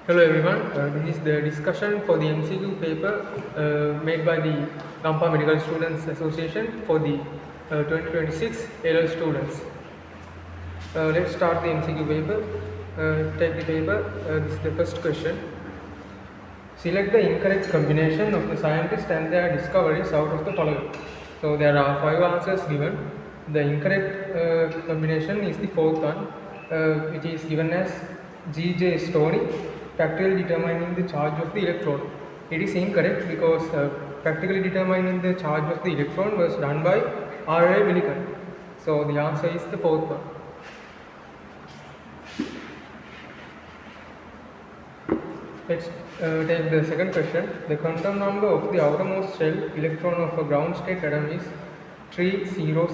Hello everyone, this is the discussion for the MCQ paper made by the Gampaha Pre-Medical Students Association for the 2026 A-level students. Let's start the MCQ paper. Take the paper. This is the first question. Select the incorrect combination of the scientist and their discoveries out of the following. So there are 5 answers given. The incorrect combination is the fourth one, which is given as G.J. Stoney, practically determining the charge of the electron. It is incorrect because practically determining the charge of the electron was done by R.A. Millikan. So the answer is the fourth one. Let's take the second question. The quantum number of the outermost shell electron of a ground state atom is 300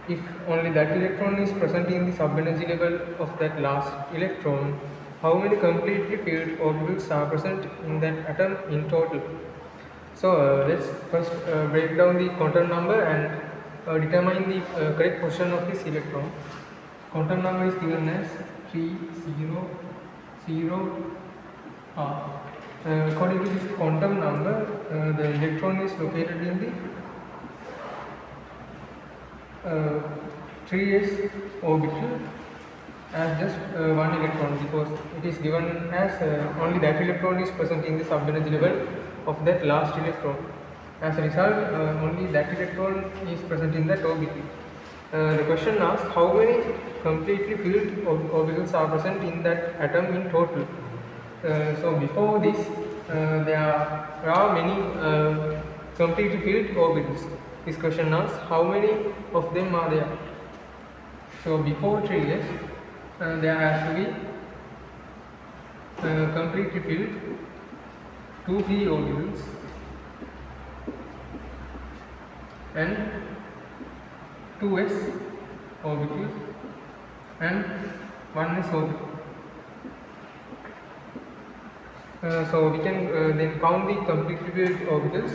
If only that electron is present in the subenergy level of that last electron, how many completely filled orbitals are present in that atom in total? So let's first break down the quantum number and determine the correct position of this electron. Quantum number is given as 300 according to this quantum number, the electron is located in the 3s orbital as just one electron, because it is given as only that electron is present in the subenergy level of that last electron. As a result, only that electron is present in that orbital. The question asks how many completely filled orbitals are present in that atom in total. So before this, there are many completely filled orbitals. This question asks how many of them are there. So before 3s, there has to be completely filled 2p orbitals and 2s orbital and 1s orbital. So we can then count the completely filled orbitals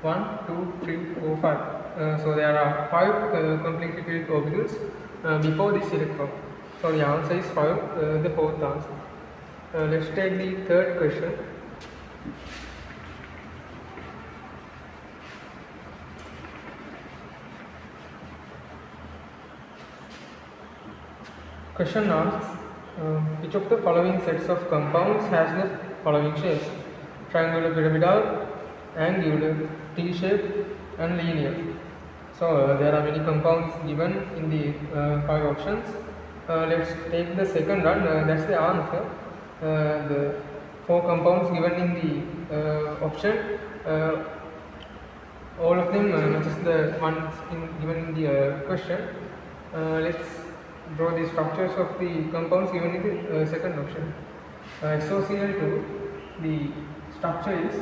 1, 2, 3, 4, 5. So there are 5 completely filled orbitals before this electron. So the answer is 5, the fourth answer. Let's take the third question. Question asks, which of the following sets of compounds has the following shapes? Triangular pyramidal, angular, T-shape and linear. So there are many compounds given in the 5 options. Let's take the second one, that's the answer. The 4 compounds given in the option, all of them matches the ones given in the question. Let's draw the structures of the compounds given in the second option. SOCl2, the structure is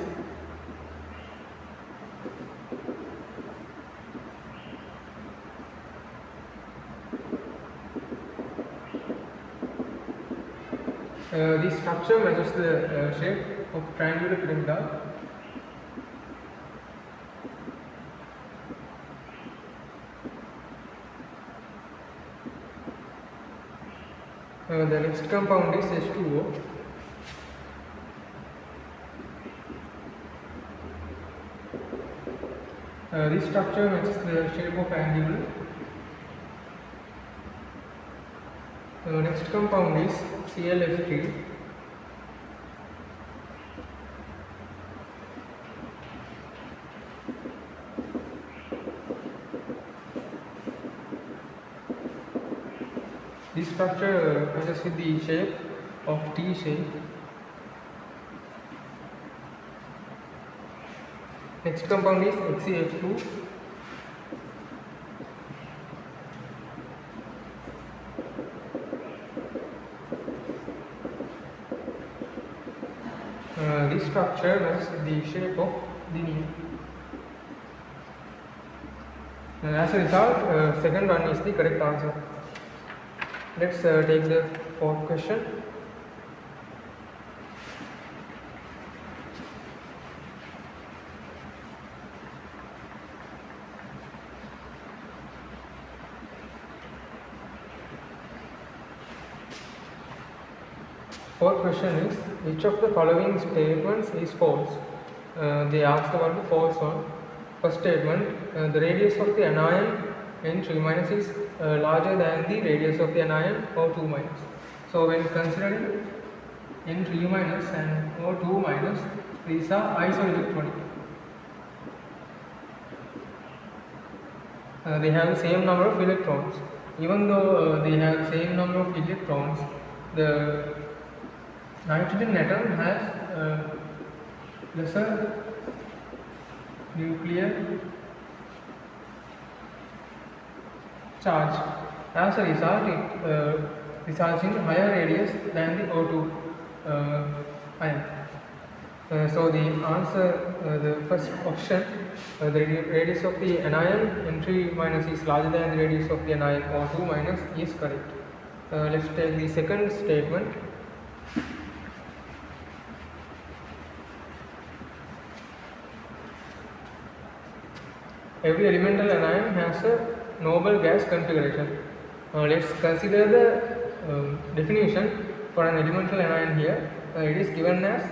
this structure matches the shape of triangular pyramidal. The next compound is H2O. This structure matches the shape of angular. Next compound is ClF3. This structure matches with the shape of T shape. Next compound is HCF2. This structure matches the shape of linear. As a result, second one is the correct answer. Let's take the fourth question. Fourth question is, which of the following statements is false? They asked about the false one. First statement, the radius of the anion N3 minus is larger than the radius of the anion O2 minus. So when considering N3 minus and O2 minus, these are isoelectronic. They have the same number of electrons. Even though they have the same number of electrons, the nitrogen atom has lesser nuclear charge. As a result, it results in higher radius than the O2 ion. So the answer, the first option, the radius of the anion N3 minus is larger than the radius of the anion O2 minus is correct. Let's take the second statement. Every elemental anion has a noble gas configuration. Let's consider the definition for an elemental anion here. It is given as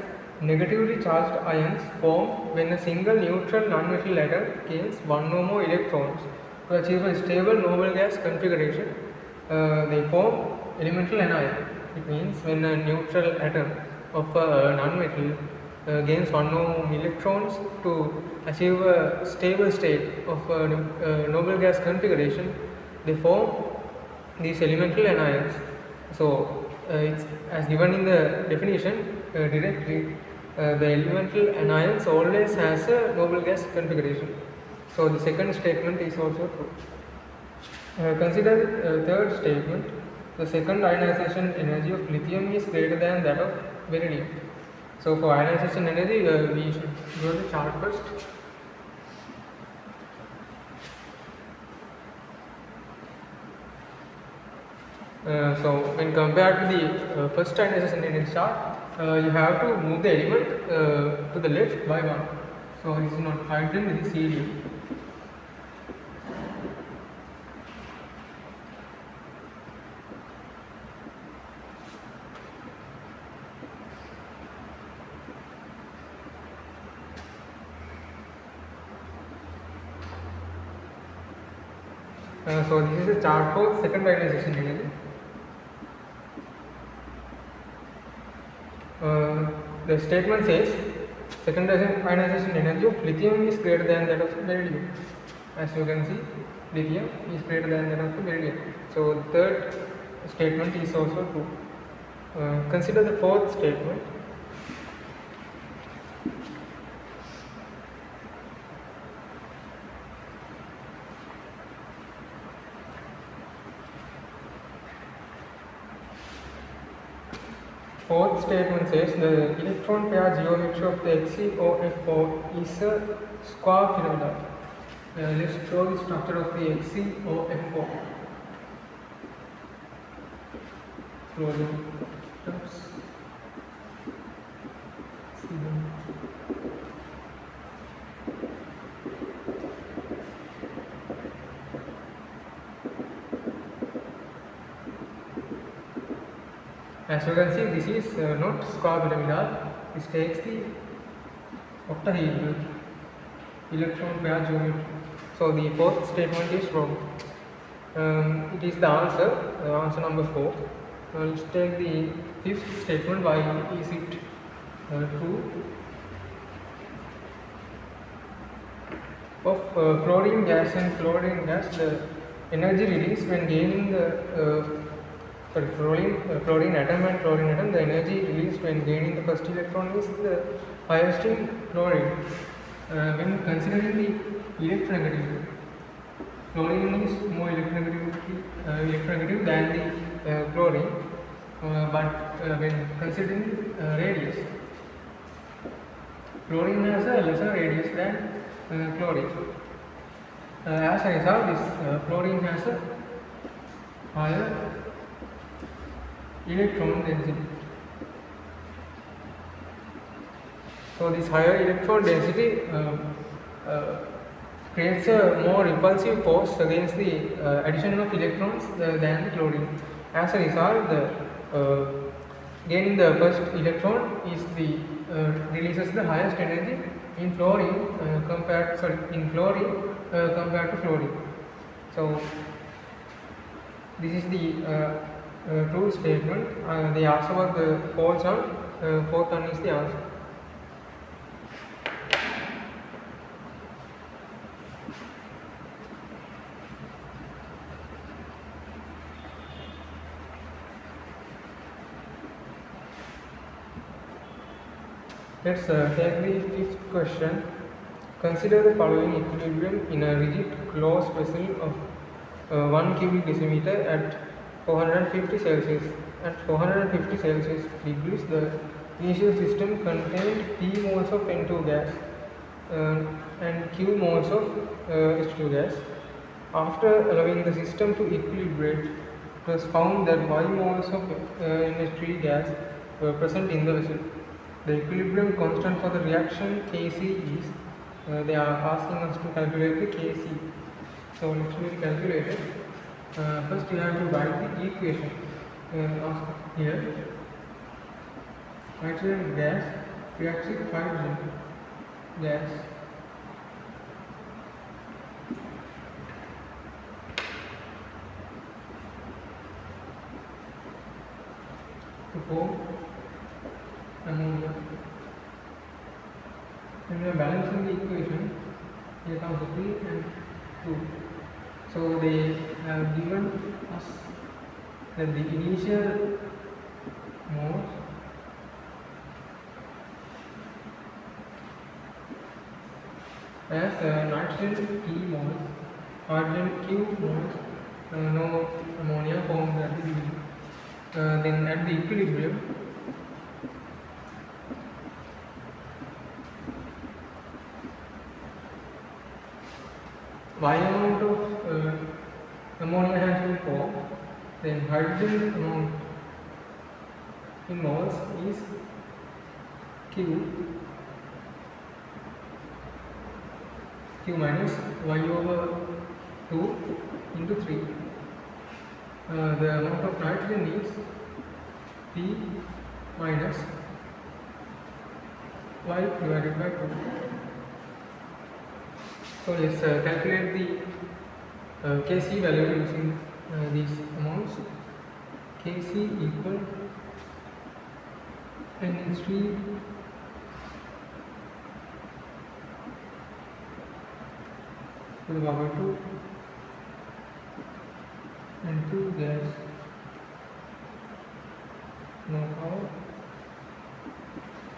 negatively charged ions form when a single neutral nonmetal atom gains one or more electrons. To achieve a stable noble gas configuration, they form elemental anion. It means when a neutral atom of a nonmetal gains one or more electrons to achieve a stable state of noble gas configuration, they form these elemental anions. So it's as given in the definition directly, the elemental anions always has a noble gas configuration. So the second statement is also true. Consider the third statement. The second ionization energy of lithium is greater than that of beryllium. So for ionization energy, we should draw the chart first. So when compared to the first ionization energy chart, you have to move the element to the left by one. So this is not hydrogen, this is helium. So this is a chart for second ionization energy. The statement says second ionization energy of lithium is greater than that of beryllium. As you can see, lithium is greater than that of beryllium. So the third statement is also true. Consider the fourth statement. Fourth statement says the electron pair geometry of the XeOF4 is a square pyramidal. Let's draw the structure of the XeOF4. Closing steps. As you can see, this is not square pyramidal. This takes the octahedral electron pair geometry. So the fourth statement is wrong. It is the answer number 4. Let's take the fifth statement. Why is it true? Of fluorine gas and chlorine gas, the energy released when gaining the fluorine atom and chlorine atom, the energy released when gaining the first electron is the highest in chlorine. When considering the electronegativity, fluorine is more electronegative than the chlorine, but when considering radius, fluorine has a lesser radius than chlorine. As a result, this fluorine has a higher electron density. So this higher electron density creates a more repulsive force against the addition of electrons than the chlorine. As a result, the Gaining the first electron is the releases the highest energy in fluorine compared to fluorine. So this is the true statement. They ask about the false one. Fourth one is the answer. Let's take the fifth question. Consider the following equilibrium in a rigid closed vessel of 1 cubic decimeter at 450 Celsius. At 450 Celsius degrees, the initial system contained P moles of N2 gas and Q moles of H2 gas. After allowing the system to equilibrate, it was found that Y moles of NH3 gas were present in the vessel. The equilibrium constant for the reaction Kc is, they are asking us to calculate the Kc. So let's calculate it. First you have to write the equation. Here, nitrogen gas reacts with hydrogen gas to form ammonia. When we are balancing the equation, here comes 3 and 2. So they have given us that the initial moles as nitrogen P moles, hydrogen Q moles, no ammonia formed at the beginning. Then at the equilibrium, Y amount of ammonia has been formed, then hydrogen amount in moles is Q minus Y over 2 into 3. The amount of nitrogen is P minus Y divided by 2. So let's calculate the Kc value using these amounts. Kc equal NH3 to the power 2 and 2 gas, no power,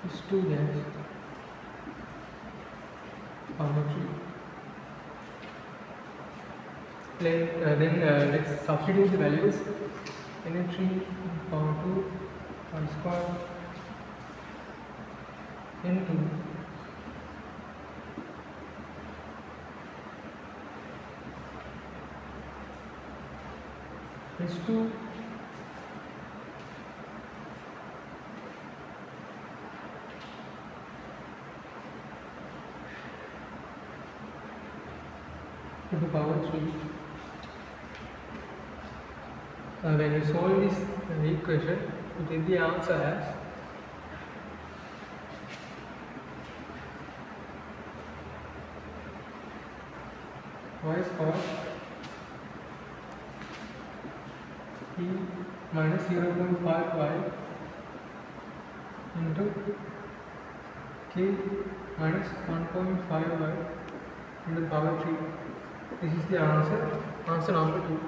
is 2 gas, power 3. Then let's substitute the values. NH3 power 2 1 square N2 H2 to the power 3. When you solve this equation, you get the answer as y square P minus 0.55 into K minus 1.55 into the power 3. This is the answer number 2.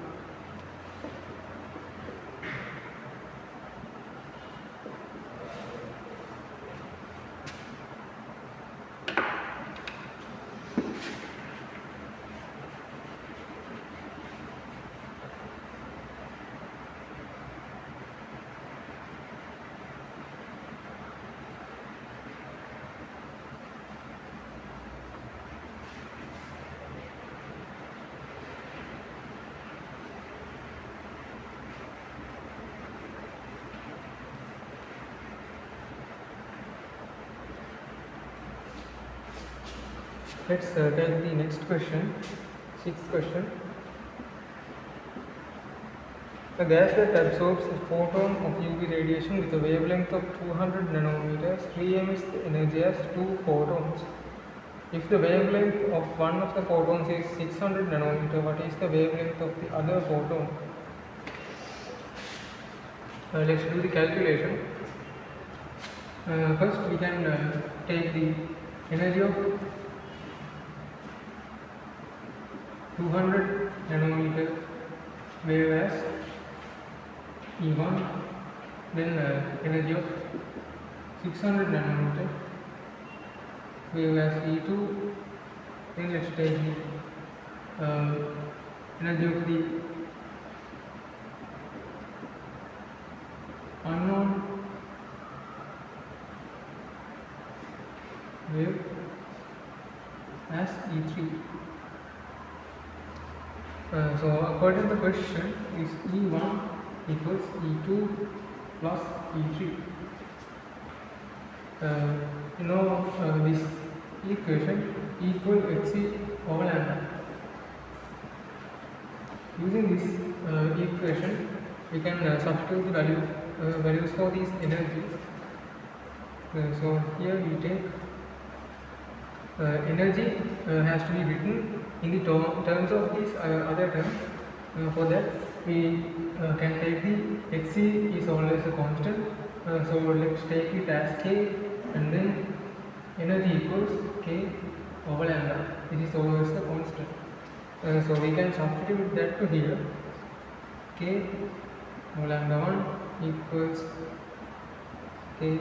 Let's take the next question, sixth question. A gas that absorbs a photon of UV radiation with a wavelength of 200 nanometers re-emits the energy as 2 photons. If the wavelength of one of the photons is 600 nanometer, what is the wavelength of the other photon? Let's do the calculation. First we can take the energy of 200 nanometer wave as E1, then energy of 600 nanometer wave as E2, then let's take the energy of the unknown wave as E3. So according to the question is E1 equals E2 plus E3. This equation equal Hc over lambda. Using this equation we can substitute the values for these energies. So here we take energy has to be written in the terms of these other terms. For that we can take the Hc is always a constant, so let's take it as K, and then energy equals K over lambda, which is always a constant. So we can substitute that to here. K over lambda 1 equals K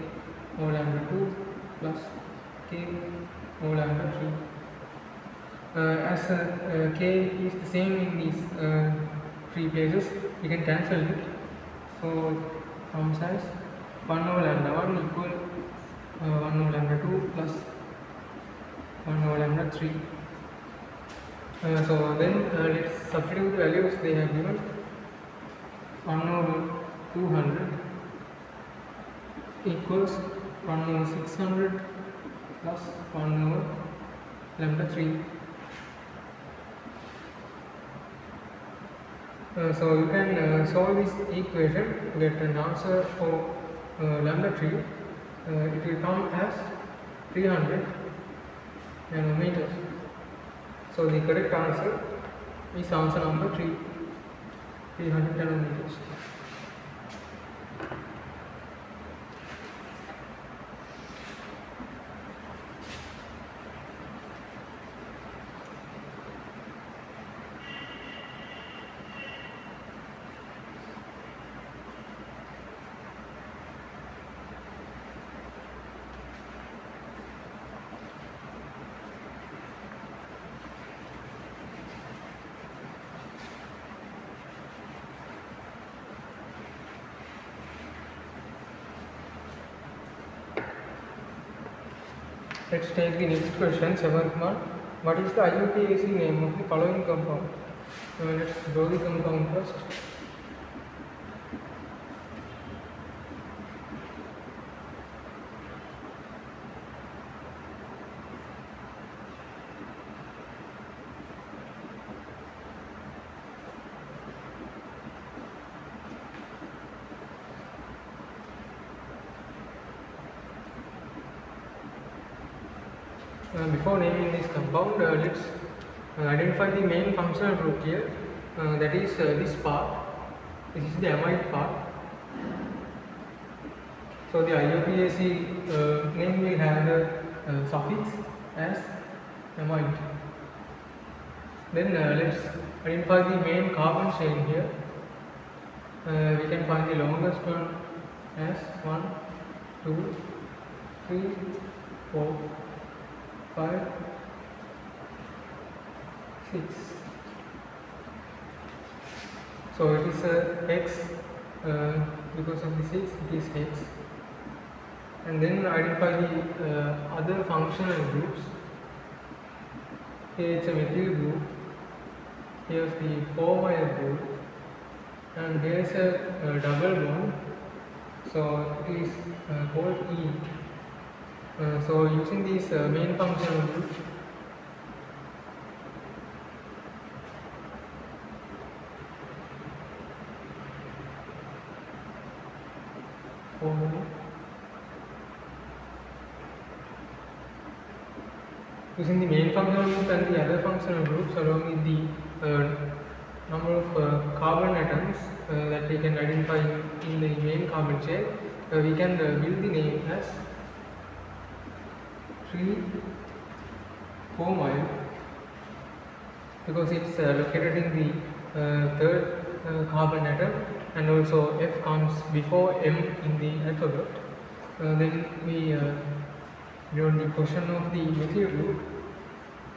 over lambda 2 plus K over lambda 3. As K is the same in these three places, we can cancel it. So comes as 1 over lambda 1 equal 1 over lambda 2 plus 1 over lambda 3. So then let's substitute the values they have given. 1 over 200 equals 1 over 600 plus 1 over lambda 3. So you can solve this equation to get an answer for lambda 3. It will come as 300 nanometers. So the correct answer is answer number 3, 300 nanometers. Let's take the next question, 7th one. What is the IUPAC name of the following compound? Let's draw the compound first. Before naming this compound, let's identify the main functional group here. That is this part. This is the amide part. So the IUPAC name will have the suffix as amide. Then let's identify the main carbon chain here. We can find the longest one as 1, 2, 3, 4, 5, 6. So it is X, because of the 6 it is X. And then identify the other functional groups. Here it's a methyl group, here's the 4-wire group, and here's a double bond, so it is called E. So using these main functional groups, formula. Using the main functional group and the other functional groups along with the number of carbon atoms that we can identify in the main carbon chain, we can build the name as 3,4 because it's located in the third carbon atom, and also F comes before M in the alphabet. Then we on the position of the methyl group,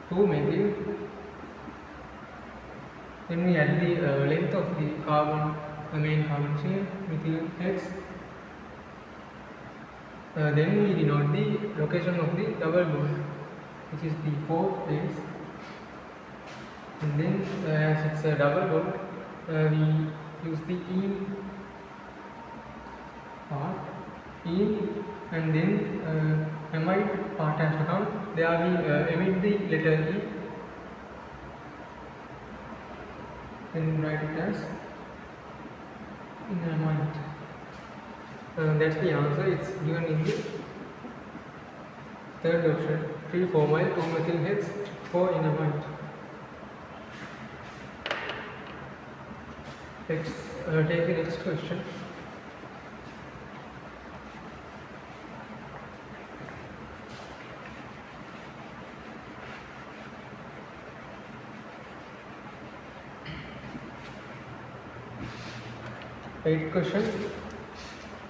2-methyl. Then we add the length of the carbon, main carbon chain, methyl X. Then we denote the location of the double bond, which is the 4th place. And then as it's a double bond, we use the E part, E, and then amide part has to come. There we emit the letter E, then write it as in amide. That's the answer. It's given in the third option, 3,4 2-methyl heads for in amide. Let's take the next question. Eighth question.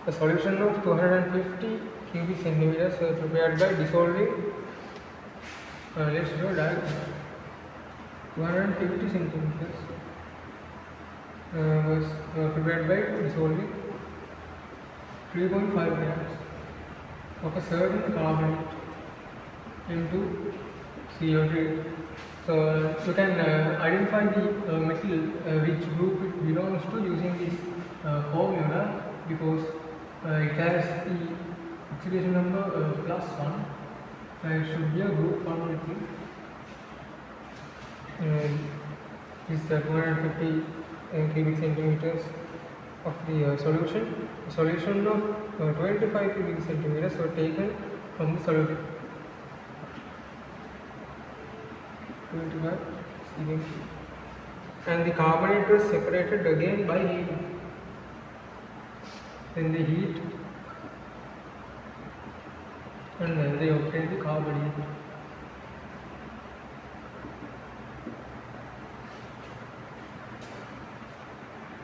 The solution of 250 cubic centimeters was prepared by dissolving. Let's draw diagram. 250 centimeters was prepared by dissolving 3.5 grams of a certain carbonate M2CO3. So you can identify the metal which group it belongs to using this formula, because it has the oxidation number +1. It should be a group 1 metal. This 250 cubic centimeters of the solution. The solution of 25 cubic centimeters were taken from the solution. 25 cm. And the carbonate was separated again by heating. Then they heat and then they obtain the carbonate.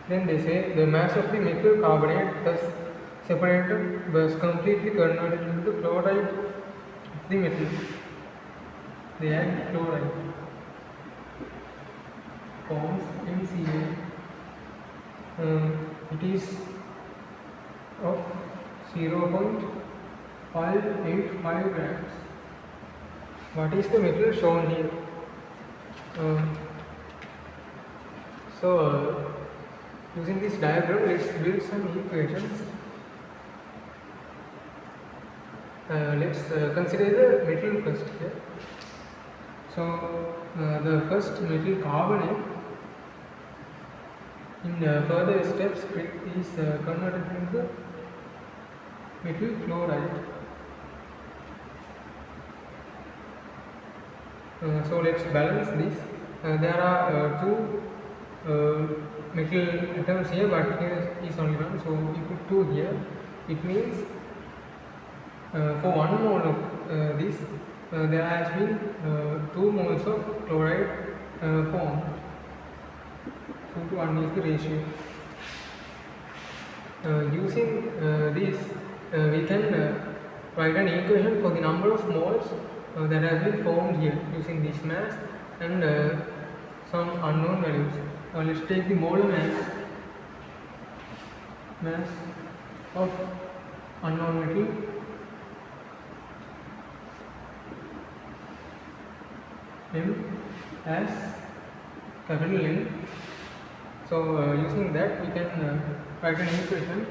Then they say the mass of the methyl carbonate thus separated was completely converted into chloride of the metal. They add chloride, forms MCA. It is of 0.585 grams. What is the metal shown here? Using this diagram, let's build some equations. Let's consider the metal first here. So the first metal carbonate in further steps is converted into metal chloride. So let's balance this. There are two metal atoms here, but here is only one, so we put 2 here. It means for 1 mole of this, there has been 2 moles of chloride formed. 2 to 1 is the ratio. Using this, we can write an equation for the number of moles that have been formed here using this mass and some unknown values. Let's take the molar mass of unknown metal. M as capital N. So using that we can write an equation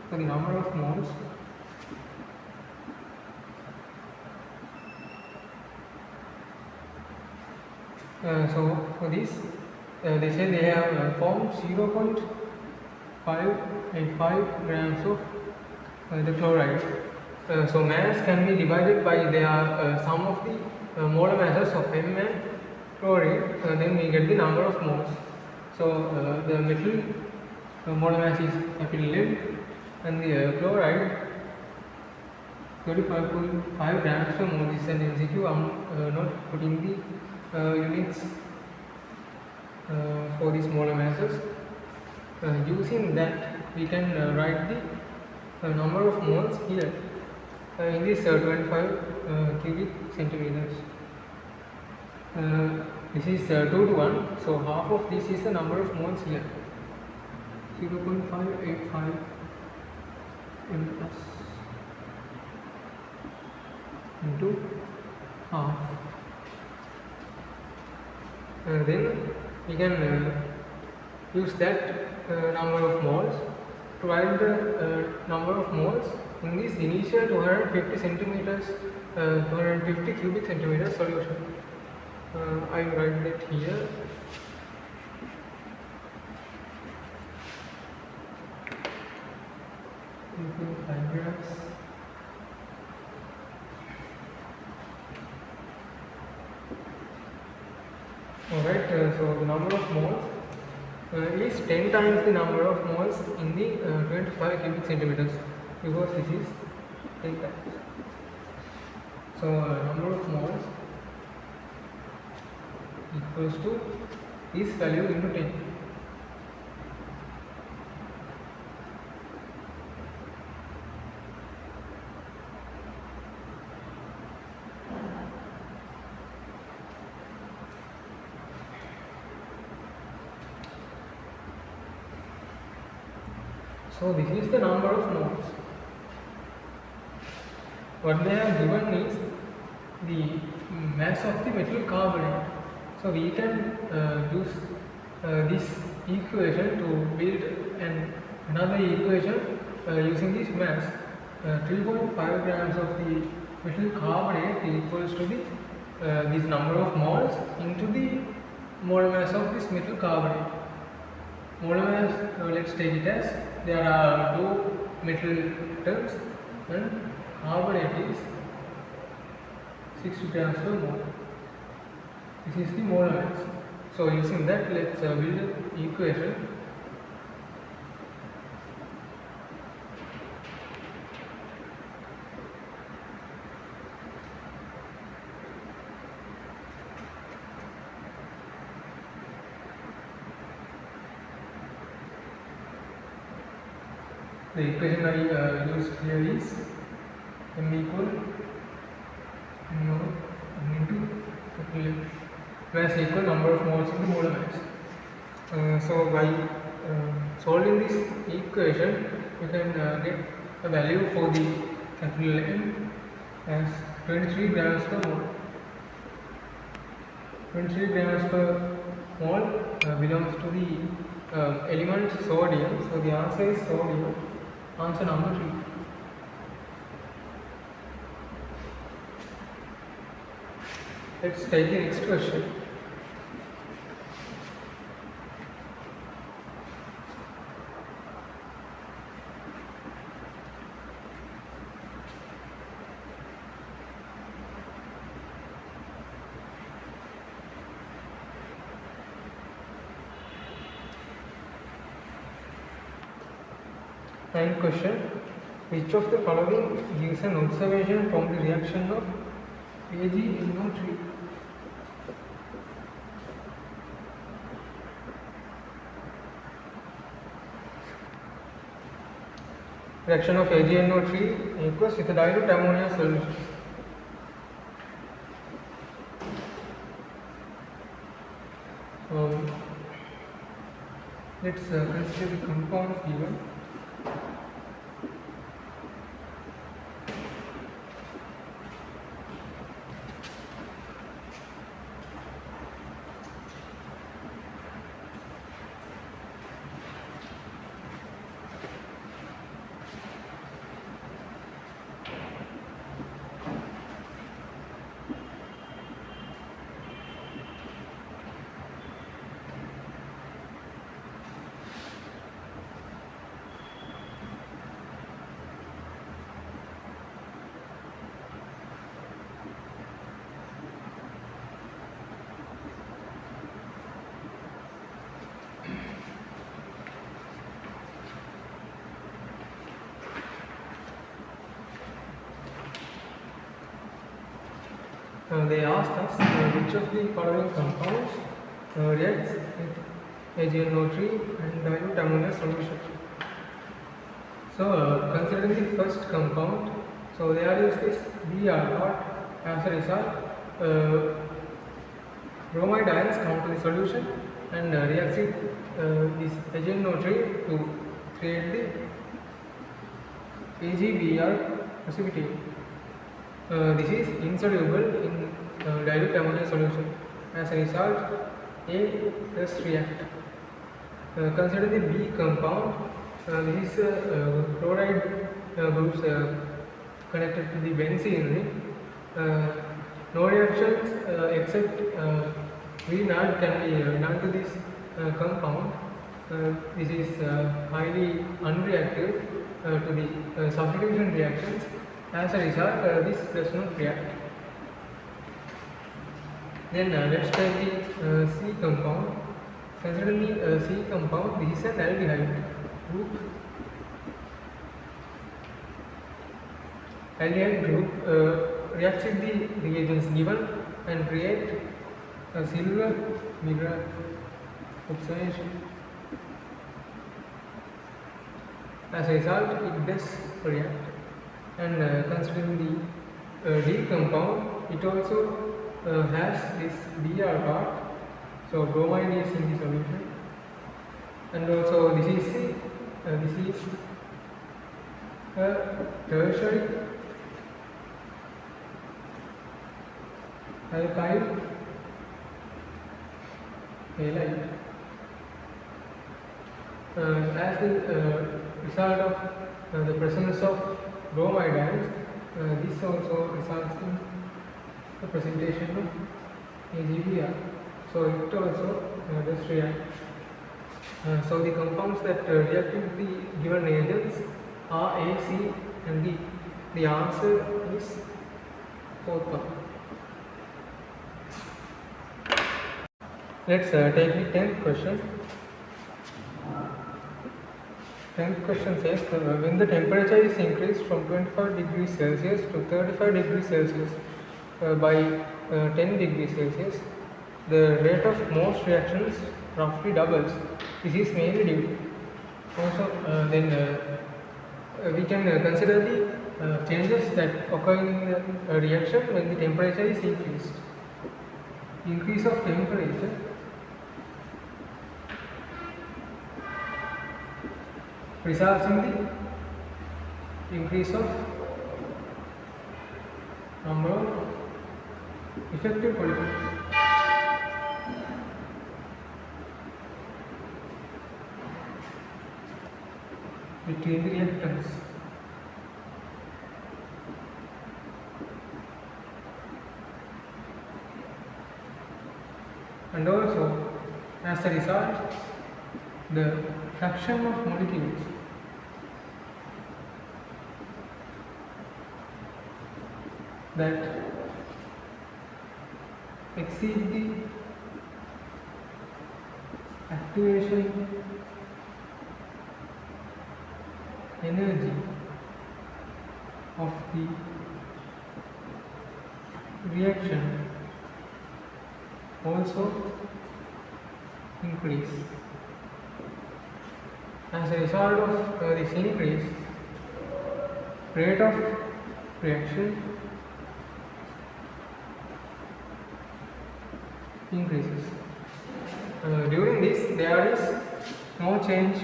for the number of moles. So for this, they say they have formed 0.585 grams of the chloride. So mass can be divided by their sum of the molar masses of M and chlorine. Then we get the number of moles. So the metal molar mass is capital M, and the chloride 35.5 grams per mole. This is an MCQ. I'm not putting the units for these molar masses. Using that, we can write the number of moles here in this 25 cubic centimeters. This is 2 to 1, so half of this is the number of moles here. 0.585 m plus into half. Then we can use that number of moles to write the number of moles in this initial 250 centimeters, 250 cubic centimeters solution. I will write that here. Five grams. Alright, so the number of moles is 10 times the number of moles in the 25 cubic centimeters, because this is 10 times. So number of moles equals to this value into 10. So this is the number of moles. What they have given is the mass of the metal carbonate. So we can use this equation to build another equation using this mass. 3.5 grams of the metal carbonate equals to the this number of moles into the molar mass of this metal carbonate. Molar mass, let's take it as there are two metal terms and carbonate is 60 grams per mole. This is the molar mass. So using that, let's build an equation. The equation I used here is M equal into mass equal number of moles into molar mass. So by solving this equation, you can get a value for the capital M as 23 grams per mole. 23 grams per mole belongs to the element sodium. So the answer is sodium. Answer number 3. Let's take the next question. Ninth question. Which of the following gives an observation from the reaction of AgNO3? Reaction of AgNO3 equals with a dilute ammonia solution. Let's consider the compounds given. they asked us which of the following compounds reacts with AgNO3 and dilute ammonia solution. So considering the first compound, so they are used this Br part. As a result, bromide ions come to the solution and reacts with this AgNO3 to create the AgBr precipitate. This is insoluble in dilute ammonia solution. As a result, A plus react. Consider the B compound. This is chloride groups connected to the benzene ring. No reactions except V0 can be done to this compound. This is highly unreactive to the substitution reactions. As a result, this does not react. Then let's take the C compound. Consider the C compound. This is an aldehyde group. Aldehyde group reacts with the reagents given and create a Silva mirror observation. As a result, it does react. And considering the D compound, it also has this Br part. So bromide is in the solution, and also this is a tertiary alkyl halide. As the result of the presence of bromide ions, this also results in the presentation of AgBr. So it also does react. So the compounds that react with the given reagents are A, C and D. The answer is fourth one. Let's take the 10th question. 10th question says when the temperature is increased from 25 degrees Celsius to 35 degrees Celsius by 10 degrees Celsius, the rate of most reactions roughly doubles. This is mainly due. Also, then we can consider the changes that occur in the reaction when the temperature is increased. Increase of temperature results in the increase of number of effective molecules. Between the reactants. And also, as a result, the fraction of molecules that exceed the activation energy of the reaction also increase. As a result of this increase, rate of reaction increases. During this, there is no change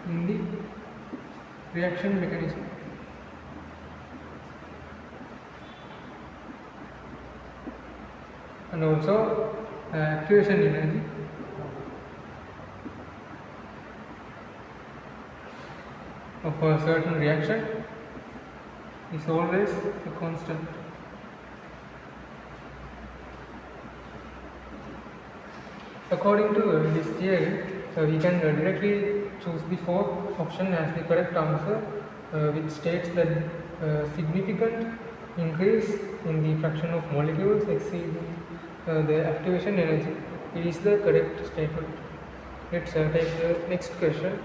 in the reaction mechanism. And also activation energy of a certain reaction is always a constant. According to this theory, we can directly choose the fourth option as the correct answer, which states that significant increase in the fraction of molecules exceeding the activation energy. It is the correct statement. Let's take the next question.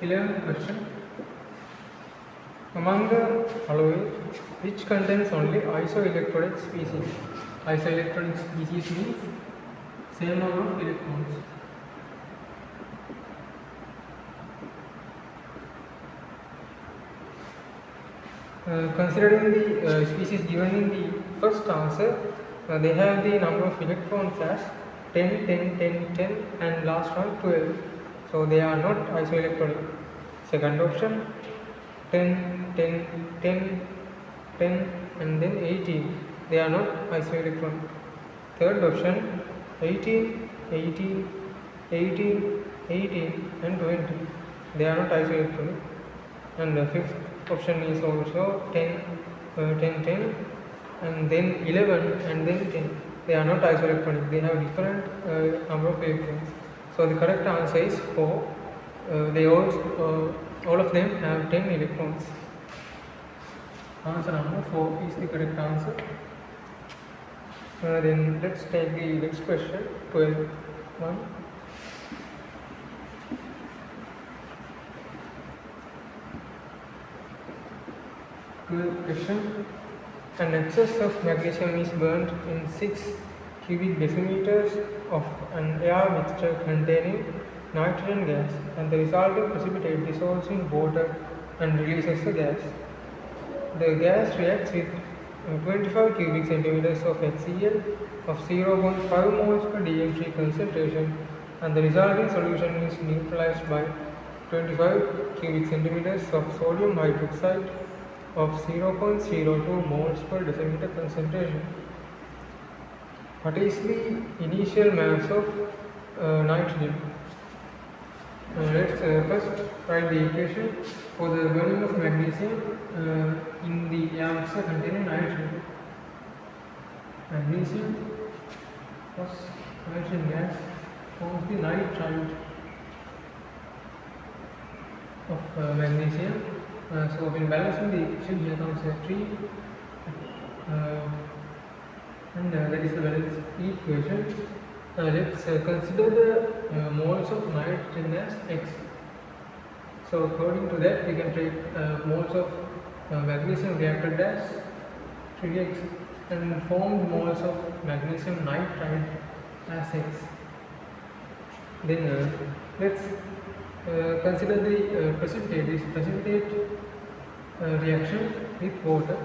11th question. Among the following, which contains only isoelectronic species? Isoelectronic species means same number of electrons. Considering the species given in the first answer, they have the number of electrons as 10, 10, 10, 10 and last one 12. So they are not isoelectronic. Second option, 10, 10, 10, 10 and then 18. They are not isoelectronic. Third option, 18, 18, 18, 18 and 20. They are not isoelectronic. And the fifth option is also 10, 10, 10 and then 11 and then 10. They are not isoelectronic. They have different number of electrons. So the correct answer is 4. They all of them have 10 electrons. Answer number 4 is the correct answer. Then let's take the next question, 12. 1. Question. An excess of magnesium is burnt in 6 cubic decimeters of an air mixture containing nitrogen gas, and the resulting precipitate dissolves in water and releases the gas. The gas reacts with 25 cubic centimeters of HCl of 0.5 moles per dm3 concentration, and the resulting solution is neutralized by 25 cubic centimeters of sodium hydroxide of 0.02 moles per decimeter concentration. What is the initial mass of nitrogen? Let's first write the equation for the burning of magnesium in the air mixture containing nitrogen. Magnesium plus nitrogen gas forms the nitride of magnesium. So when balancing the equation, here comes a 3 and that is the balance equation. Let's consider the moles of nitrogen as X. So according to that, we can take moles of magnesium reacted as 3X and formed moles of magnesium nitride as X. Then let's consider the precipitate reaction with water.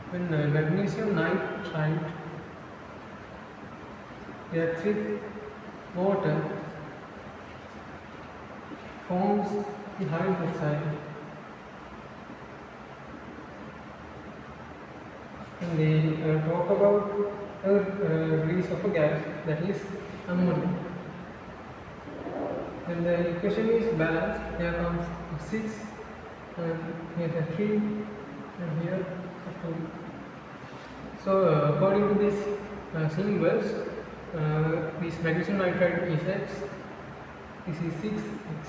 When magnesium nitride reacts with water, forms the hydroxide, and they talk about a release of a gas, that is ammonia. When the equation is balanced, here comes 6 and here the 3 and here the 2. So according to these symbols, this magnesium nitride is X, this is 6X,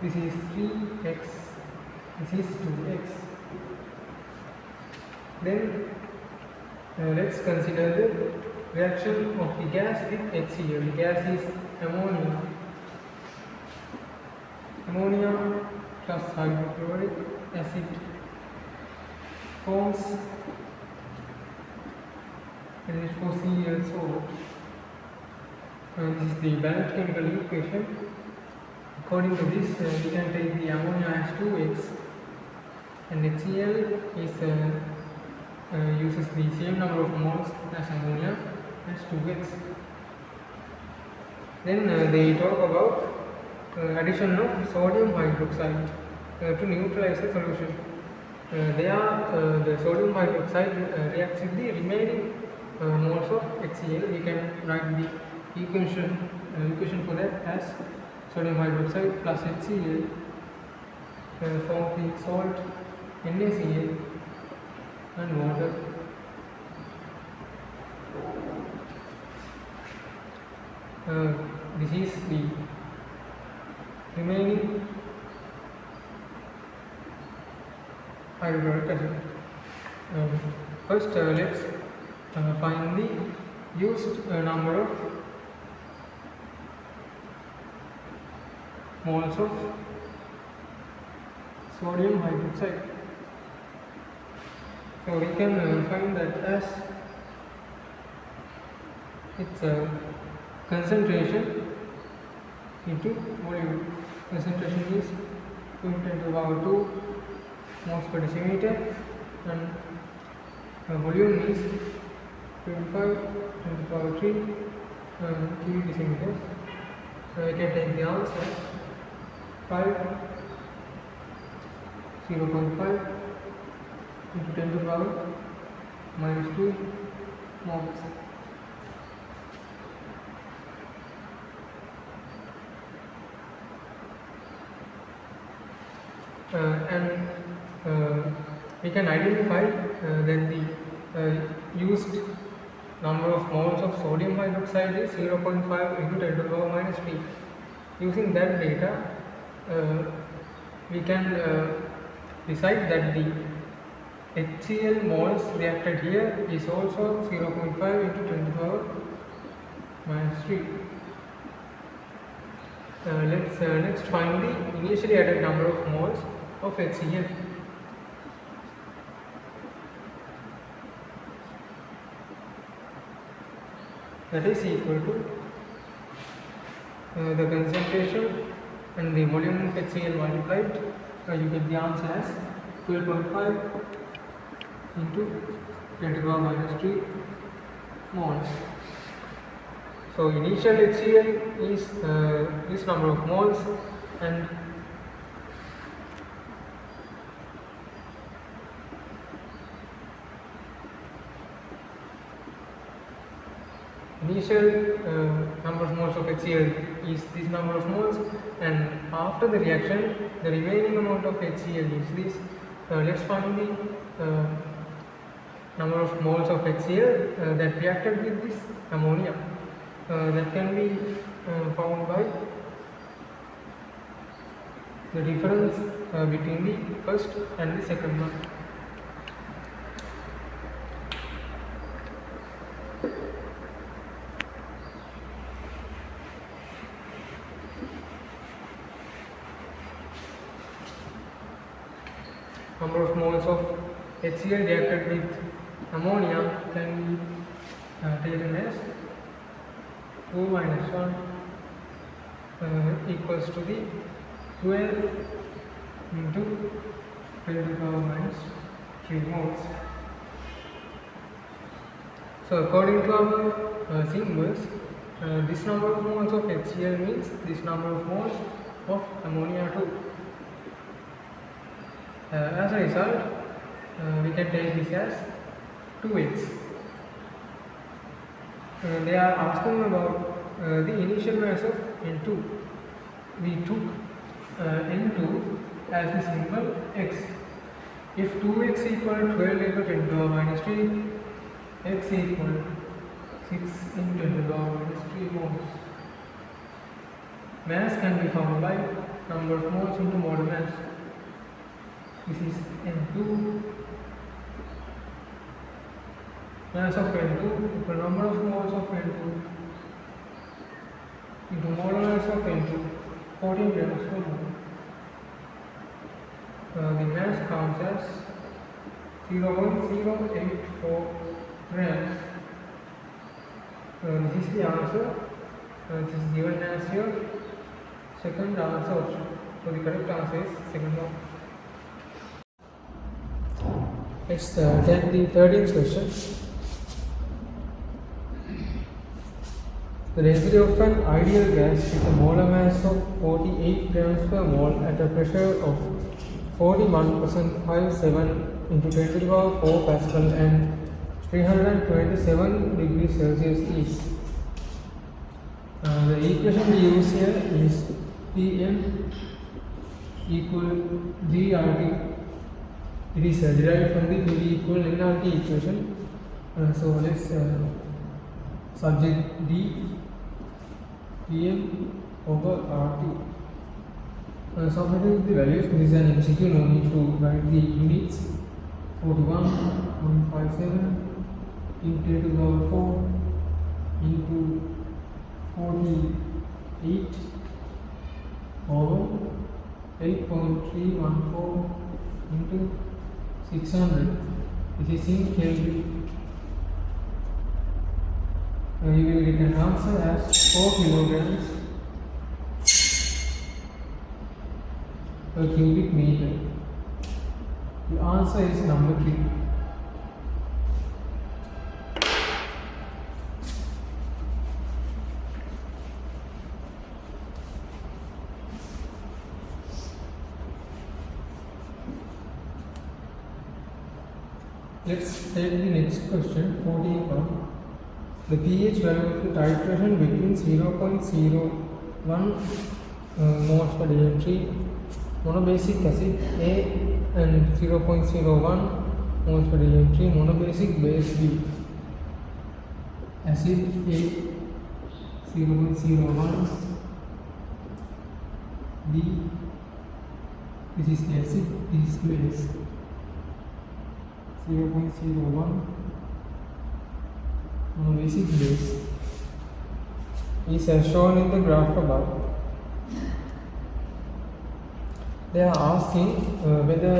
this is 3X, this is 2X. Then let's consider the reaction of the gas with HCl. The gas is ammonia. Ammonia plus hydrochloric acid forms H4Cl. This is the balanced chemical equation. According to this, we can take the ammonia as 2X and HCl is uses the same number of moles as ammonia as 2X. Then they talk about addition of sodium hydroxide to neutralize the solution. The sodium hydroxide reacts with the remaining moles of HCl. We can write the equation for that as sodium hydroxide plus HCl form the salt NaCl and water. This is the remaining hydrochloric acid. First, let's find the used number of moles of sodium hydroxide. So we can find that as its concentration into volume. Concentration is 10 to the power 2 moles per decimeter, and volume is 25 10 to the power 3 cubic decimeters. So we can take the answer 0.5 into 10 to the power minus 2 moles. And we can identify that the used number of moles of sodium hydroxide is 0.5 into 10 to the power minus 3. Using that data, we can decide that the HCl moles reacted here is also 0.5 into 10 to the power minus 3. Let's next find the initially added number of moles of HCl. That is equal to the concentration and the volume of HCl multiplied. You get the answer as 12.5 into 10 to the power minus 3 moles. So initial HCl is this number of moles, and initial number of moles of HCl is this number of moles, and after the reaction the remaining amount of HCl is this. Let's find the number of moles of HCl that reacted with this ammonia. That can be found by the difference between the first and the second one. Number of moles of HCl reacted with ammonia can be taken as 2 minus 1 equals to the 12 into 10 to the power minus 3 moles. So according to our symbols, this number of moles of HCl means this number of moles of ammonia too. As a result, we can take this as 2x. They are asking about the initial mass of N2. We took N2 as the symbol x. If 2x equal 12 into 10 to the power minus 3, x equal 6 into 10 to the power minus 3 moles. Mass can be found by number of moles into molar mass. This is N2. Mass of N2 equal number of moles of N2 into molar mass of N2, 14 grams per mole. The mass comes as 0.084 grams. This is the answer. This is given as your second answer option. So the correct answer is second one. Let's take the 13th question. The density of an ideal gas with a molar mass of 48 grams per mole at a pressure of 41.57 into 10 to the power 4 Pascal and 327 degrees Celsius is. The equation we use here is Pm equal GRT. It is derived from the PV equal nRT equation. So let's subject D Pm over RT. Substitute the values. This is an MCQ, no need to write the units. 41.57 into 10 to the power 4 into 48 over 8.314 into 600. This is in Kelvin. You will get an answer as 4 kilograms per cubic meter. The answer is number 3. Let's take the next question, 41. The pH value of the titration between 0.01 moles per dm3 monobasic acid A and 0.01 moles per dm3 monobasic base B. Acid A 0.01, B, this is the acid, this is base. 0.01 monobasic base is as shown in the graph above. They are asking whether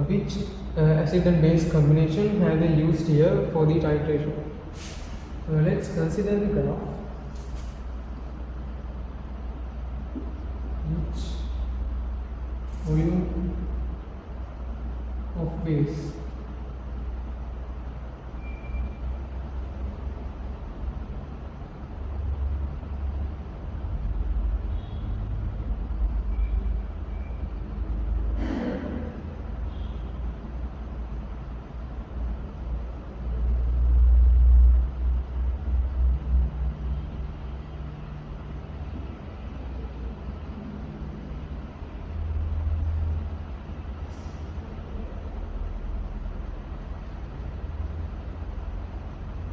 which acid and base combination have they used here for the titration. Let's consider the graph. Which volume of base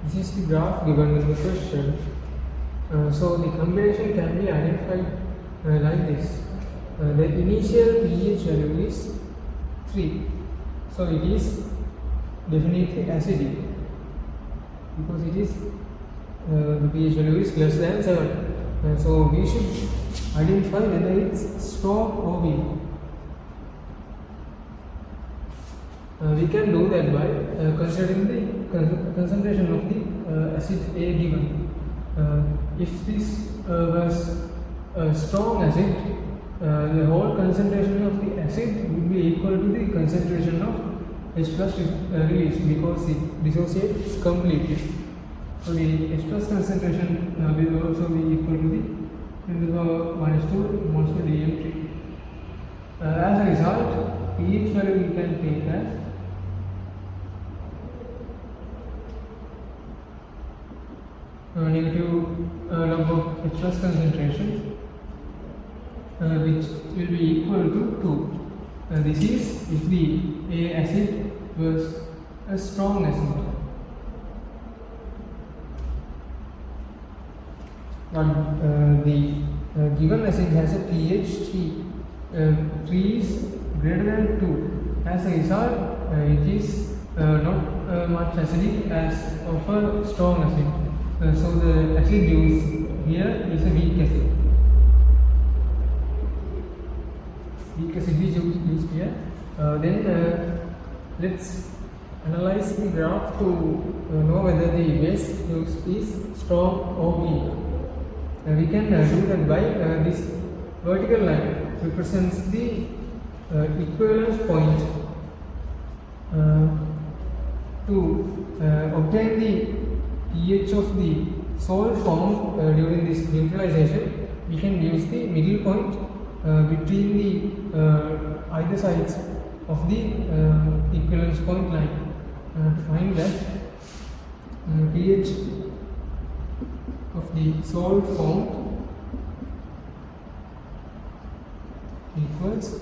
This is the graph given in the question. So the combination can be identified like this. The initial pH value is 3. So it is definitely acidic because it is the pH value is less than 7. So we should identify whether it's strong or weak. We can do that by considering the concentration of the acid A given. If this was a strong acid, the whole concentration of the acid would be equal to the concentration of H plus release because it dissociates completely. So the H plus concentration will also be equal to the 10⁻² moles per dm3. As a result, pH value we can take as negative log of H plus concentration, which will be equal to 2. This is if the A acid was a strong acid. But the given acid has a pH 3. 3 is greater than 2. As a result, it is not much acidic as of a strong acid. So the acid used here is a weak acid. Weak acid is used here. Then let's analyze the graph to know whether the base used is strong or weak. We can do that by this vertical line represents the equivalence point. To obtain the pH of the salt formed during this neutralization, we can use the middle point between the either sides of the equivalence point line to find that pH of the salt formed equals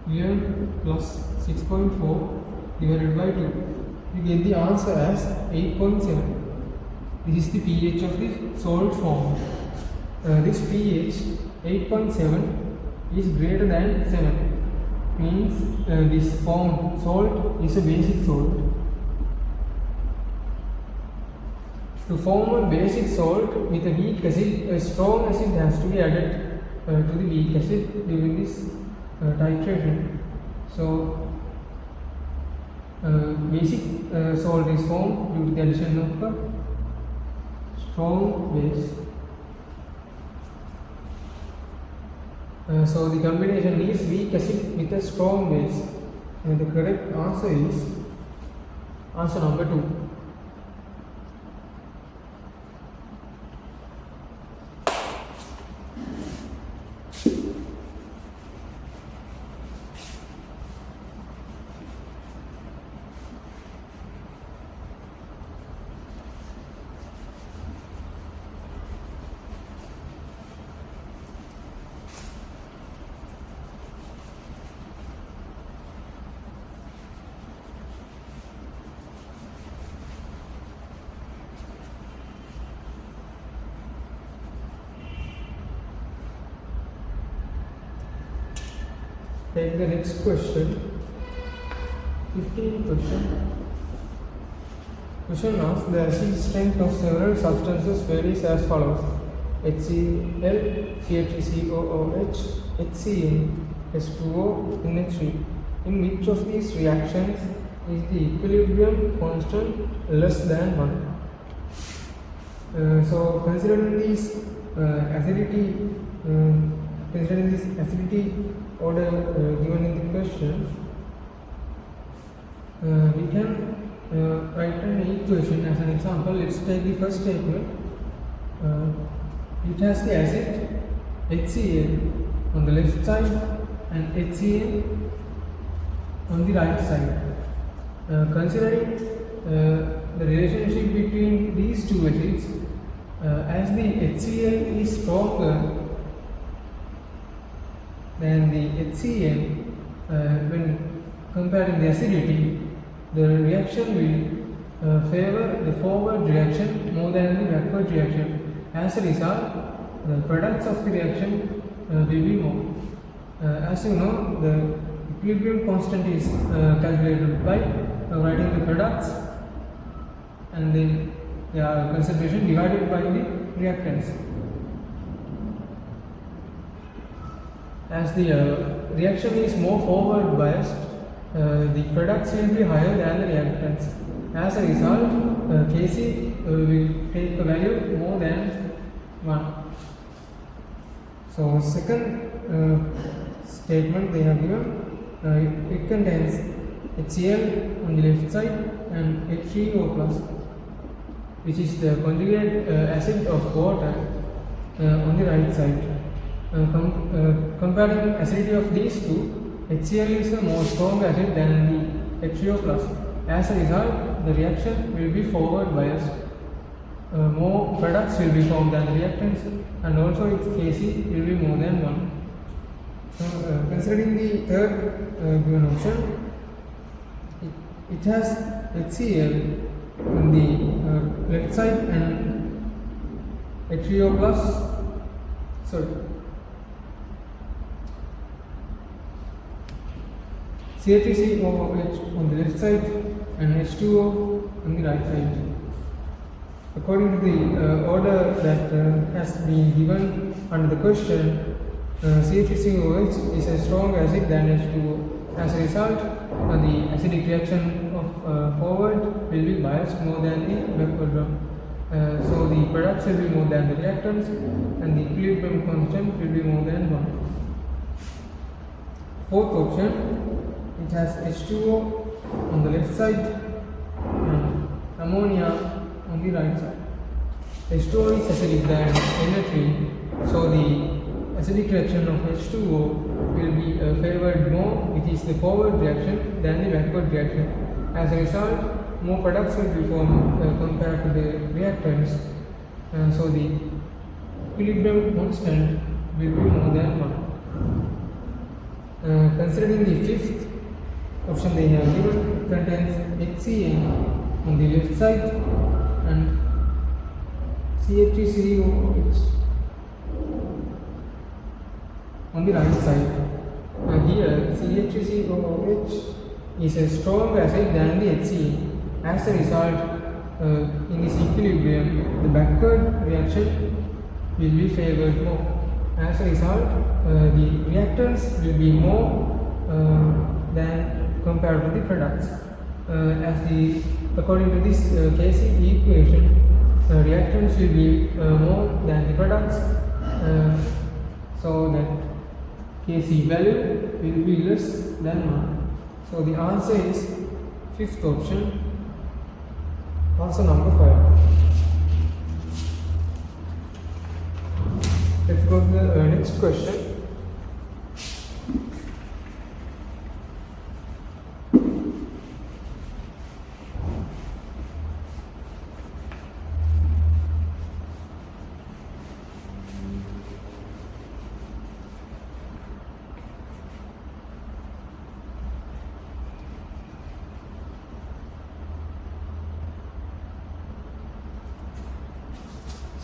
here plus 6.4 divided by 2. We get the answer as 8.7. This is the pH of the salt formed. This pH 8.7 is greater than 7. Means this formed salt is a basic salt. To form a basic salt with a weak acid, a strong acid has to be added to the weak acid during this titration. So basic salt is formed due to the addition of a strong base. So the combination is weak acid with a strong base, and the correct answer is answer number 2. Take the next question. 15th question. Question asks, the acid strength of several substances varies as follows: HCl, CH3COOH, HCl, H2O, NH3. In which of these reactions is the equilibrium constant less than 1? So considering this acidity order given in the question, we can write an equation as an example. Let's take the first statement. It has the acid HCl on the left side and HCl on the right side. Considering the relationship between these two acids, as the HCl is stronger than the HCl, when comparing the acidity, the reaction will favor the forward reaction more than the backward reaction. As a result, the products of the reaction will be more. As you know, the equilibrium constant is calculated by writing the products and then their concentration divided by the reactants. As the reaction is more forward biased, the products will be higher than the reactants. As a result, Kc will take a value more than 1. So second statement they have given, it contains HCl on the left side and H3O plus, which is the conjugate acid of water on the right side. Comparing acidity of these two, HCl is a more strong acid than the H3O plus. As a result, the reaction will be forward biased. More products will be formed than the reactants, and also its Kc will be more than 1. So, considering the third given option, it has HCl on the left side and H3O plus. CH3COOH on the left side and H2O on the right side. According to the order that has been given under the question, CH3COOH is a strong acid than H2O. As a result, the acidic reaction of forward will be biased more than the backward one. So the products will be more than the reactants, and the equilibrium constant will be more than 1. Fourth option, it has H2O on the left side and ammonia on the right side. H2O is acidic than NH3, so the acidic reaction of H2O will be favored more, which is the forward reaction, than the backward reaction. As a result, more products will be formed compared to the reactants, so the equilibrium constant will be more than 1. Considering the fifth option they have given, contains HCl on the left side and CH3COOH on the right side. Here CH3COOH is a stronger acid than the HCl. As a result, in this equilibrium, the backward reaction will be favored more. As a result, the reactants will be more than compared to the products. According to this K.C.E equation, reactants will be more than the products, so that K.C value will be less than 1. So the answer is fifth option, answer number 5. Let's go to the next question.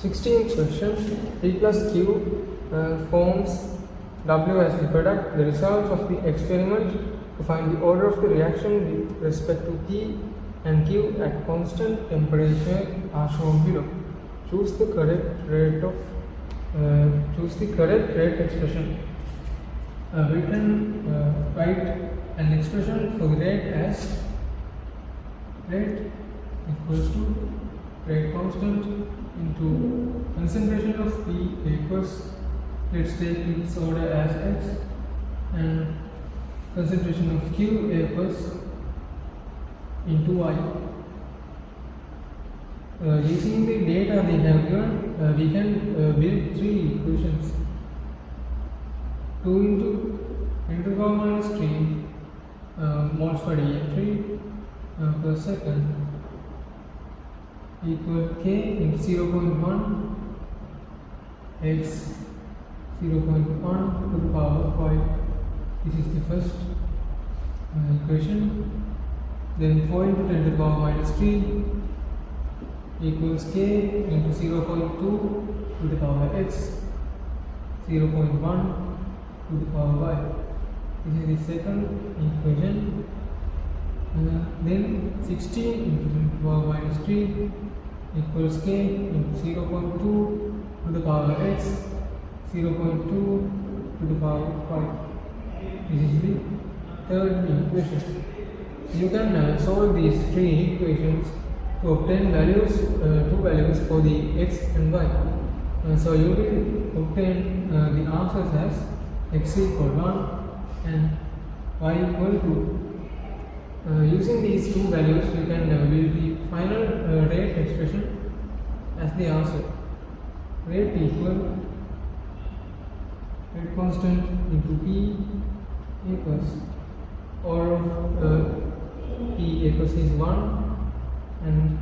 Sixteenth question. P plus Q forms W as the product. The results of the experiment to find the order of the reaction with respect to P and Q at constant temperature are shown below. Choose the correct rate expression. We can write an expression for the rate as rate equals to rate constant into concentration of P equals, let's take its order as X, and concentration of Q equals into Y. Using the data they have given, we can build three equations. 2 into 10 to the power minus 3 moles per dm3 per second equal K into 0.1 x 0.1 to the power of 5. This is the first equation. Then 4 into 10 to the power minus 3 equals K into 0.2 to the power x 0.1 to the power y. This is the second equation. Then 16 into 10 to the power minus 3 equals K into 0.2 to the power x 0.2 to the power of 5. This is the third equation. You can solve these three equations to obtain two values for the x and y. So you will obtain the answers as x equal 1 and y equal 2. Using these two values, we can build the final rate expression as the answer. Rate equal rate constant into P equals order of P equals is 1 and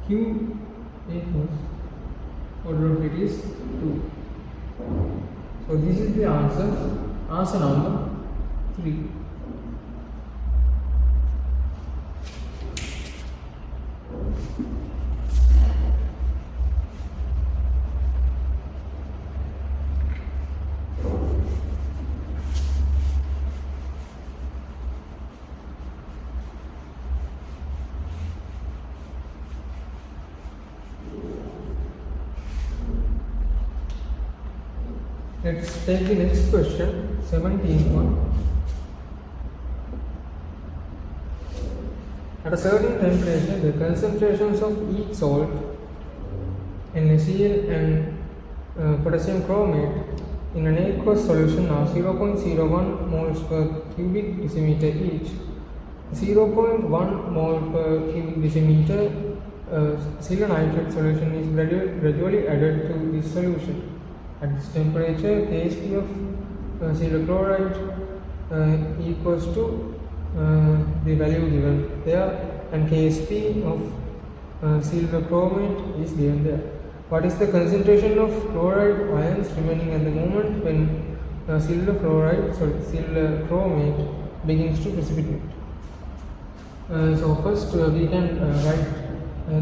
Q equals order of it is 2. So this is the answer number 3. Let's take the next question, 17th one. At a certain temperature, the concentrations of each salt, NaCl and potassium chromate in an aqueous solution are 0.01 moles per cubic decimeter each. 0.1 mole per cubic decimeter silver nitrate solution is gradually added to this solution. At this temperature, Ksp of silver chloride equals to the value given there, and Ksp of silver chromate is given there. What is the concentration of chloride ions remaining at the moment when silver chromate begins to precipitate? So first we can write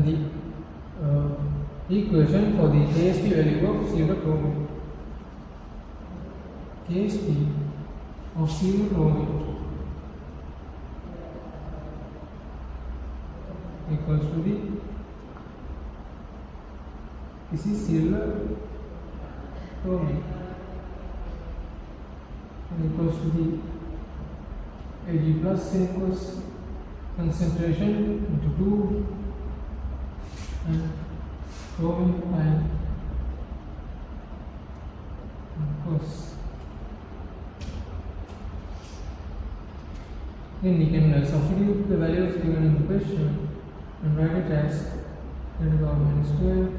the equation for the Ksp value of silver chromate. Ksp of silver chromate equals to this is silver chromate. equals to the Ag plus aqueous concentration into 2 and chlorine ion aqueous. Then we can substitute the values given in the question and write it as 10 to the power minus 12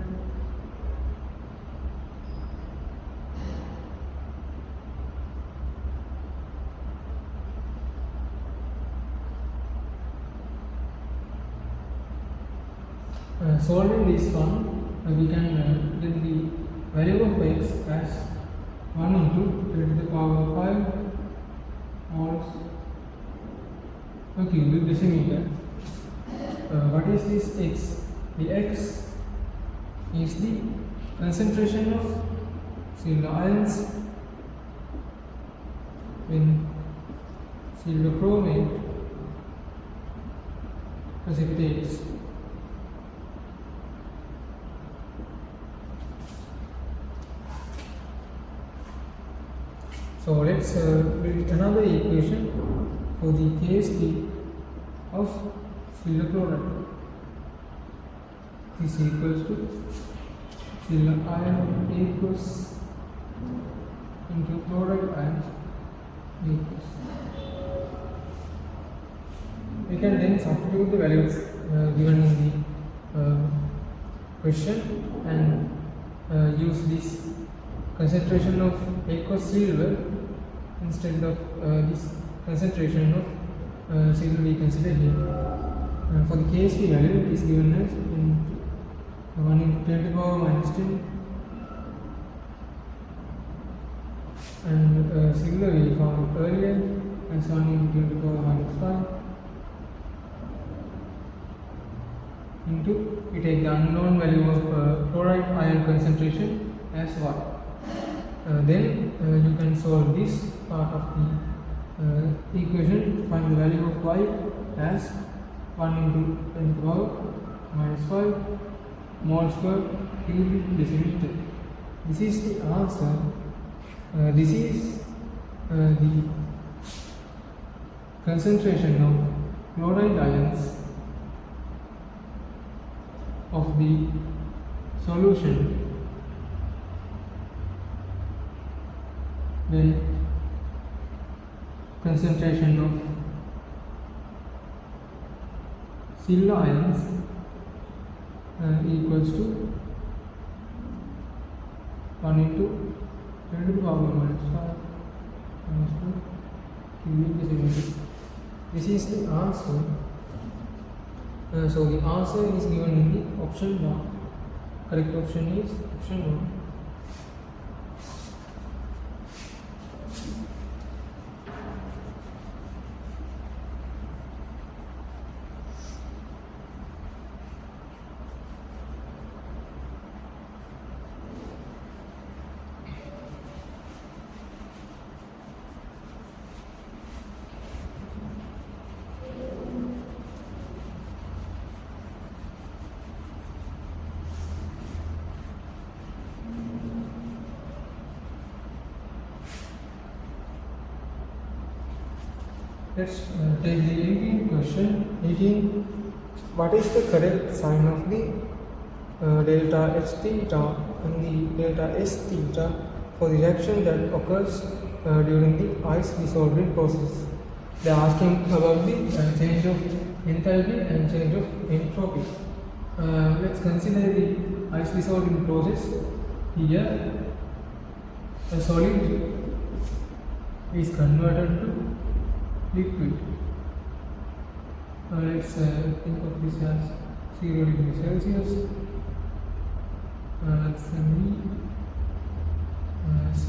solving this one, we can get the value of x as 1 into 10 to the power 5 moles per cubic decimeter. What is this x? The x is the concentration of silver ions when silver chromate precipitates. So let's build another equation for the KSP of silver chloride. This is equals to silver ion aqueous into chloride ion aqueous. We can then substitute the values given in the question and use this concentration of aqueous silver instead of this concentration of silver we consider here. For the KSP value it is given as 1 into 10 to the power minus 10 and silver we found earlier as 1 into 10 to the power minus 5 into we take the unknown value of chloride ion concentration as 1. Then you can solve this part of the equation to find the value of y as 1 into 10 to the power minus 5 moles per cubic decimeter. This is the answer. This is the concentration of chloride ions of the solution when concentration of silver ions equals to 1 into 10 to the power minus 5 minus 2 cubic decimeter. This is the answer. So the answer is given in the option 1. Correct option is option 1. Let's take the 18th question. 18. What is the correct sign of the delta H theta and the delta S theta for the reaction that occurs during the ice dissolving process? They are asking about the change of enthalpy and change of entropy. Let's consider the ice dissolving process. Here, a solid is converted to liquid. Let's think of this as 0 degrees Celsius. Let's say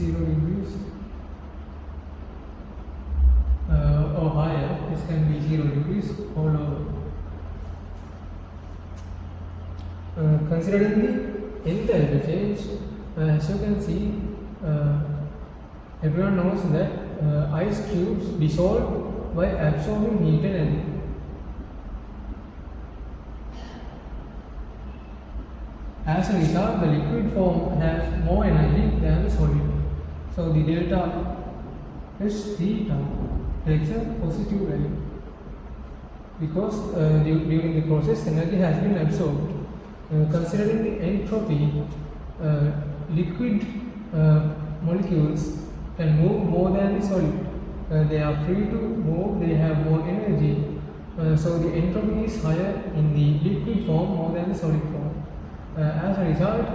0 degrees or higher. This can be 0 degrees or lower. Considering the enthalpy change, as you can see, everyone knows that ice cubes dissolve by absorbing heat energy. As a result, the liquid form has more energy than the solid. So the delta S theta takes a positive value because during the process energy has been absorbed. Considering the entropy, liquid molecules can move more than the solid. They are free to move, they have more energy. So the entropy is higher in the liquid form more than the solid form. As a result,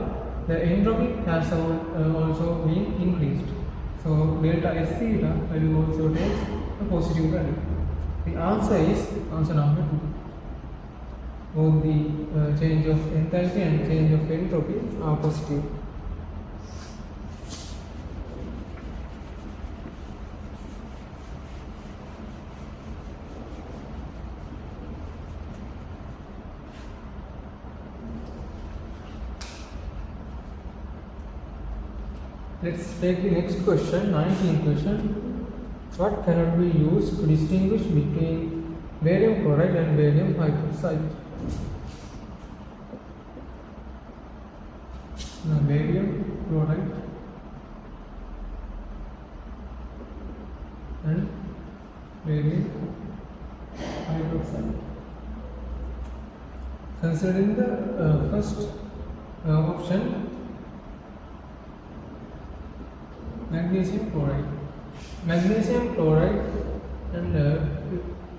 the entropy has also been increased. So delta S theta value also takes a positive value. The answer is answer number 2. Both the change of enthalpy and change of entropy are positive. Let's take the next question, 19th question. What cannot be used to distinguish between barium chloride and barium hydroxide? Now, barium chloride and barium hydroxide. Considering the first option, magnesium chloride. Magnesium chloride and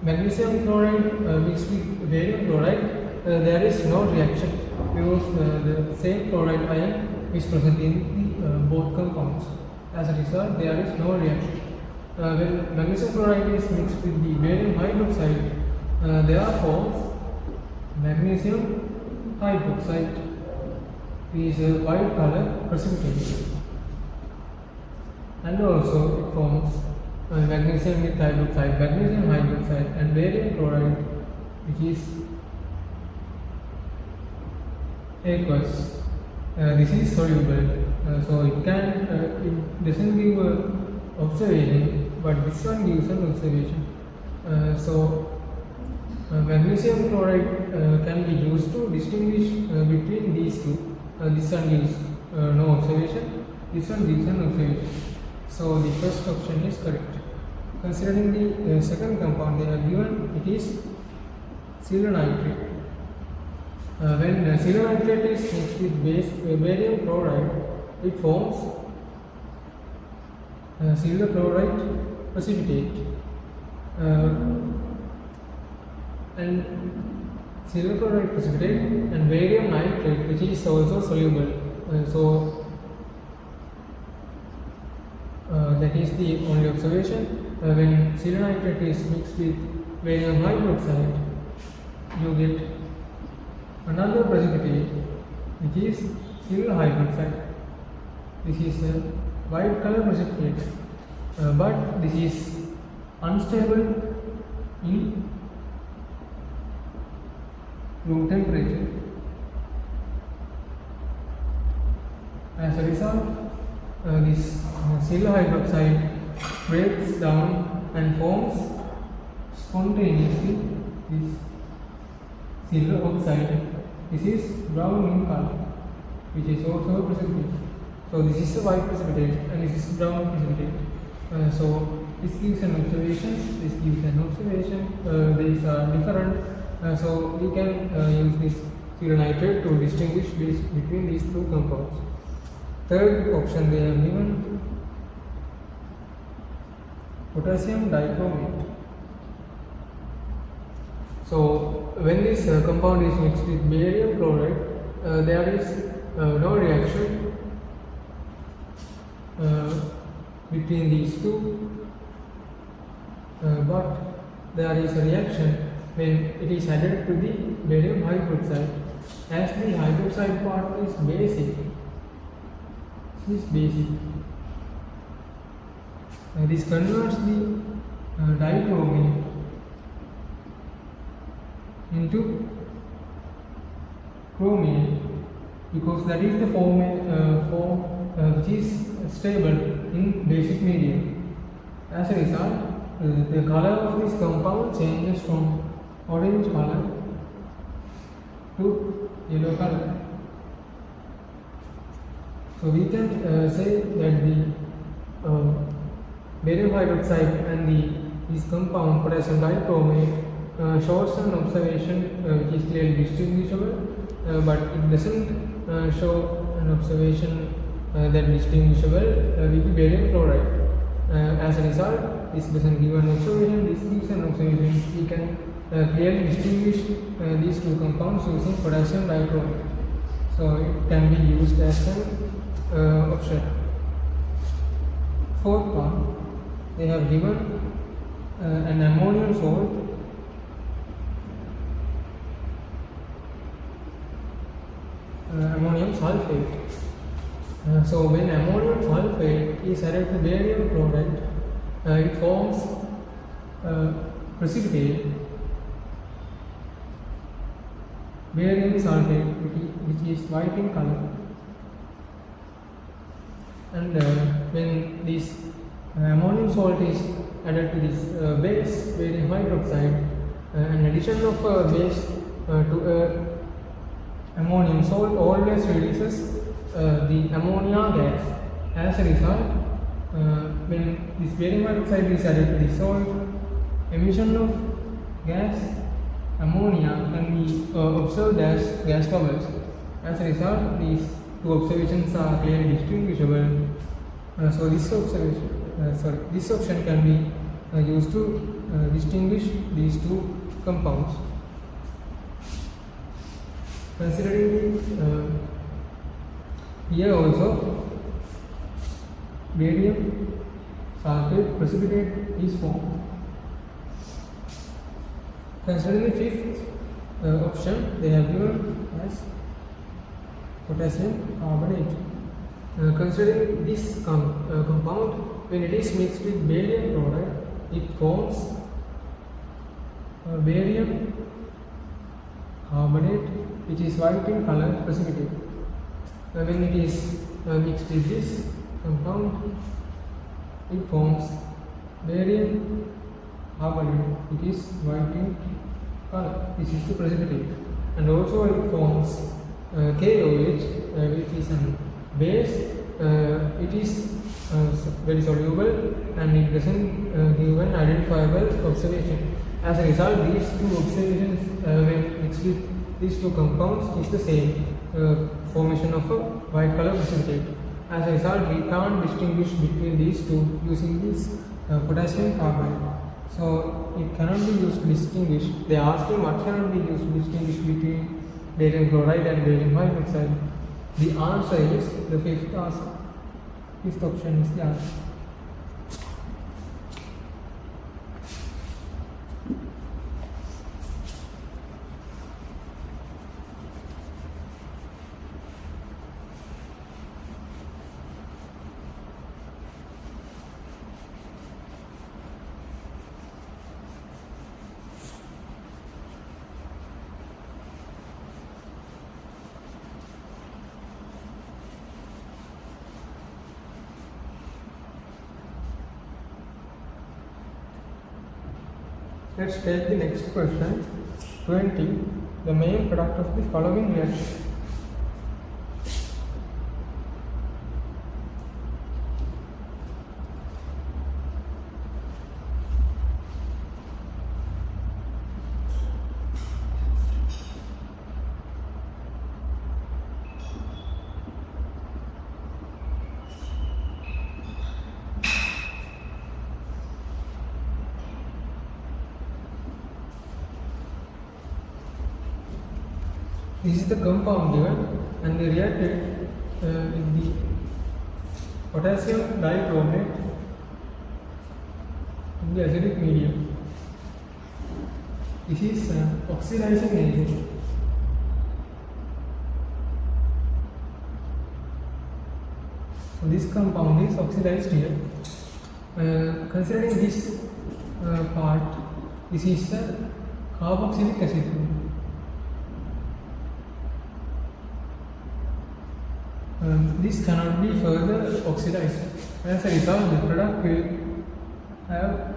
magnesium chloride mixed with barium chloride, there is no reaction because the same chloride ion is present in the both compounds. As a result, there is no reaction. When magnesium chloride is mixed with the barium hydroxide, there forms magnesium hydroxide. It is a white color precipitate. And also it forms magnesium with hydroxide, magnesium hydroxide and barium chloride, which is aqueous. This is soluble, so it doesn't give an observation, but this one gives an observation. Magnesium chloride can be used to distinguish between these two. This one gives no observation, this one gives an observation. So the first option is correct. Considering the second compound they have given, it is silver nitrate. When silver nitrate is mixed with barium chloride, it forms silver chloride precipitate. And silver chloride precipitate and barium nitrate, which is also soluble. That is the only observation. When silver nitrate is mixed with barium hydroxide, you get another precipitate, which is silver hydroxide. This is a white color precipitate, but this is unstable in room temperature. As a result, this silver hydroxide breaks down and forms spontaneously this silver oxide. This is brown in color, which is also a precipitate. So this is a white precipitate and this is brown precipitate. So this gives an observation, this gives an observation. These are different. So we can use this silver nitrate to distinguish between these two compounds. Third option they have given potassium dichromate. So when this compound is mixed with barium chloride, there is no reaction between these two, but there is a reaction when it is added to the barium hydroxide. As the hydroxide part is basic, this converts the dichromate into chromate because that is the form which is stable in basic medium. As a result, the color of this compound changes from orange color to yellow color. So we can say that the barium hydroxide and this compound potassium dichromate shows an observation which is clearly distinguishable, but it doesn't show an observation that distinguishable with the barium chloride. As a result, this doesn't give an observation, this gives an observation. We can clearly distinguish these two compounds using potassium dichromate. So it can be used as an option. Fourth one, they have given an ammonium salt ammonium sulfate. So when ammonium sulfate is added to barium chloride, it forms precipitate barium sulfate, which is white in color. And when this ammonium salt is added to this base, barium hydroxide, an addition of a base to ammonium salt always releases the ammonia gas. As a result, when this barium hydroxide is added to the salt, emission of gas ammonia can be observed as gas bubbles. As a result, these two observations are clearly distinguishable. So this option can be used to distinguish these two compounds. Considering here also barium sulfate precipitate is formed. Considering the fifth option, they have given as potassium carbonate. Considering this compound, when it is mixed with barium chloride, it forms barium carbonate, which is white in color precipitate. When it is mixed with this compound, it forms barium carbonate, which is white in color. This is the precipitate. And also it forms KOH, which is a base. It is very soluble and it doesn't give an identifiable observation. As a result, these two observations when mixed with these two compounds is the same formation of a white color precipitate. As a result, we can't distinguish between these two using this potassium carbonate. So it cannot be used to distinguish. They are asking what cannot be used to distinguish between barium chloride and barium hydroxide. The answer is the fifth option is the answer. Let's take the next question. 20. The main product of the following reaction. This is the compound given and they reacted with the potassium dichromate in the acidic medium. This is oxidizing agent. So this compound is oxidized here. Considering this part, this is carboxylic acid. This cannot be further oxidized. As a result, the product will have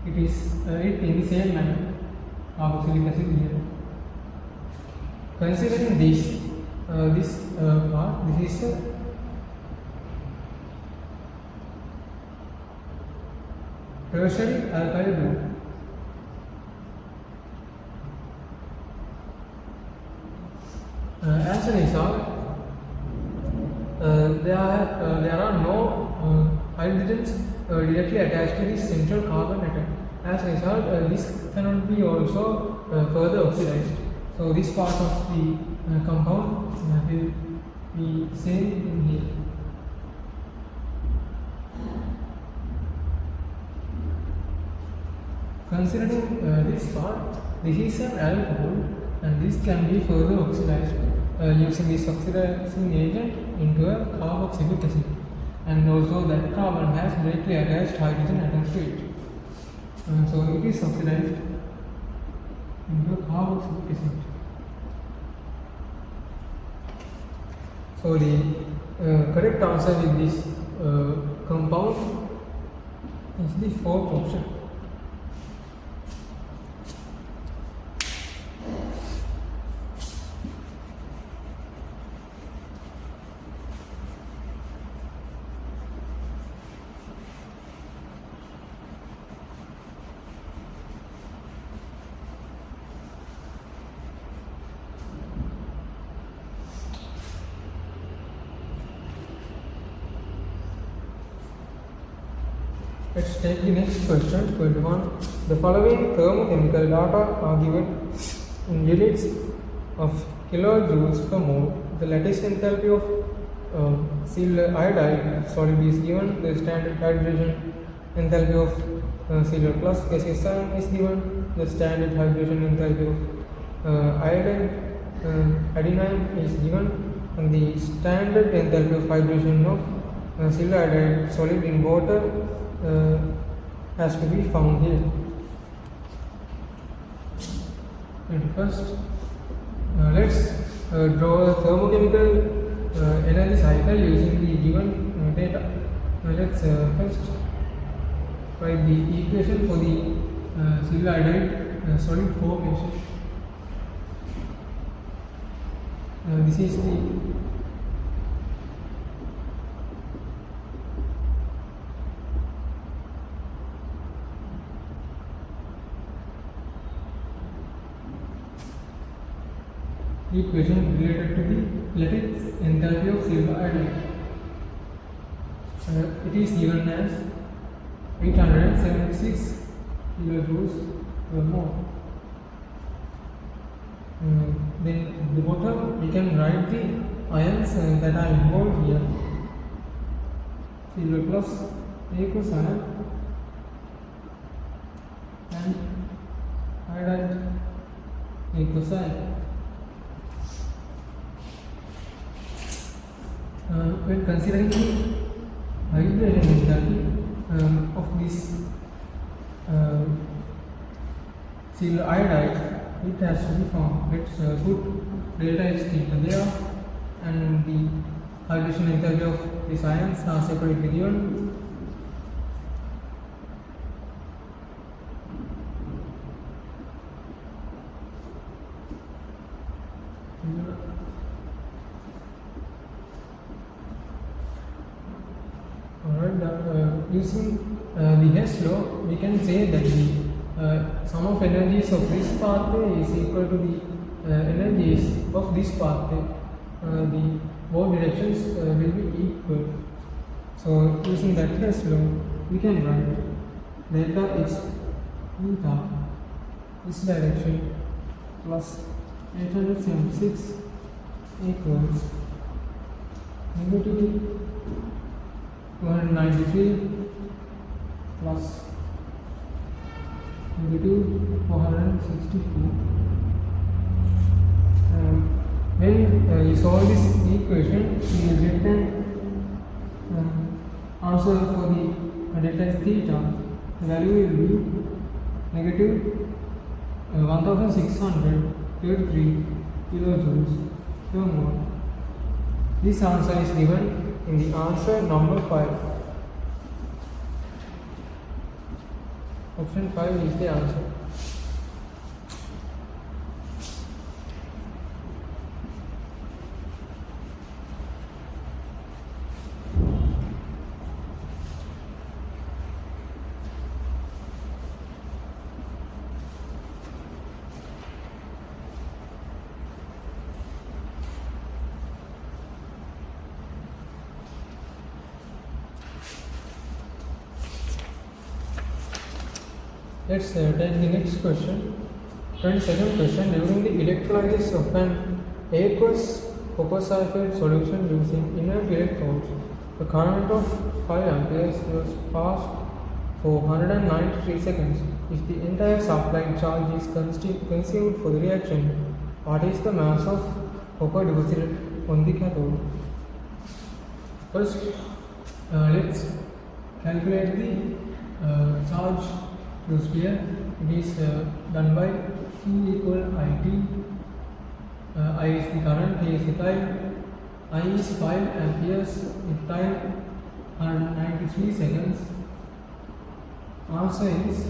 it in the same manner, carboxylic acid here. Considering this part, this is tertiary alkyl group. As a result, there are no hydrogens directly attached to the central carbon atom. As a result, this cannot be also further oxidized. So this part of the compound will be same in here. Considering this part, this is an alcohol and this can be further oxidized using this oxidizing agent into a carboxylic acid, and also that carbon has directly attached hydrogen atoms to it. So it is oxidized into a carboxylic acid. So the correct answer with this compound is the fourth option. Let's take the next question, 21. The following thermochemical data are given in units of kilojoules per mole. The lattice enthalpy of silver iodide solid is given. The standard hydrogen enthalpy of silver plus gaseous ion is given. The standard hydrogen enthalpy of adenine is given, and the standard enthalpy of hydrogen of silver iodide solid in water has to be found here. 21st, let's draw a thermochemical energy cycle using the given data. Let's first write the equation for the silver iodide solid formation. This is the equation related to the lattice enthalpy of silver iodide. It is given as 876 kilojoules per mole. Then at the bottom we can write the ions that are involved here. Silver plus aqueous ion and iodide aqueous ion. When considering the hydrogen enthalpy of this silver iodide, it has to be found. Let's put delta H theta there, and the hydrogen enthalpy of these ions are separately given. Using the Hess law, we can say that the sum of energies of this pathway is equal to the energies of this pathway. The both directions will be equal. So using that Hess law, we can write delta H theta this direction plus 876 equals negative 293 plus negative 464. When you solve this equation, you will get an answer for the delta theta. The value will be negative 1633 kilojoules per mole. This answer is given in the answer number 5. Option 5 is the answer. Let's take the next question. 22nd question. During the electrolysis of an aqueous copper sulfate solution using inert electrodes, the current of 5 amperes was passed for 193 seconds. If the entire supplied charge is consumed for the reaction, what is the mass of copper deposited on the cathode? First, let's calculate the charge used here. It is done by Q equal IT. I is the current, T is the time. I is 5 amperes with time 193 seconds. Answer is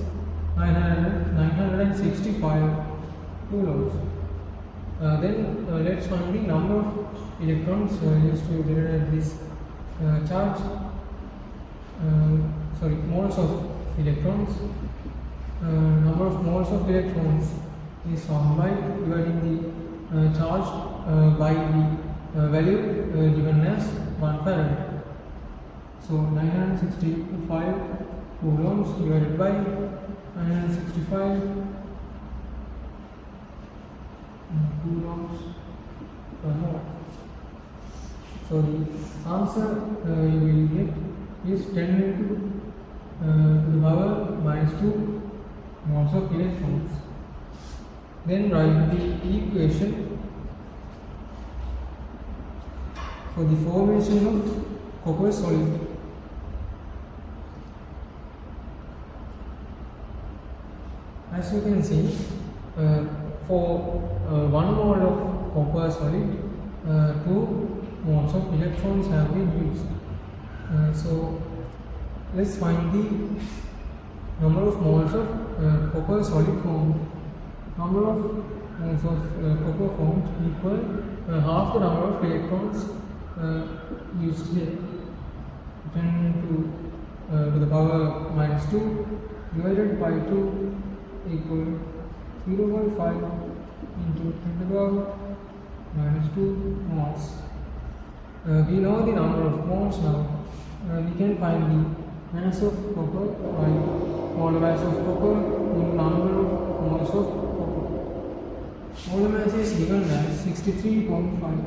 965 coulombs. Then let's find the number of electrons used to generate this charge. Moles of electrons. Number of moles of electrons is found by dividing the charge by the value given as 1 farad. So 965 coulombs divided by 965 coulombs per mole. So the answer you will get is 10 into the power minus 2 moles of electrons. Then write the equation for the formation of copper solid. As you can see, for 1 mole of copper solid, 2 moles of electrons have been used. So let's find the number of moles of copper solid formed. Number of moles of copper formed equal half the number of electrons used here. 10 to the power minus 2 divided by 2 equal 0.5 into 10 to the power minus 2 moles. We know the number of moles now. We can find the mass of copper by molar mass of copper into number of moles of copper. Molar mass is given as 63.5.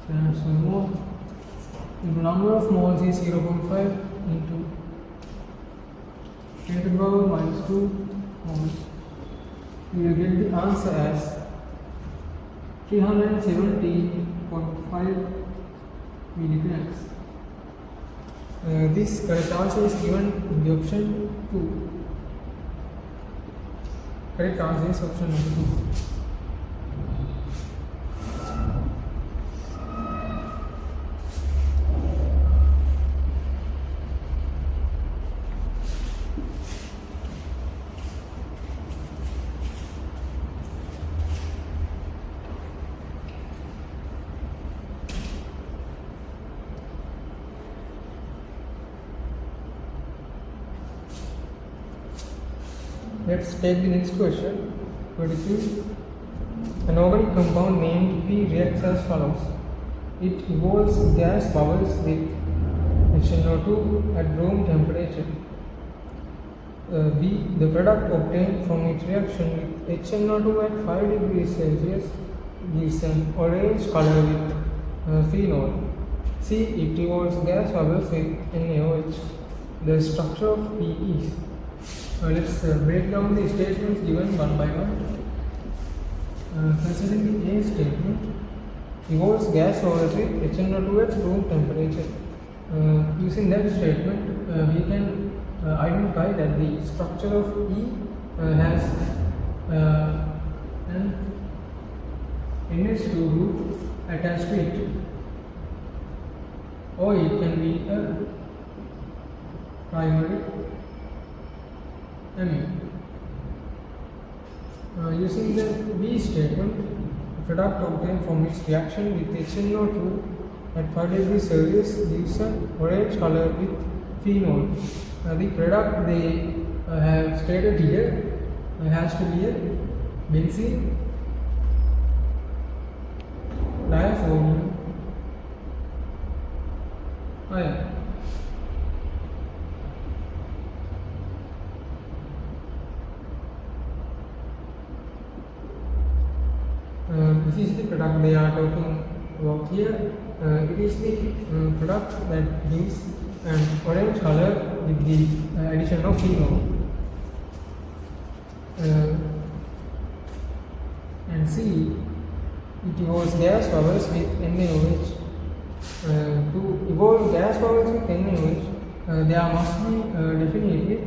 So mole into number of moles is 0.5 into 10 to the power minus 2 moles. We will get the answer as 370.5 milligrams. This correct answer is given in the option 2. Correct answer is option number 2. Let's take the next question. 23. An organic compound named P reacts as follows. It evolves gas bubbles with HNO2 at room temperature. B. The product obtained from its reaction with HNO2 at 5 degrees Celsius gives an orange color with phenol. C. It evolves gas bubbles with NaOH. The structure of P is. Let's break down the statements given one by one. Considering the A statement, evolves gas bubbles with HNO2 at room temperature. Using that statement, we can identify that the structure of E has an NH2 group attached to it, or it can be a primary amine. Using the B statement, the product obtained from its reaction with HNO2 at 5 degrees Celsius gives an orange color with phenol. The product they have stated here has to be a benzene diazoline ion. This is the product they are talking about here. It is the product that gives an orange color with the addition of phenol. And C, it evolves gas bubbles with NaOH. To evolve gas bubbles with NaOH, there must be definitely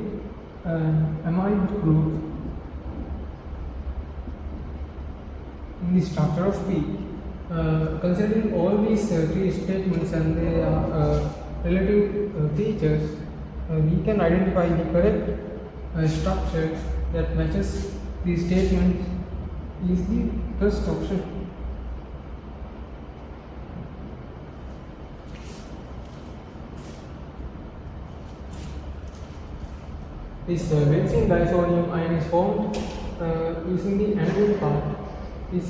amide group in the structure of P. Considering all these three statements and their relative features, we can identify the correct structure that matches these statements is the first option. This benzene disodium ion is formed using the anode part. This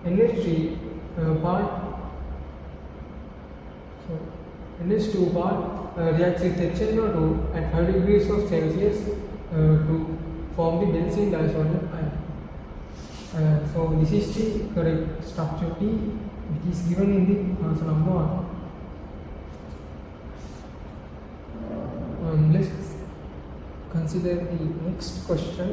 NH3 part, so NH2 part reacts with HNO2 at 5 degrees of Celsius to form the benzene disodium ion. So this is the correct structure P, which is given in the answer number 1. Let's consider the next question.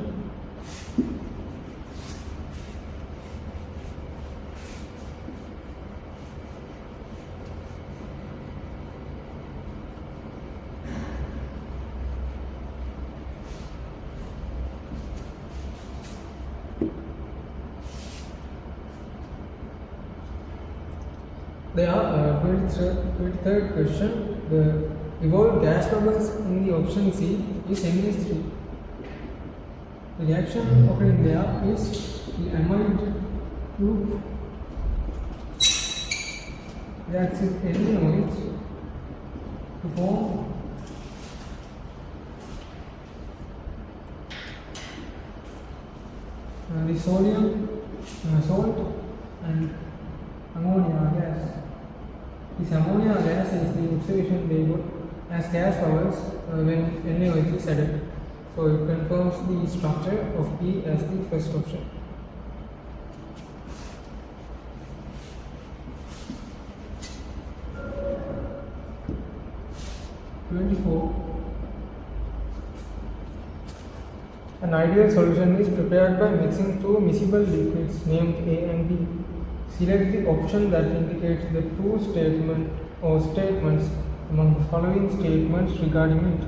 There are 23rd question. The evolved gas bubbles in the option C is NH3. The reaction occurring there is the amide group reacts with NaOH to form the sodium salt and ammonia gas. This ammonia gas is the observation they got as gas bubbles when NaOH is added. So it confirms the structure of P as the first option. An ideal solution is prepared by mixing two miscible liquids named A and B. Select the option that indicates the true statement or statements among the following statements regarding it.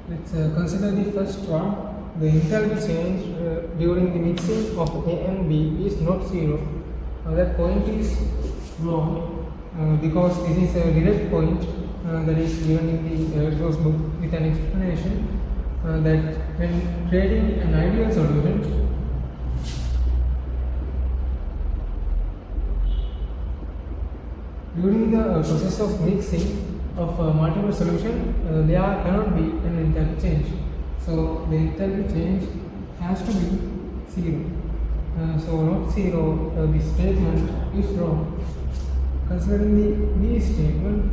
Let's consider the first one. The enthalpy change during the mixing of A and B is not zero. That point is wrong because this is a direct point that is given in the resource book with an explanation that when creating an ideal solution, during the process of mixing of multiple solution, there cannot be an enthalpy change. So the enthalpy change has to be zero. So not zero, the statement is wrong. Considering the B statement,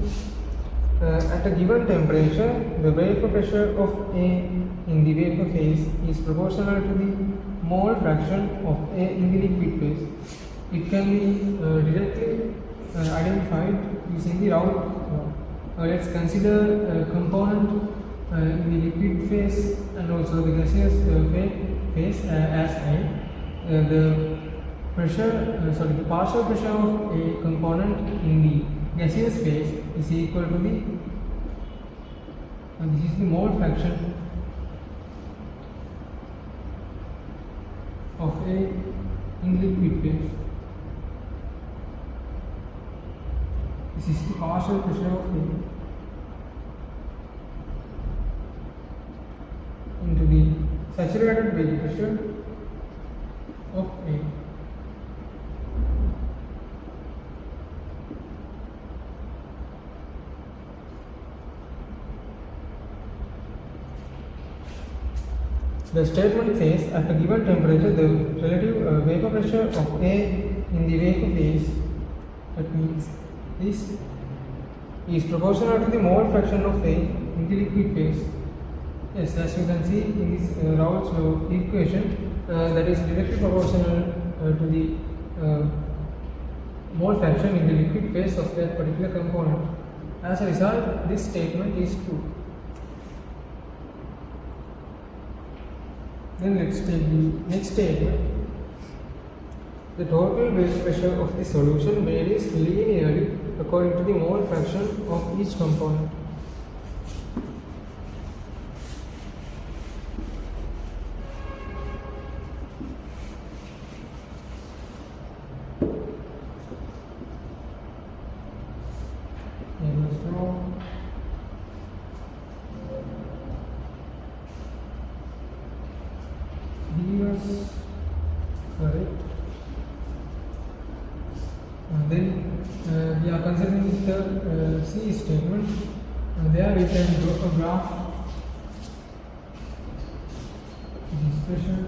at a given temperature, the vapor pressure of A in the vapor phase is proportional to the mole fraction of A in the liquid phase. It can be directly identified using the Raoult law. Let's consider a component in the liquid phase and also the gaseous phase as I. The partial pressure of a component in the gaseous phase is equal to the, this is the mole fraction of A in liquid phase. This is the partial pressure of A into the saturated vapor pressure of A. The statement says at a given temperature the relative vapor pressure of A in the vapor phase, that means this, is proportional to the mole fraction of A in the liquid phase. Yes, as you can see in this Raoult's law equation, that is directly proportional to the mole fraction in the liquid phase of that particular component. As a result, this statement is true. Then let's take the next statement. The total wave pressure of the solution varies linearly according to the mole fraction of each component. Correct. Then we are considering the C statement. There we can draw a graph. This pressure.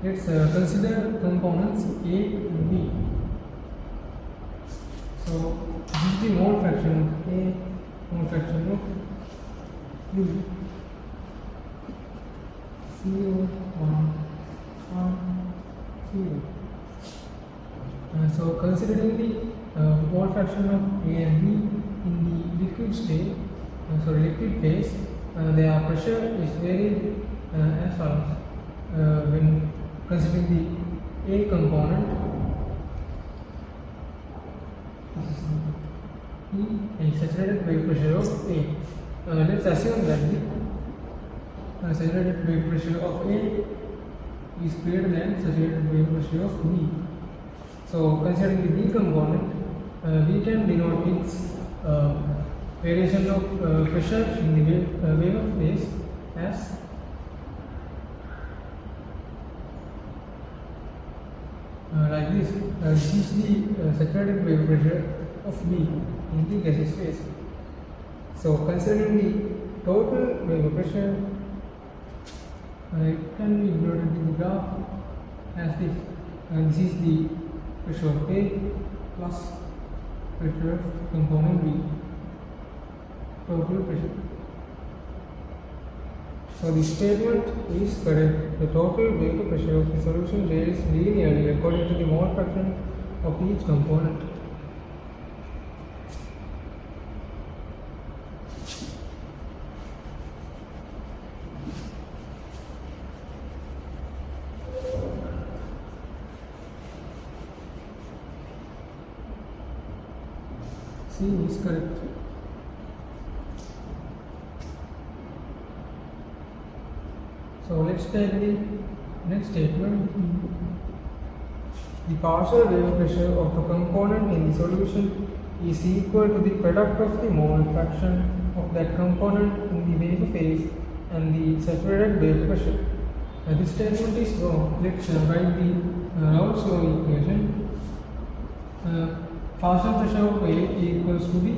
Let's consider components A and B. So this is the mole fraction of A, mole fraction of B. 0, 1, 0. So considering the mole fraction of A and B in the liquid state, liquid phase, their pressure is varied as follows. When considering the A component, this is the saturated wave pressure of A. Let's assume that the saturated wave pressure of A is greater than saturated wave pressure of B. So considering the B component, we can denote its variation of pressure in the wave of phase as like this. This is the saturated wave pressure of B in the gaseous phase. So considering the total wave pressure, it can be denoted in the graph as this. And this is the pressure of A plus pressure of component B, total pressure. So the statement is correct. The total vapor pressure of the solution varies linearly according to the mole fraction of each component. C is correct. So let's take the next statement. The partial wave pressure of a component in the solution is equal to the product of the mole fraction of that component in the vapor phase and the saturated vapor pressure. This statement is wrong. Let's write the Raoult's-law equation. Partial pressure of A equals to the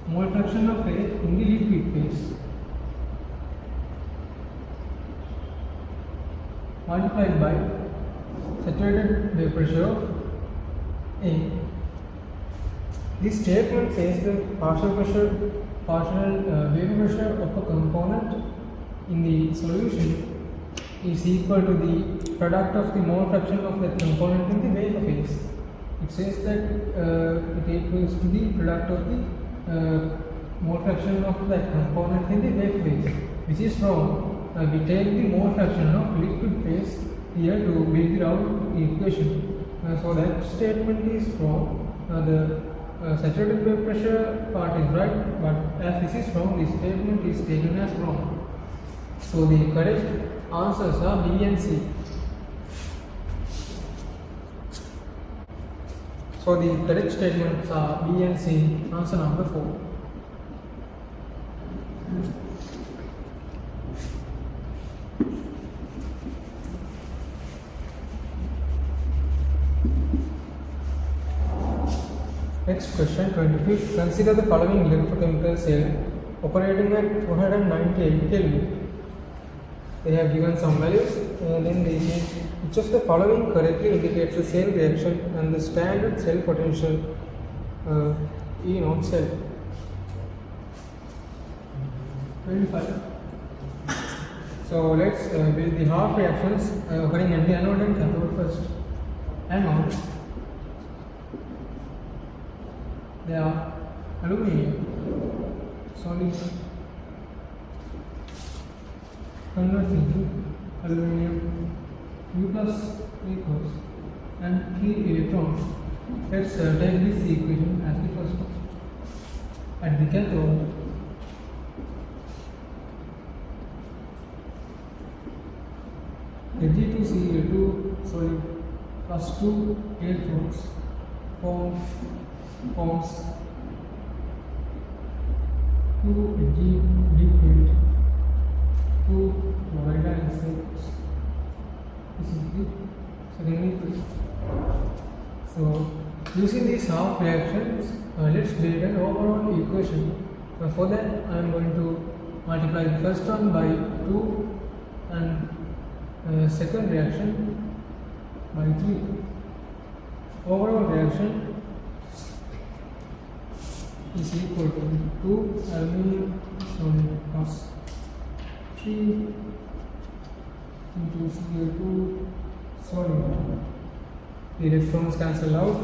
mole fraction of A in the liquid phase multiplied by saturated vapor pressure of A. This statement says the partial vapor pressure of a component in the solution is equal to the product of the mole fraction of that component in the vapor phase. It says that it equals to the product of the mole fraction of that component in the vapor phase, which is wrong. We take the mole fraction of liquid phase here to build the Raoult equation. So that statement is wrong. The saturated vapor pressure part is right, but as this is wrong, this statement is taken as wrong. So the correct answers are B and C. So the correct statements are B and C, answer number 4. Next question 25. Consider the following electrochemical cell operating at 298 Kelvin. They have given some values and then they say which of the following correctly indicates the cell reaction and the standard cell potential E naught cell. 25. So let's build the half reactions occurring at the anode and cathode first. Anode, they are aluminum solid converts into aluminum U plus equals and 3 electrons. Let's take this equation as the first one. At the cathode, the G2Cl2 solid plus 2 electrons forms 2 G liquid 2 chloride and salts. This is the second equation. So using these half reactions, let's build an overall equation. For that, I am going to multiply the first one by 2 and second reaction by 3. Overall reaction is equal to 2 aluminum solid plus 3 into Cl2 solid. The electrons cancel out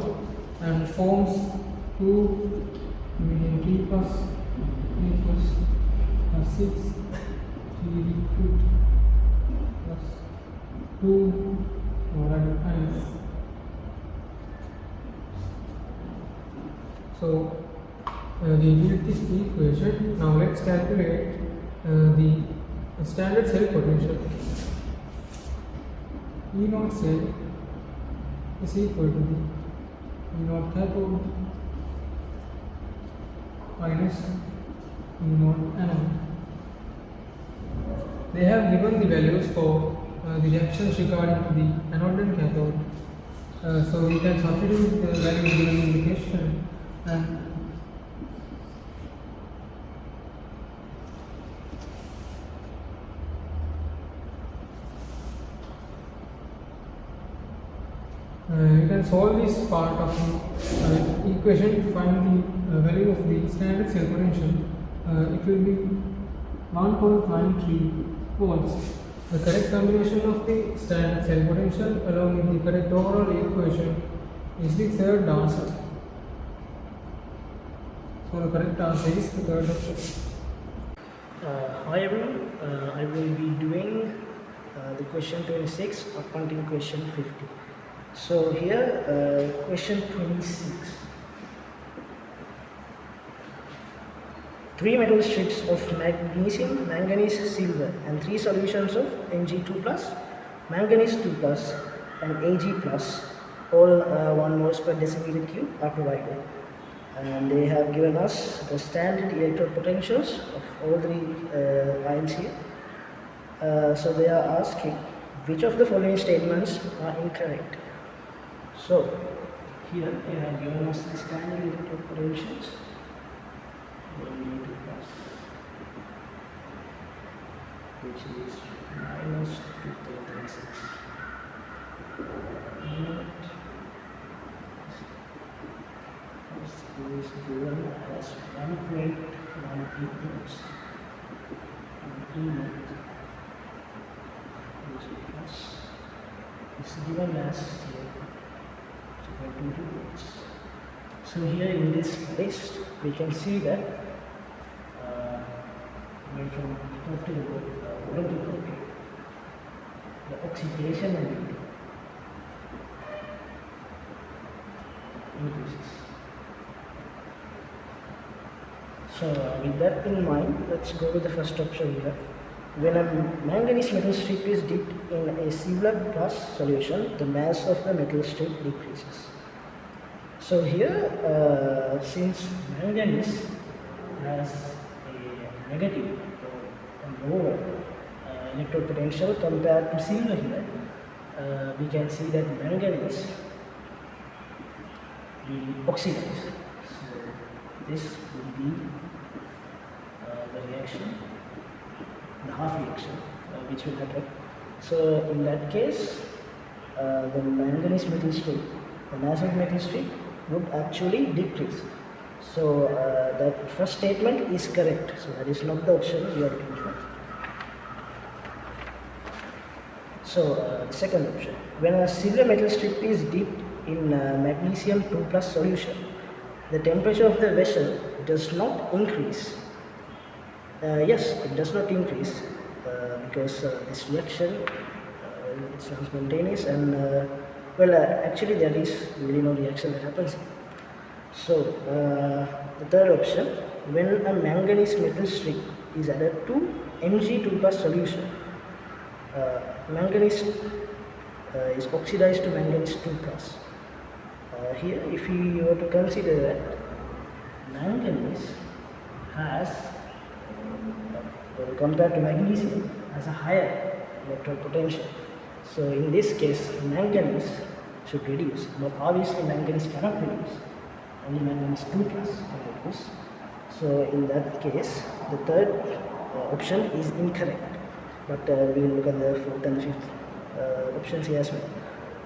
and forms 2 aluminum 3 plus 6 3 liquid plus 2 chloride ions. So we built this equation. Now let's calculate the standard cell potential. E naught cell is equal to the E naught cathode minus E naught anode. They have given the values for the reactions regarding to the anode and cathode. So we can substitute the values given in the question and you can solve this part of the equation to find the value of the standard cell potential. It will be 1.93 volts. The correct combination of the standard cell potential along with the correct overall equation is the third answer. So the correct answer is the third option. Hi everyone, I will be doing the question 26 up until question 50. So here, question 26. 3 metal strips of magnesium, manganese, silver and 3 solutions of Mg2 plus, manganese 2 plus and Ag plus, all 1 moles per decimeter cube are provided. And they have given us the standard electrode potentials of all 3 ions here. So they are asking which of the following statements are incorrect. So here they have given us the standard electrode potentials. Which is minus 2.36. This is given as 1.18 volts. This is given as 0.22 volts. So here in this list we can see that going from top to the bottom, the oxidation ability increases. So with that in mind, let's go with the first option here. When a manganese metal strip is dipped in a Silva plus solution, the mass of the metal strip decreases. So here, since manganese has a negative or lower electrode potential compared to silver here, we can see that manganese will oxidize. So this will be the reaction, the half reaction which will happen. So in that case, the manganese metal strip, the mass of metal strip would actually decrease. So that first statement is correct. So that is not the option we are looking for. So the second option, when a silver metal strip is dipped in magnesium 2 plus solution, the temperature of the vessel does not increase. Yes, it does not increase because this reaction it's non-spontaneous and actually there is really no reaction that happens. So the third option, when a manganese metal strip is added to Mg2 plus solution, manganese is oxidized to manganese 2 plus. Here, if we were to consider that manganese has, compared to magnesium, has a higher electrode potential. So in this case, manganese should reduce, but obviously manganese cannot reduce. Only manganese 2 plus can reduce. So in that case, the third option is incorrect. But we will look at the fourth and fifth options here as well.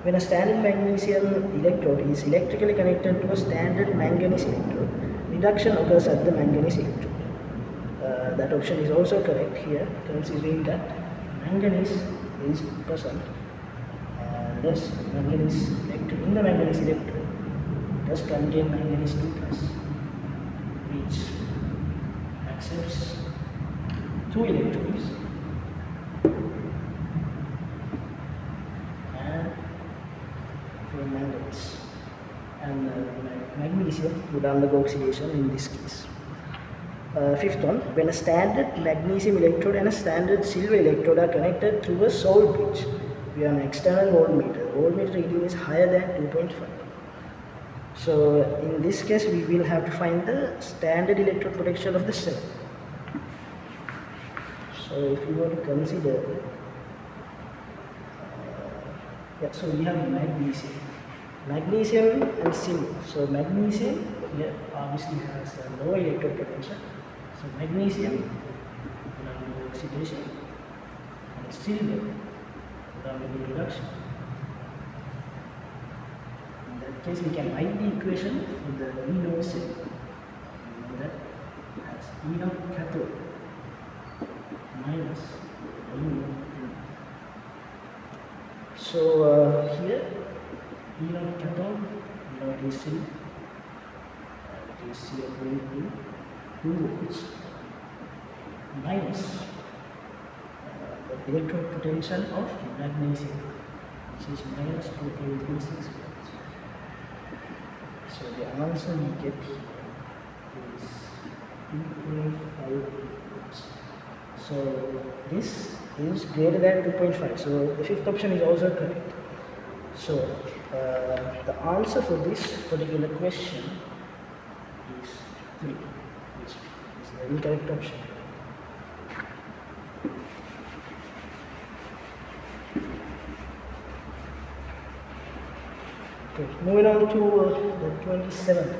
When a standard magnesium electrode is electrically connected to a standard manganese electrode, reduction occurs at the manganese electrode. That option is also correct here, considering that manganese is present, and thus manganese electrode in the manganese electrode does contain manganese 2 plus, which accepts 2 electrons and for manganese, and magnesium would undergo oxidation in this case. Fifth one, when a standard magnesium electrode and a standard silver electrode are connected through a sole bridge via an external voltmeter, the voltmeter reading is higher than 2.5. So in this case, we will have to find the standard electrode potential of the cell. So if you were to consider, so we have magnesium and silver. So magnesium here obviously has a low electrode potential. So magnesium will undergo oxidation and silver will undergo reduction. In that case, we can write the equation for the E node cell, that has E node cathode minus E node anode. So here E node cathode, E node is silver, it is 0.2 volts minus the electrode potential of magnesium, which is minus 2.36 volts. So the answer we get here is 2.5 volts. So this is greater than 2.5. So the fifth option is also correct. So the answer for this particular question is 3, which is the incorrect option. Okay, moving on to the 27th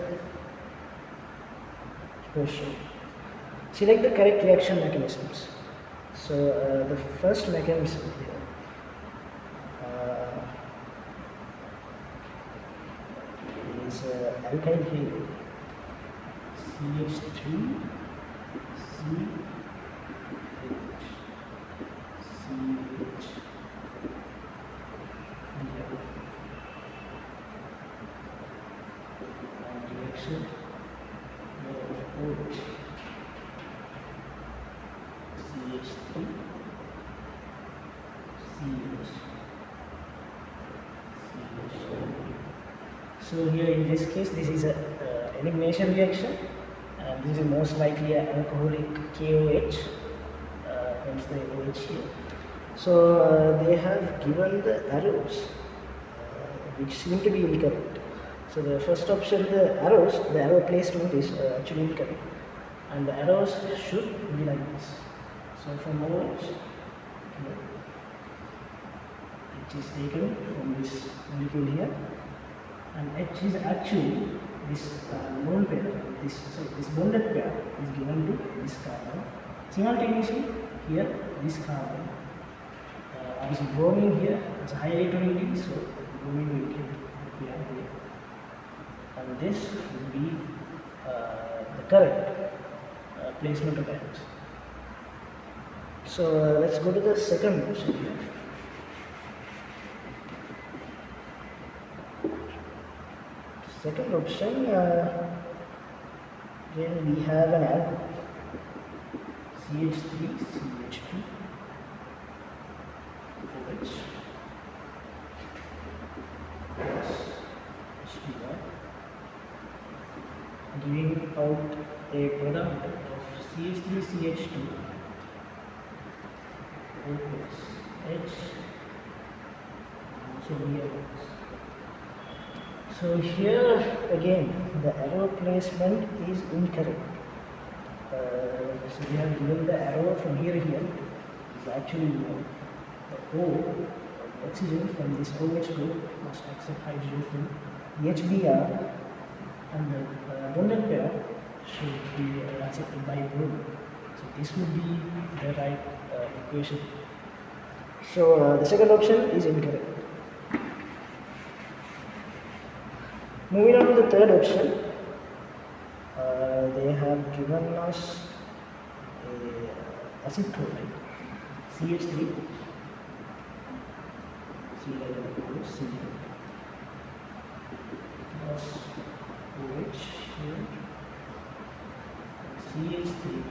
question. Select the correct reaction mechanisms. So the first mechanism here is alkyl halide, CH3, CH, reaction of OH, CH3, CH, So here in this case, this is a elimination reaction, and this is most likely an alcoholic KOH, hence the OH here. So they have given the arrows which seem to be incorrect. So the first option, the arrow placement is actually incorrect, and the arrows should be like this. So from OH, H is taken from this molecule here, and H is actually this lone pair, this bonded pair is given to this carbon. Simultaneously, here this carbon, obviously bromine here has a high electronegativity, so bromine will get here, and this will be the correct placement of arrows. So let's go to the second option here. Second option, then we have an arrow CH3, CH2, OH, plus HBr, giving out a product of CH3, CH2, O plus H, also here. So here again the arrow placement is incorrect. So we have given the arrow from here is actually the O oxygen from this OH group must accept hydrogen from the HBr, and the bonded pair should be accepted by bromine. So this would be the right equation. So the second option is incorrect. Moving on to the third option, they have given us a acid chloride, CH3, C11O, C plus OH here, CH3,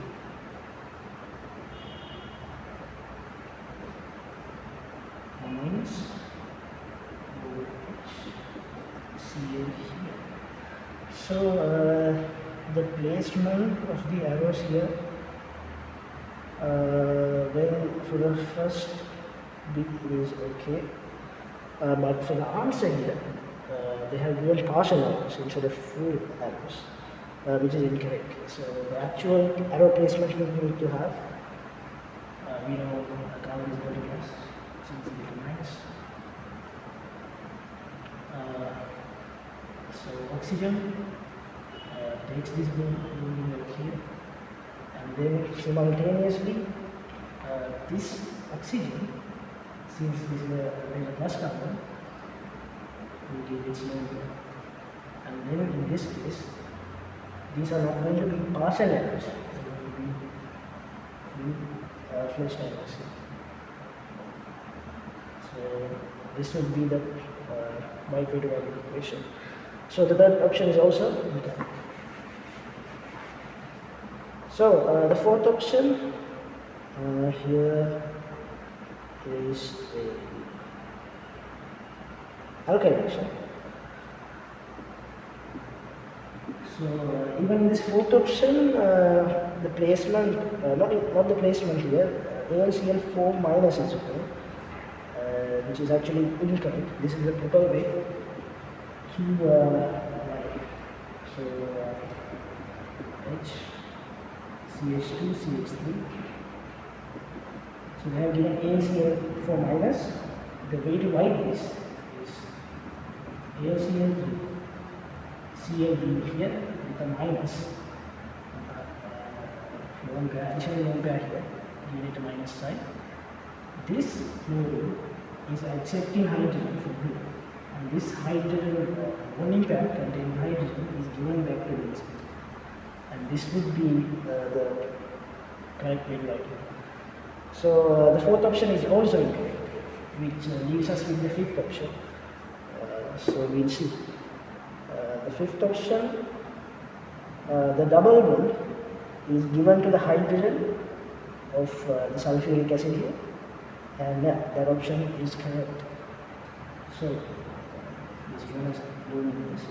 minus OH, Cl here. So the placement of the arrows here, well, for the first bit is okay, but for the answer here, they have given partial arrows instead of full arrows, which is incorrect. So the actual arrow placement we need to have, we know carbon is going to plus, since it is minus. So oxygen takes this moving over here, and then simultaneously this oxygen, since this is a plus carbon, will give its number, and then in this case these are not going to be partial arrows, they are going to be fleshed arrows. So this would be the Wedawidu equation. So the third option is also incorrect. So the fourth option, here is a alkyl reaction. So even in this fourth option, the placement, not the placement here, AlCl4 minus is okay, which is actually incorrect. This is the proper way to so H, CH2, CH3. So we have given AlCl4 minus. The way to write this is AlCl3, Cl being here with a minus, additional lone pair here, give it a minus sign. This fluorine is accepting hydrogen from here, and this hydrogen bonding pair containing hydrogen is given back to this, and this would be the correct way to write it. So the fourth option is also incorrect, which leaves us with the fifth option. So we'll see. The fifth option, the double bond is given to the hydrogen of the sulfuric acid here, and that option is correct. So it's given as doing this.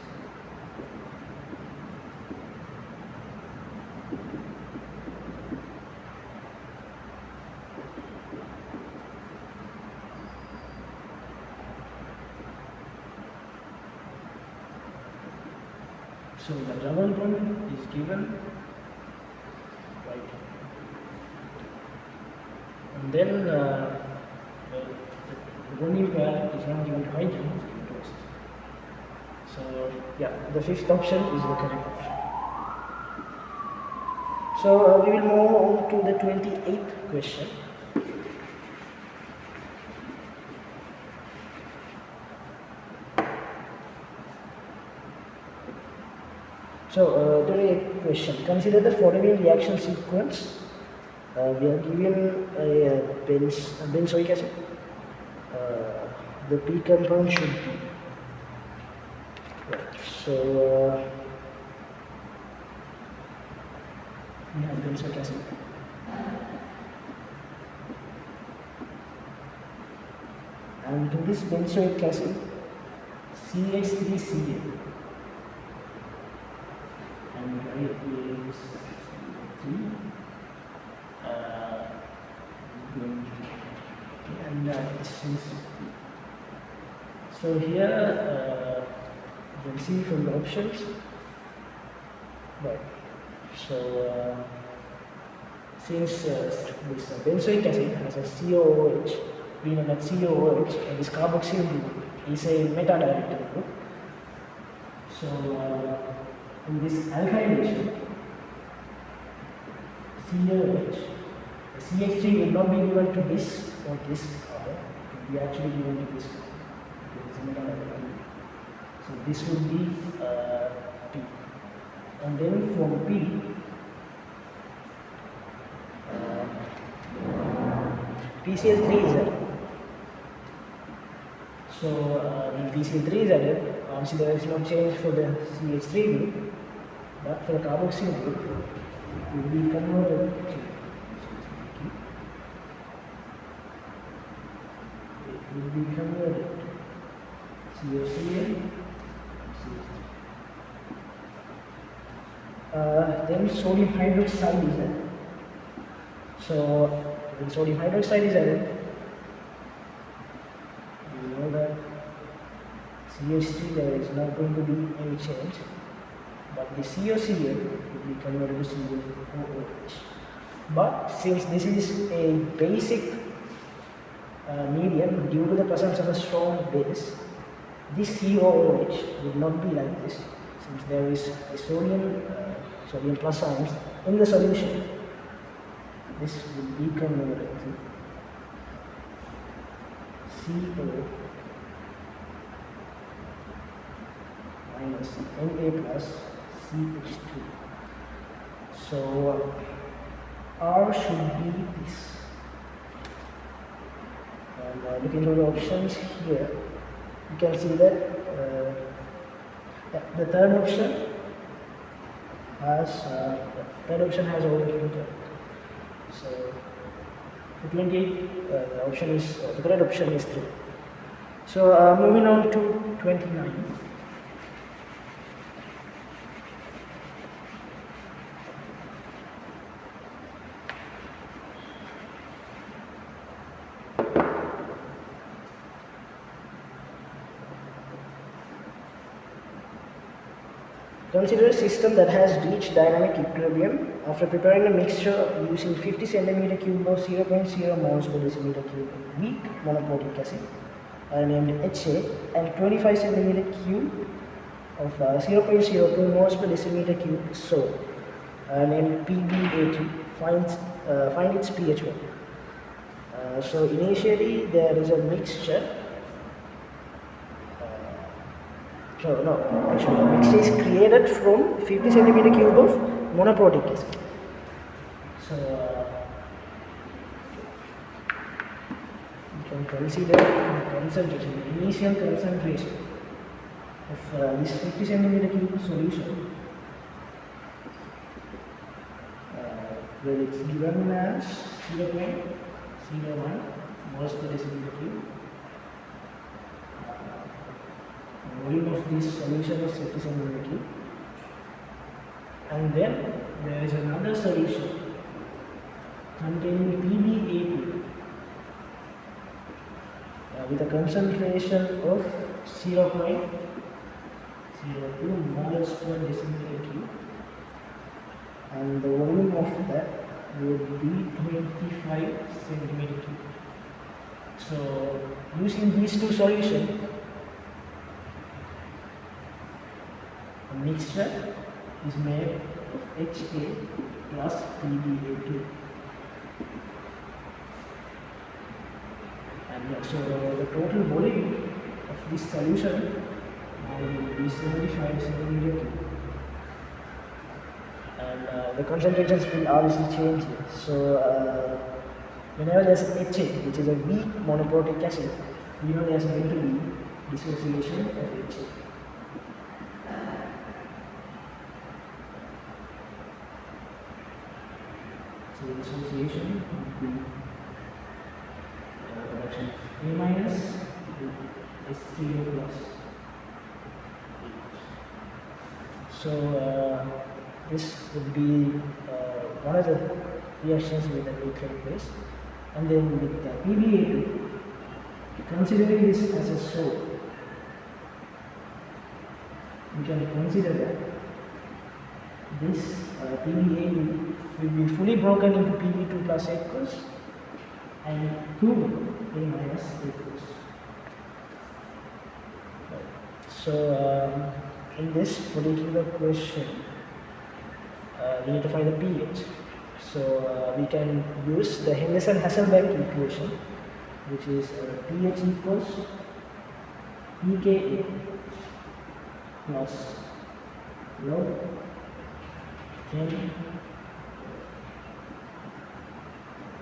So the double bond is given right here. And then the bonding pair is not given to hydrogen, it's given to oxygen. So yeah, the fifth option is the correct option. So we will move on to the 28th question. So, today question. Consider the following reaction sequence. We are given a benzoic acid. The P compound should be. Right. So, we have benzoic acid. And to this benzoic acid, CH3Cl. And write is 3. And this is. So here you can see from the options. Right. So since this benzoic acid has a COOH, we know that COOH and this carboxyl group is a meta-directed group. So in this alkylation, COOH, CH3 will not be given to this or this order, it will be actually given to this one. It is a meta-directed group. So this would be P. And then from P, PCl3 is added. So when PCl3 is added, obviously there is no change for the CH3 group, but for the carboxyl group, it will be converted to COCl. Then sodium hydroxide is added. So when sodium hydroxide is added, we know that CH3 there is not going to be any change, but the COCl will be converted to COOH. But since this is a basic medium, due to the presence of a strong base, this COOH will not be like this, since there is a sodium plus ions in the solution. This will be converted to CO minus Na plus CH2. So R should be this. And looking at the options here, you can see that the third option has already been done. So for 28, the third option is 3. So moving on to 29. Consider a system that has reached dynamic equilibrium after preparing a mixture using 50 centimeter cube of 0.0 moles per decimeter cube weak monoprotic acid named HA and 25 centimeter cube of 0.02 moles per decimeter cube salt named PbA2. Find its pH value. So initially there is a mixture. Actually, the mixture is created from 50 centimeter cube of monoprotic acid. So, you can consider the concentration, the initial concentration of this 50 centimeter cube solution, where it's given as 0.01 moles per decimeter cube. Volume of this solution is 50 centimeter cube, and then there is another solution containing PbA2 with a concentration of 0.02 moles per decimeter cube, and the volume of that would be 25 centimeter cube. So using these two solutions, a mixture is made of HA plus PbA2. And so the total volume of this solution will be 75 centimeter cube. the concentrations will obviously change here. So whenever there's HA, which is a weak monoprotic acid, we know there's going to be dissociation of HA. So dissociation would be production of A minus with HCl plus. So this would be one of the reactions with the nucleic base, and then with the PBA2, considering this as a soap, we can consider that this PBA2 will be fully broken into PB2 plus aqueous and 2 A minus aqueous. So in this particular question, we need to find the pH. So we can use the Henderson-Hasselbalch equation, which is pH equals pKa plus log 10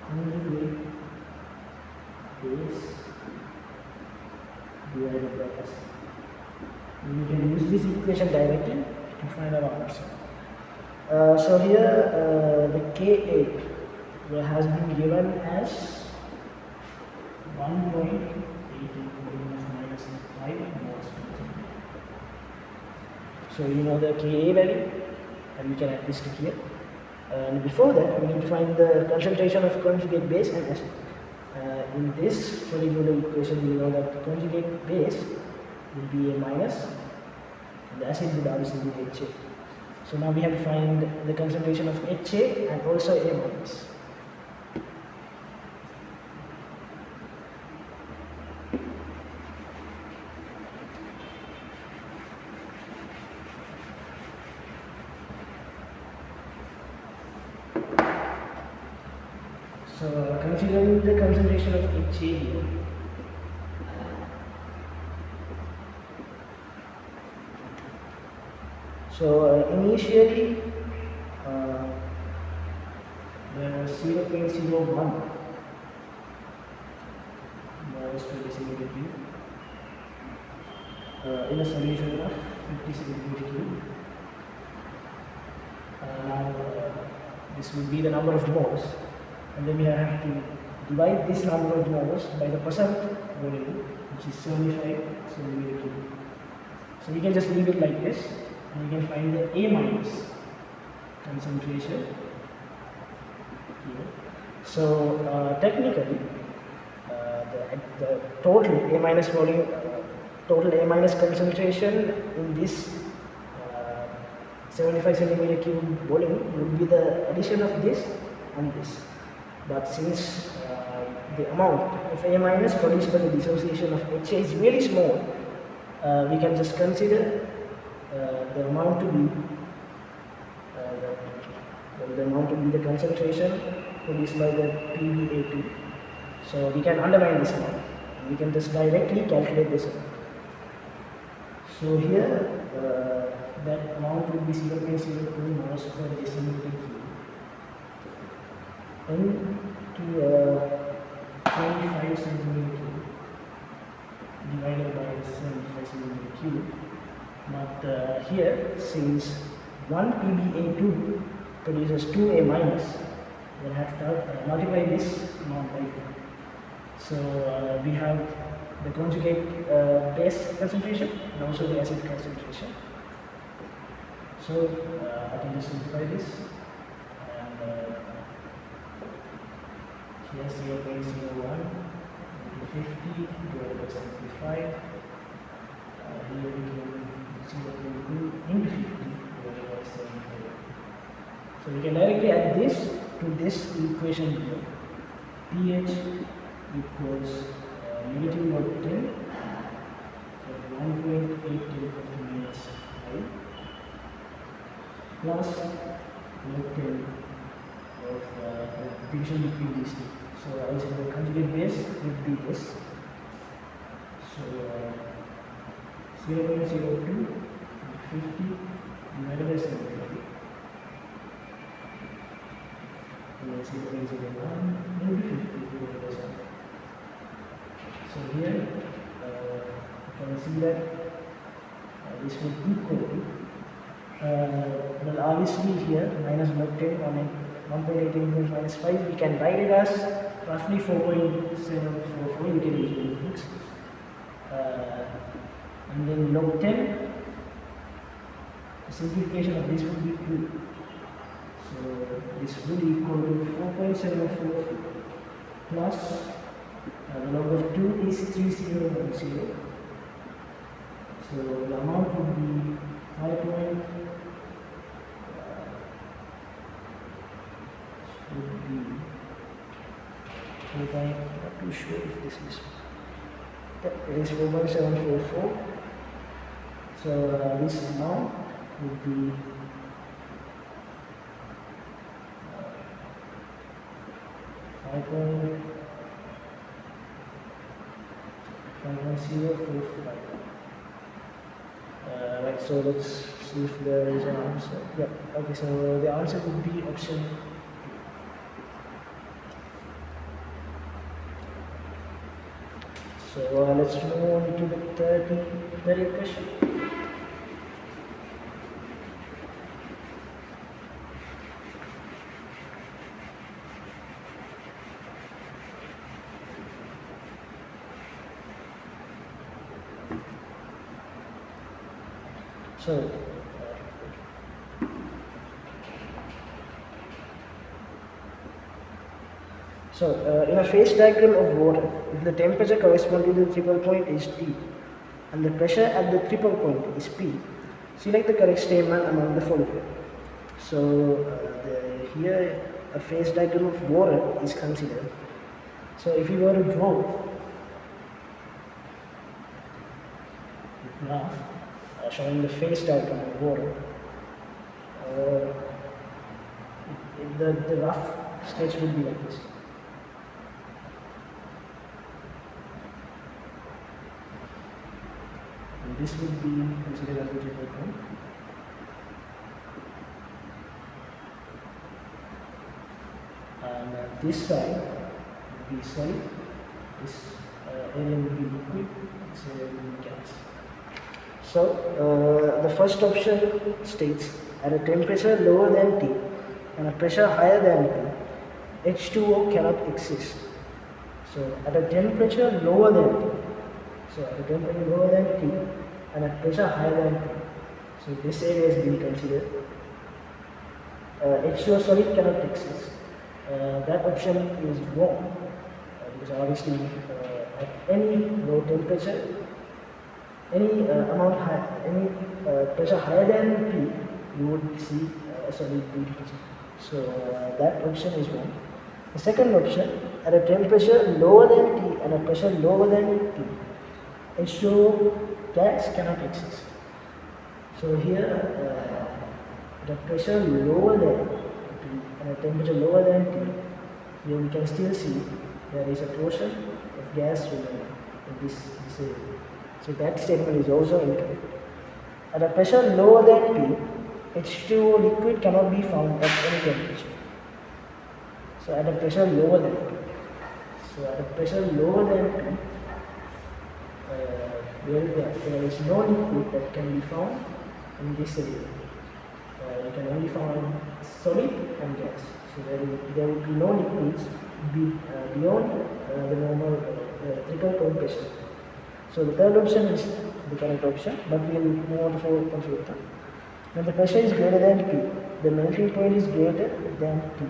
conjugate base divided by acid. We can use this equation directly to find our answer. So here the Ka has been given as 1.18 minus 5 moles per kg. So you know the Ka value, and we can add this to here. And before that, we need to find the concentration of conjugate base and acid. In this particular equation, we know that the conjugate base will be A minus, and the acid would obviously be HA. So now we have to find the concentration of HA and also A minus. So considering the concentration of HA here, so initially there was 0.01 moles per decimeter cube in a solution of 50 centimeter cube. Now this would be the number of moles, and then we have to divide this number of moles by the percent volume, which is 75 centimeter cube. So we can just leave it like this, and we can find the A minus concentration here. So technically, the total A minus volume, total A minus concentration in this 75 centimeter cube volume would be the addition of this and this. But since the amount of A minus produced by the dissociation of HA is really small, we can just consider the amount to be the concentration produced by the PBA2. So we can underline this amount, and we can just directly calculate this amount. So here that amount will be 0.02 moles per decimeter cube into 25 centimeter cube divided by 75 centimeter cube. But here, since 1 PBA2 produces 2 A minus, we'll have to multiply this amount by 2. So we have the conjugate base concentration and also the acid concentration. So I can just simplify this, and here 0.01 into 50 divided by 75. Here we can 0.2 into 50 divided by 75. So we can directly add this to this equation below. pH equals negative log 10, so 1.8 minus 5 plus log 10 of the division between these two. So I will say the conjugate base would be this. So 0.02 50 divided by 75. can see the range again, maybe 50%. So here you can see that this would equal to, well obviously here minus 110 on 1.8 into minus 5, we can write it as roughly 4.744, you can easily fix. And then log 10, the simplification of this would be 2. So this would equal to 4.744 plus the log of 2 is 3010. So the amount would be 5. Would be 4. Not too sure if this is. It is 4.744. So this amount would be 5.045. Right, so let's see if there is an answer. Yeah, okay, so the answer would be option. So let's move on to the 30th question. So, in a phase diagram of water, if the temperature corresponding to the triple point is T and the pressure at the triple point is P, select the correct statement among the following. So, here a phase diagram of water is considered. So, if you were to draw a graph showing the phase diagram of water, the rough sketch would be like this. And this would be considered as the triple point. And this side would be solid, this area would be liquid, this area would be gas. So, the first option states at a temperature lower than T and a pressure higher than T, H2O cannot exist. So, at a temperature lower than T, so at a temperature lower than T and a pressure higher than T, so this area is being considered. H2O solid cannot exist. That option is wrong because obviously at any low temperature, any amount high, any pressure higher than P, you would see a solid being present. So that option is wrong. The second option, at a temperature lower than T and a pressure lower than T, H2O gas cannot exist. So here, at a pressure lower than T and a temperature lower than T, here we can still see there is a portion of gas remaining in this area. So that statement is also incorrect. At a pressure lower than T, H2O liquid cannot be found at any temperature. So at a pressure lower than T. So at a pressure lower than T, there is no liquid that can be found in this area. You can only find solid and gas. So there will be no liquids beyond the normal triple point pressure. So the third option is the correct option, but we will move on to fourth and fifth. When the pressure is greater than P, the melting point is greater than T.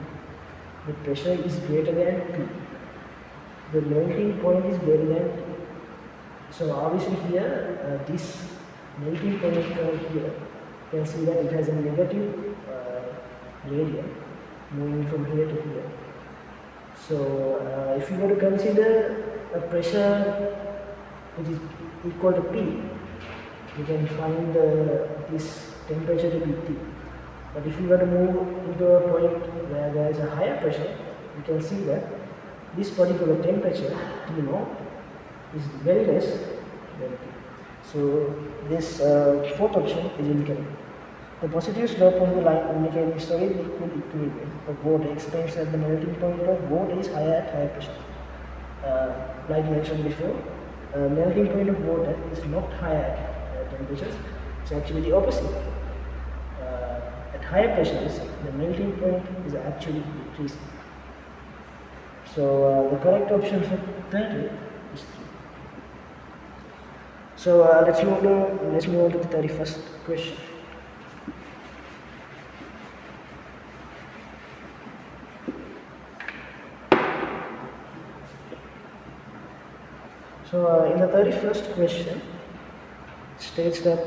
The pressure is greater than P. The melting point is greater than T. So obviously here, this melting point curve here, you can see that it has a negative gradient moving from here to here. So if you were to consider a pressure which is equal to P, you can find this temperature to be T. But if you were to move into a point where there is a higher pressure, you can see that this particular temperature, T0, is very less than T. So this fourth option is incorrect. The positive slope of the line indicating solid liquid equilibrium of water explains that the melting point of water is higher at higher pressure. Like mentioned before, melting point of water is not higher at higher temperatures, it's actually the opposite. At higher pressures, the melting point is actually decreasing. So the correct option for 30 is 3. So let's move on to the 31st question. So in the 31st question, it states that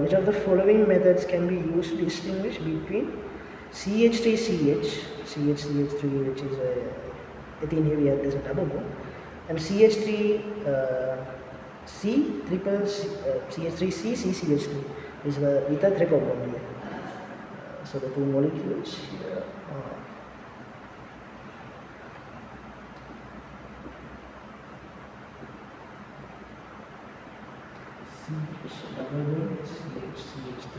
which of the following methods can be used to distinguish between CH3CH, CH3H3, which is ethene here there's a double bond, and CH3 C triple CH3C CCH3 is with a triple bond here. So the two molecules here are CH3,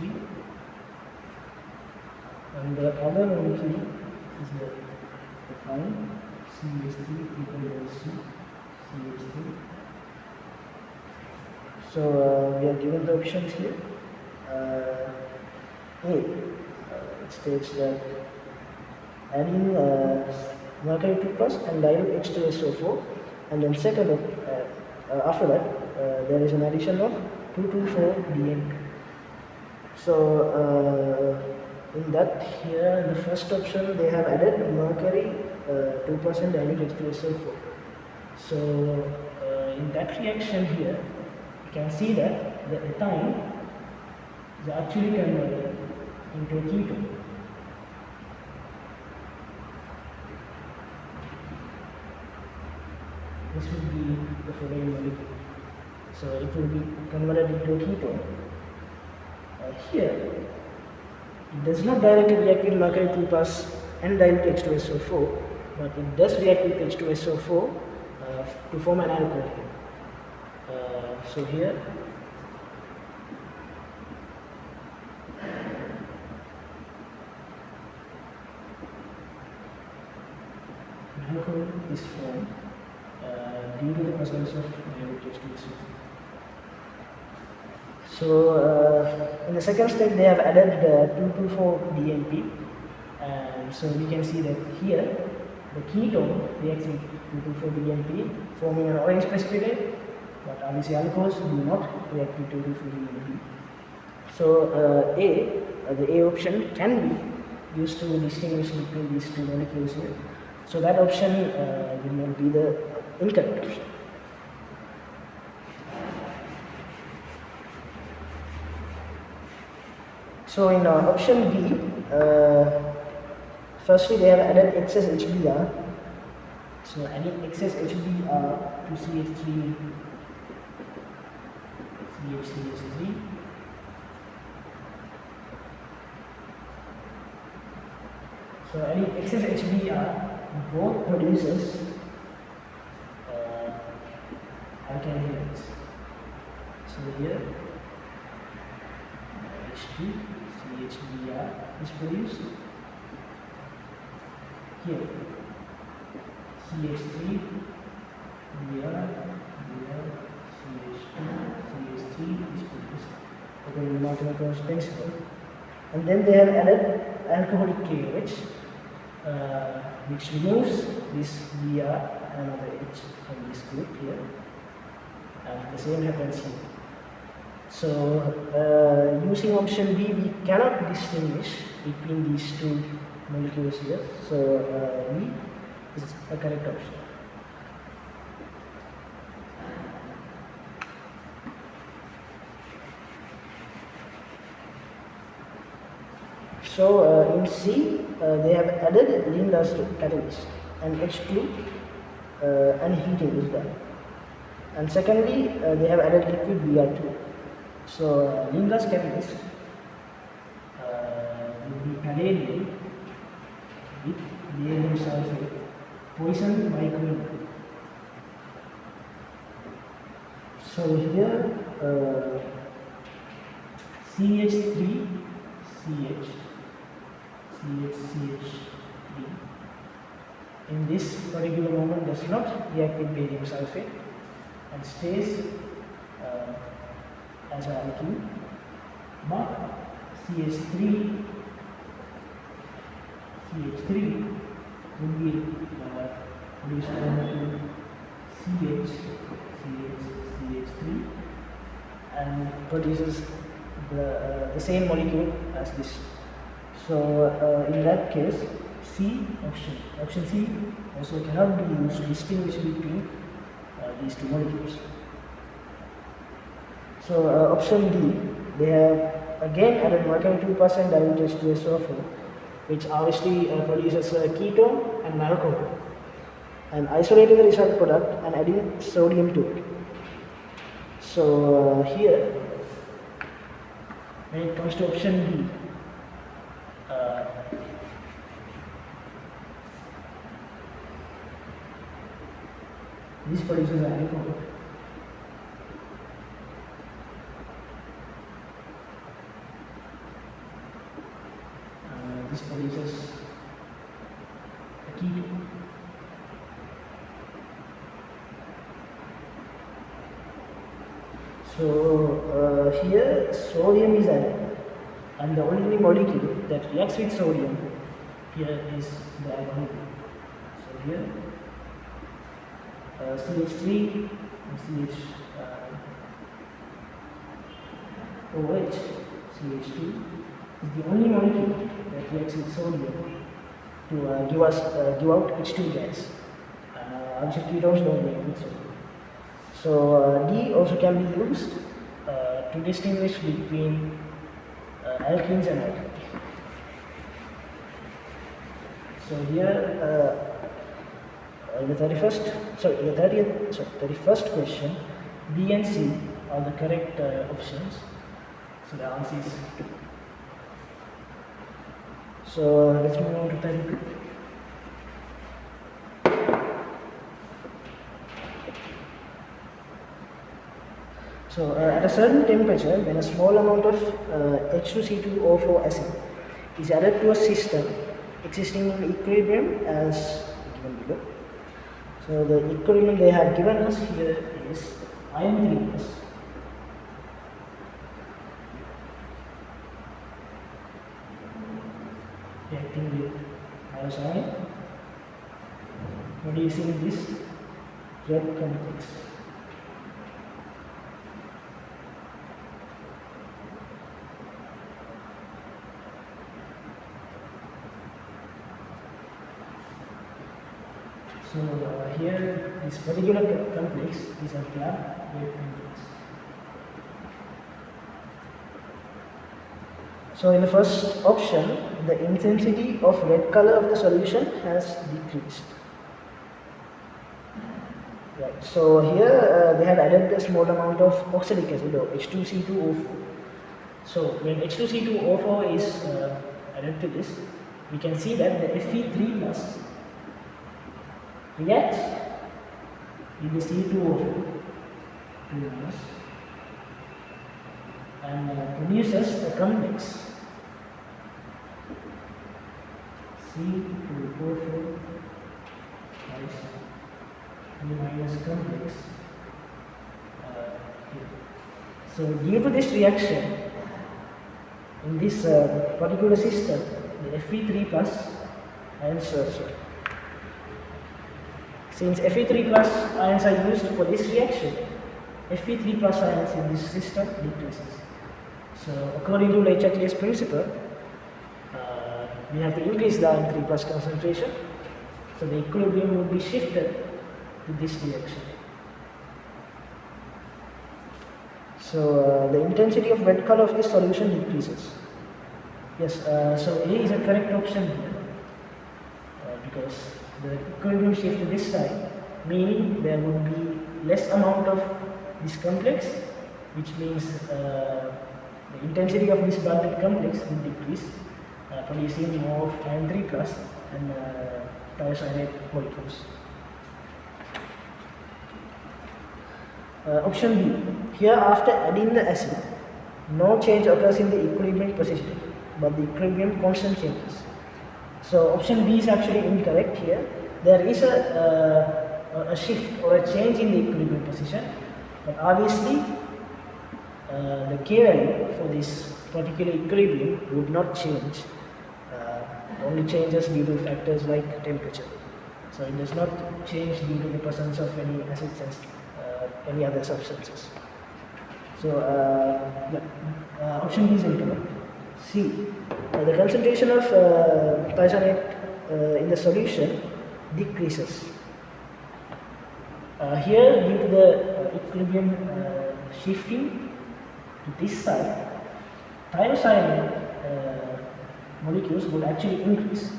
and the other molecule is the fine CH3 equal to CH3. So we are given the options here. A, it states that adding mercury 2 plus and dilute H2SO4, and then second after that there is an addition of 2,2,4-DNP. So in that here, in the first option they have added mercury 2% dilute H2SO4. So in that reaction here, you can see that the ethine is actually converted into a ketone. This will be the following molecule. So it will be converted into a ketone. Here, it does not directly react with mercury 2 plus and dilute H2SO4, but it does react with H2SO4 to form an alcohol here. So here, alcohol is formed due to the presence of dilute H2SO4. So in the second step they have added 2,2,4-DNP, and so we can see that here the ketone reacts with 2,2,4-DNP forming an orange precipitate, but obviously alcohols do not react with 2,2,4-DNP. So the A option can be used to distinguish between these two molecules here. So that option will not be the incorrect option. So in option B, firstly they have added excess HBr. So adding excess HBr to CH3, CH3. So adding excess HBr both produces alkyl halides. So here H2 CHBr is produced. Here CH3 Br CH2 CH3 is produced according to Martin-Cross principle. And then they have added alcoholic KOH, which removes this Br and another H from this group here, and the same happens here. So using option B, we cannot distinguish between these two molecules here. So B is a correct option. So in C, they have added Linda's catalyst, and H2 and heating is done. And secondly, they have added liquid Br2. So Linda's catalyst will be palladium with palladium sulfate poisoned by chlorine. So here CH3, CH, CH3. In this particular moment does not react with barium sulfate and stays as an alkene, but CH3 will be produced into CH3 and produces the same molecule as this. So in that case, option C also cannot be used to distinguish between these two molecules. So option D, they have again added 1.2% diluted H2SO4, which obviously produces a ketone and alcohol, and isolating the result product and adding sodium to it. So here, when it comes to option D, this produces an alcohol. This produces a ketone. So here sodium is added, and the only molecule that reacts with sodium here is the alcohol. So here CH3 and OH, CH2 is the only molecule that reacts with sodium to give out H2 gas. Obviously ketones don't react with sodium. So D also can be used to distinguish between alkenes and alkenes. So here the 31st question, B and C are the correct options. So the answer is. So let's move on to 32. So at a certain temperature, when a small amount of H2C2O4 acid is added to a system existing in equilibrium as given below. So the equilibrium they have given us here is iron 3+. Reacting with minus iron, producing this red complex. So here this particular complex is a black red complex. So in the first option, the intensity of red color of the solution has decreased. Right. So here they have added a small amount of oxalic acid or H2C2O4. So when H2C2O4 is added to this, we can see that the Fe3+ reacts with the C2O4 and produces a complex C2O4 minus complex here. So due to this reaction in this particular system, the Fe3+ ions since Fe3+ ions are used for this reaction, Fe3+ ions in this system decreases. So according to Le-Chatelier's principle, we have to increase the iron 3+ concentration, so the equilibrium will be shifted to this reaction. So the intensity of red color of this solution decreases. Yes, so A is a correct option here, because the equilibrium shift to this side, meaning there would be less amount of this complex, which means the intensity of this bonded complex will decrease, producing more of iron 3+ and thiocyanate molecules. Option B. Here, after adding the acid, no change occurs in the equilibrium position, but the equilibrium constant changes. So option B is actually incorrect here. There is a shift or a change in the equilibrium position, but obviously the K value for this particular equilibrium would not change. Only changes due to factors like temperature. So it does not change due to the presence of any acids and any other substances. So option B is incorrect. C. The concentration of thiocyanate in the solution decreases. Here, due to the equilibrium shifting to this side, thiocyanate molecules would actually increase.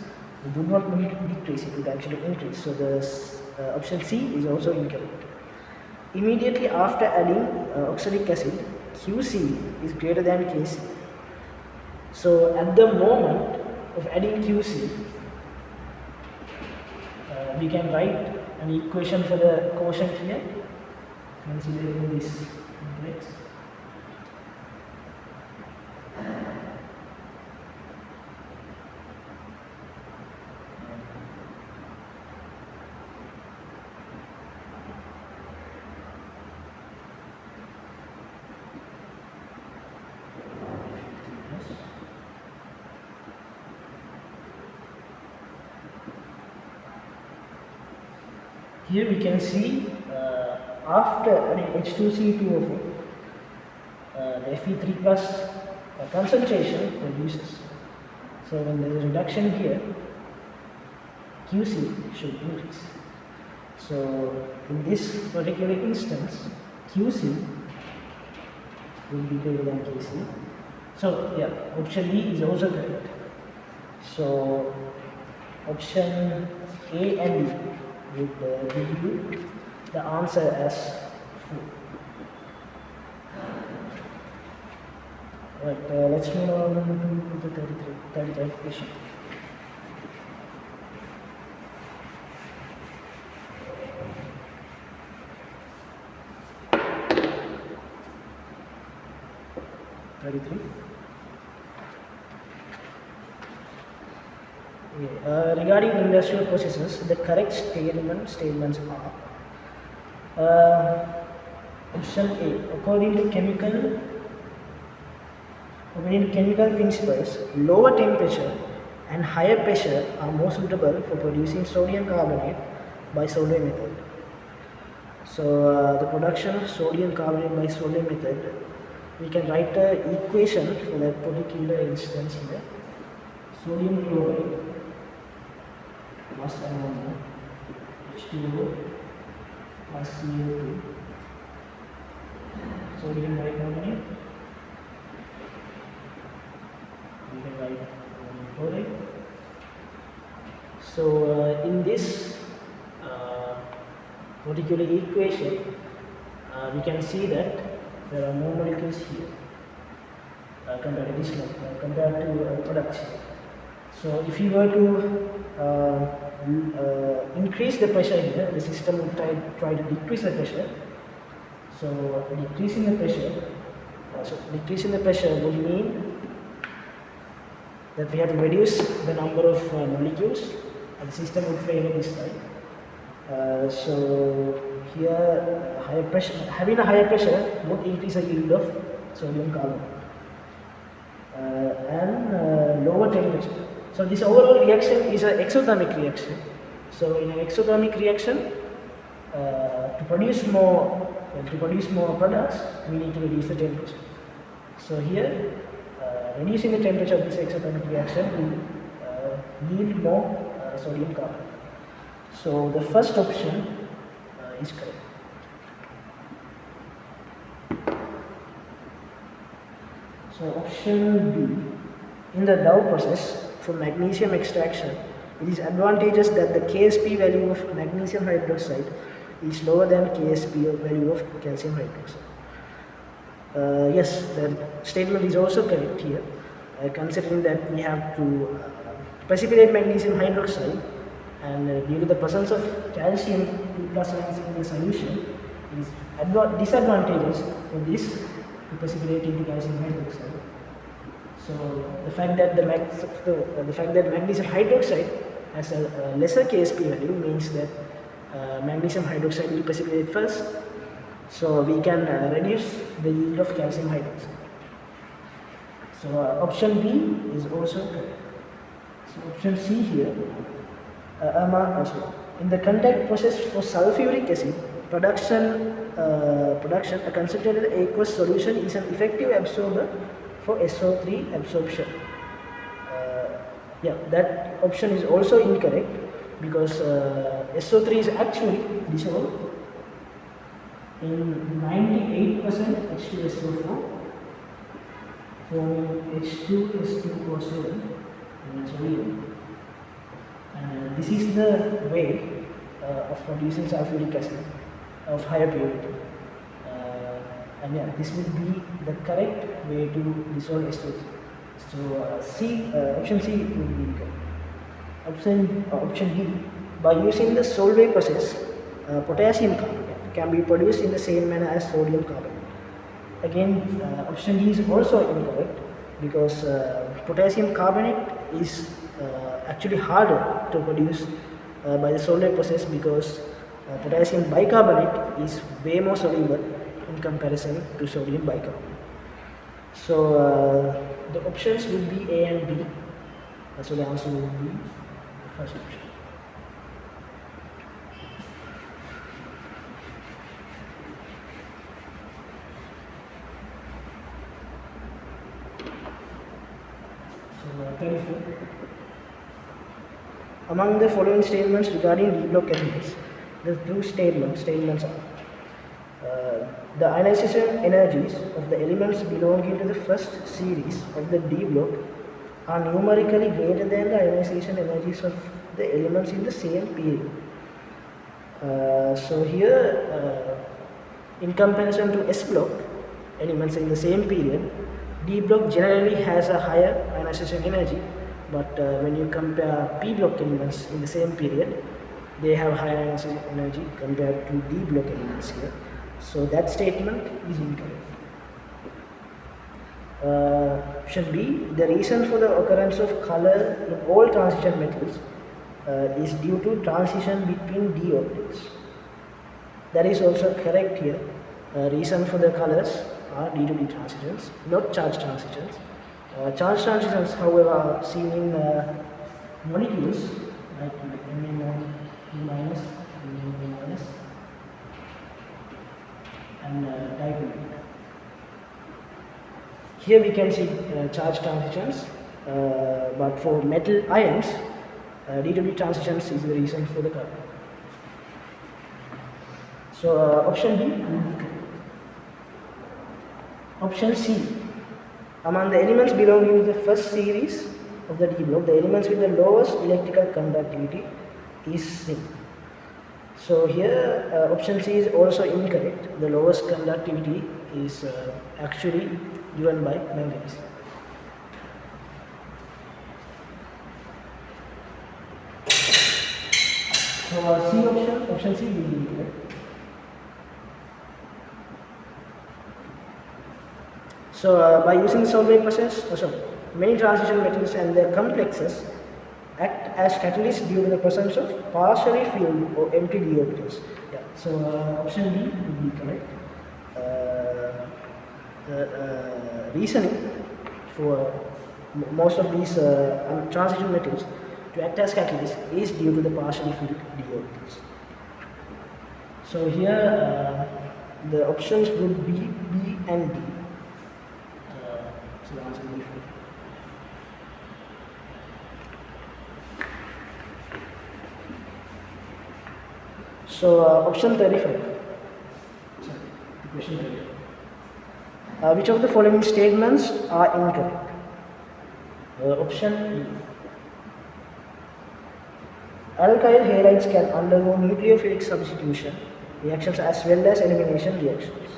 It would not decrease, it would actually increase. So the option C is also incorrect. Immediately after adding oxalic acid, QC is greater than KC. So at the moment of adding QC, we can write an equation for the quotient here, considering this complex. Here we can see after adding H2C2O4, the Fe3 plus concentration reduces. So when there is a reduction here, QC should increase. So in this particular instance, QC will be greater than KC. So yeah, option D is also correct. So option A and B would give you the answer as 4. Right, let's move on to the 33rd question. Regarding industrial processes, the correct statements are option A. According to chemical principles, lower temperature and higher pressure are more suitable for producing sodium carbonate by Solvay method. So the production of sodium carbonate by Solvay method, we can write an equation for that particular instance here. Sodium chloride plus ammonia, H2O plus CO2, sodium bicarbonate, we can write sodium chloride. So in this particular equation, we can see that there are more molecules here compared to this one, compared to products. So if you were to increase the pressure here, the system would try to decrease the pressure. So decreasing the pressure would mean that we have to reduce the number of molecules, and the system would favor this side. So here, having a higher pressure would increase the yield of sodium carbonate and lower temperature. So this overall reaction is an exothermic reaction. So in an exothermic reaction, to produce more products, we need to reduce the temperature. So here, reducing the temperature of this exothermic reaction will yield more sodium carbonate. So the first option is correct. So option B, in the Dow process for magnesium extraction, it is advantageous that the KSP value of magnesium hydroxide is lower than KSP value of calcium hydroxide. Yes, the statement is also correct here, considering that we have to precipitate magnesium hydroxide, and due to the presence of calcium plus ions in the solution, it is disadvantageous for this to precipitate into calcium hydroxide. So the fact that magnesium hydroxide has a lesser Ksp value means that magnesium hydroxide will precipitate first, so we can reduce the yield of calcium hydroxide. So option B is also correct. So option C here, in the contact process for sulfuric acid production, a concentrated aqueous solution is an effective absorber for SO3 absorption. That option is also incorrect because SO3 is actually dissolved in 98% H2SO4 forming H2S2O7 in sodium. And this is the way of producing sulfuric acid of higher purity. This will be the correct way to dissolve SO3. So option C will be correct. Option D, by using the Solvay process, potassium carbonate can be produced in the same manner as sodium carbonate. Again, option D is also incorrect because potassium carbonate is actually harder to produce by the Solvay process because potassium bicarbonate is way more soluble in comparison to sodium bicarbonate. So the options will be A and B. So the answer will be the first option. So 34. Among the following statements regarding D block elements, the true statements are the ionization energies of the elements belonging to the first series of the D block are numerically greater than the ionization energies of the elements in the same period. So here, in comparison to S block elements in the same period, D block generally has a higher ionization energy, but when you compare P block elements in the same period, they have higher ionization energy compared to D block elements here. So that statement is incorrect. Option B, the reason for the occurrence of color in all transition metals is due to transition between d orbitals. That is also correct here. Reason for the colors are d to d transitions, not charge transitions. Charge transitions, however, are seen in molecules like Na minus, Na minus, and dichromatic. Here we can see charge transitions, but for metal ions, d to d transitions is the reason for the color. So option B will be correct. Option C, among the elements belonging to the first series of the D block, the elements with the lowest electrical conductivity is zinc. So here option C is also incorrect. The lowest conductivity is actually given by manganese. So C option C will be incorrect. So by using the Solvay process, many transition metals and their complexes act as catalysts due to the presence of partially filled or empty d orbitals. So option B would be correct. The reasoning for most of these transition metals to act as catalysts is due to the partially filled d orbitals. So here the options would be B and D. So the answer will be 4. So option 35. Sorry, question 35. Which of the following statements are incorrect? Option E. Alkyl halides can undergo nucleophilic substitution reactions as well as elimination reactions.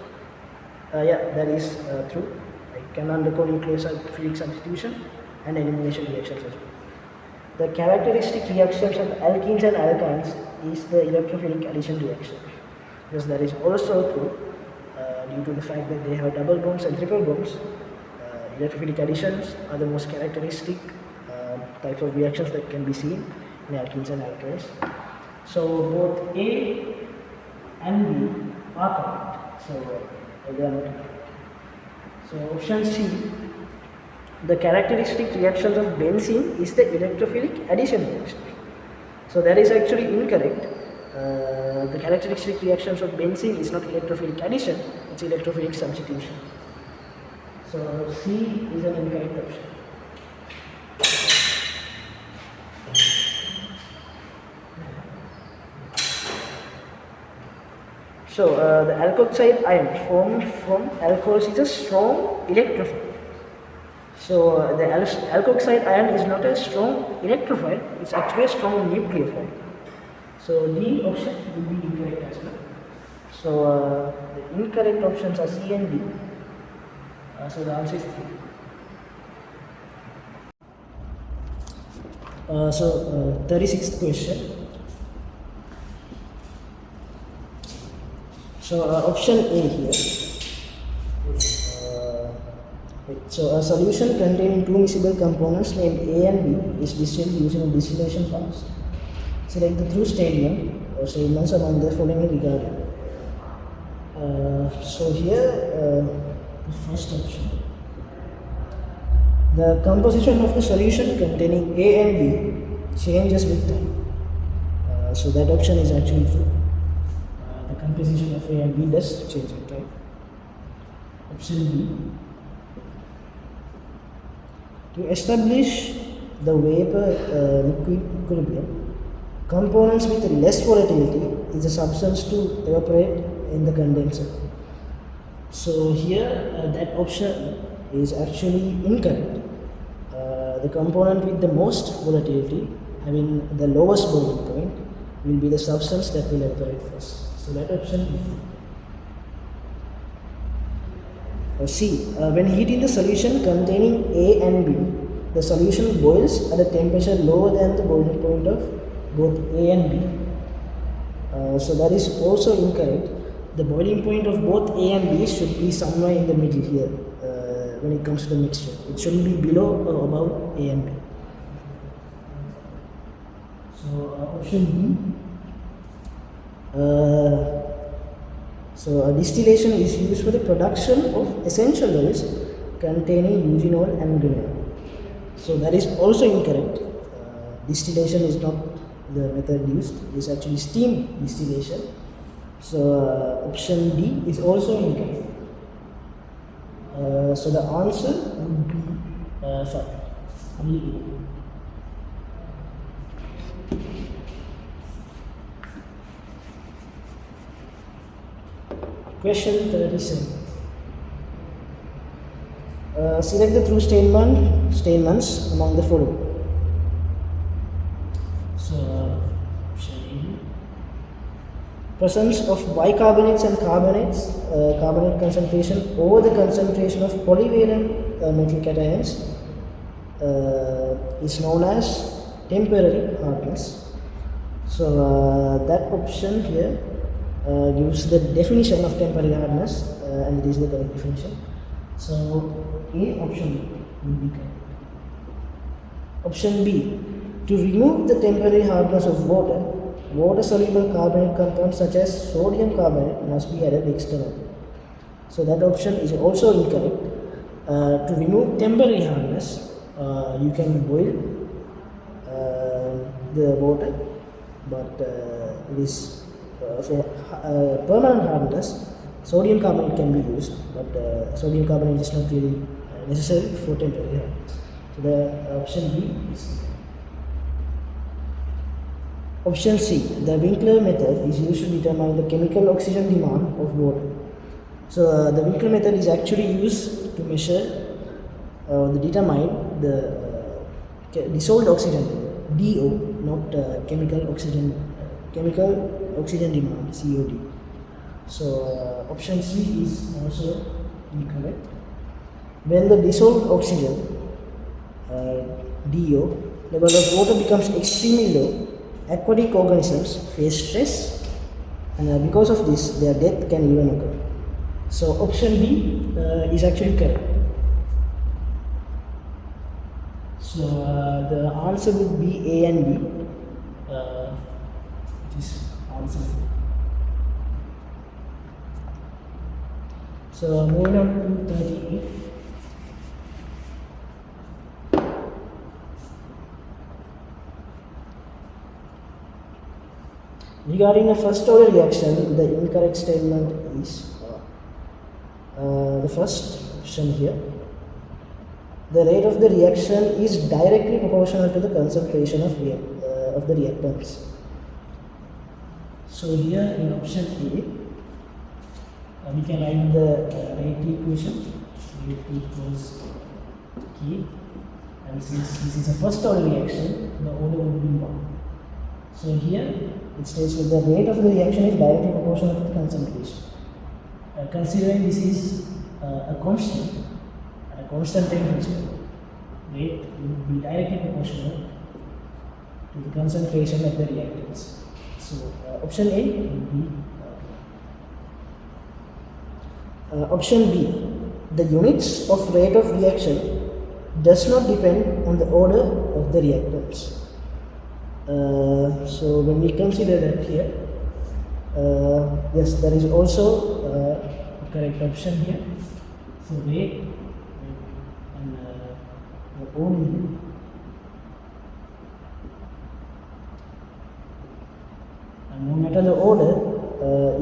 That is true. It can undergo nucleophilic substitution and elimination reactions as well. The characteristic reactions of alkenes and alkynes is the electrophilic addition reaction, because that is also true. due to the fact that they have double bonds and triple bonds. Electrophilic additions are the most characteristic type of reactions that can be seen in alkenes and alkynes. So both A and B are correct. So they are not correct. So option C, the characteristic reactions of benzene is the electrophilic addition reaction. So that is actually incorrect. The characteristic reactions of benzene is not electrophilic addition, it's electrophilic substitution. So C is an incorrect option. So the alkoxide ion formed from alcohols is a strong electrophile. So the alkoxide ion is not a strong electrophile, it's actually a strong nucleophile. So D option will be incorrect as well. So the incorrect options are C and D. So the answer is 3. 36th question. So option A here. So a solution containing two miscible components named A and B is distilled using a distillation flask. Select the true statement or statements among the following regarding. So here, the first option. The composition of the solution containing A and B changes with time. So that option is actually true. The composition of A and B does change with time. Option B. To establish the vapor liquid equilibrium, components with less volatility is a substance to evaporate in the condenser. So here that option is actually incorrect. The component with the most volatility, having the lowest boiling point, will be the substance that will evaporate first. So that option is C. When heating the solution containing A and B, the solution boils at a temperature lower than the boiling point of both A and B. So that is also incorrect. The boiling point of both A and B should be somewhere in the middle here when it comes to the mixture. It shouldn't be below or above A and B. So option B. So distillation is used for the production of essential oils containing eugenol and guanol. So that is also incorrect. Distillation is not the method used. It is actually steam distillation. So option D is also incorrect. So the answer would be 5. Only A. Question 37. Select the true statements among the following. So, presence of bicarbonates and carbonates, carbonate concentration over the concentration of polyvalent metal cations is known as temporary hardness. So that option here gives the definition of temporary hardness and it is the correct definition. So A option will be correct. Option B. To remove the temporary hardness of water, water-soluble carbonate compounds such as sodium carbonate must be added externally. So that option is also incorrect. To remove temporary hardness, you can boil the water, but it is for permanent hardness, sodium carbonate can be used, but sodium carbonate is not really necessary for temporary hardness. So the option B is option C. The Winkler method is used to determine the chemical oxygen demand of water. So the Winkler method is actually used to measure to determine the dissolved oxygen, DO, not chemical oxygen demand, COD. So option C is also incorrect. When the dissolved oxygen, DO, level of water becomes extremely low, aquatic organisms face stress, and because of this, their death can even occur. So option B is actually correct. So the answer would be A and B, which is answer 4. So moving on to 38. Regarding a first order reaction, the incorrect statement is the first option here. The rate of the reaction is directly proportional to the concentration of the reactants. So here in option A, we can write the rate equation. Rate equals K, and since this is a first order reaction, the order would be 1. So here it states that the rate of the reaction is directly proportional to the concentration. Considering this is a constant, at a constant temperature, rate would be directly proportional to the concentration of the reactants. So option A would be option B. The units of rate of reaction does not depend on the order of the reactants. So when we consider that here, yes, there is also a correct option here. So rate and the only and no matter the order,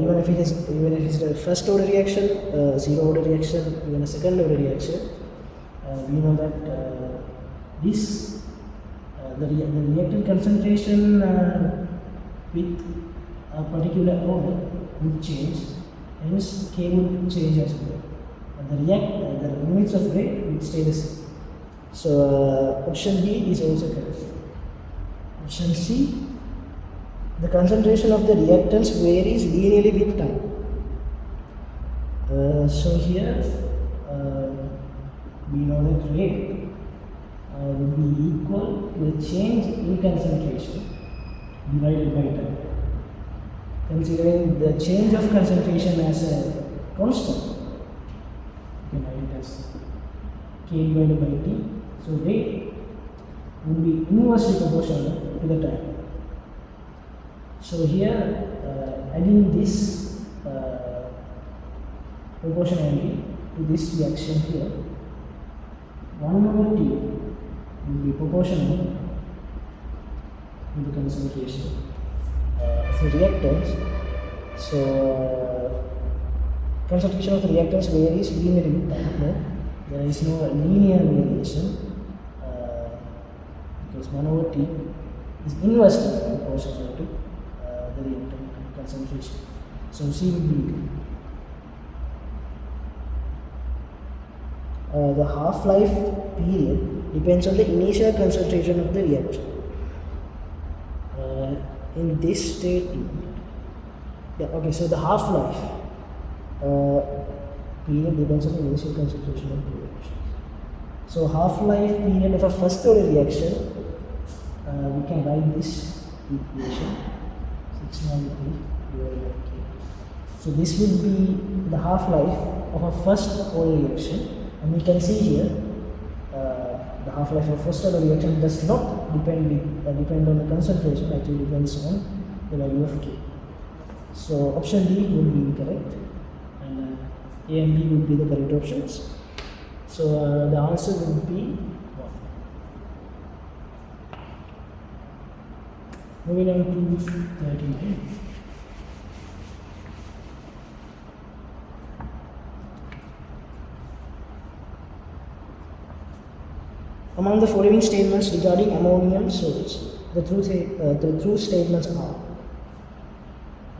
even if it is a first order reaction, zero order reaction, even a second order reaction, we know that the reactant concentration with a particular order would change, hence K would change as well. And the units of rate would stay the same. So option B is also correct. Option C, the concentration of the reactants varies linearly with time. So here we know that rate would be equal to the change in concentration divided by time. Considering the change of concentration as a constant, you can write it as K divided by T. So rate would be inversely proportional to the time. So here adding this proportionality to this reaction here, 1 over T will be proportional to the concentration of the reactants. So concentration of the reactants varies linearly with time. No, there is no linear variation because 1 over T is inversely proportional to the reactant concentration. So C will be equal. The half-life period depends on the initial concentration of the reaction. In this statement, so the half-life period depends on the initial concentration of the reaction. So half-life period of a first order reaction, we can write this equation 693 divided by K. So this will be the half-life of a first order reaction. And we can see here the half-life of first order reaction does not depend on the concentration, actually depends on the value of K. So option D would be incorrect, and A and B would be the correct options. So the answer would be 1. Moving on to 39. Among the following statements regarding ammonium salts, the true statements are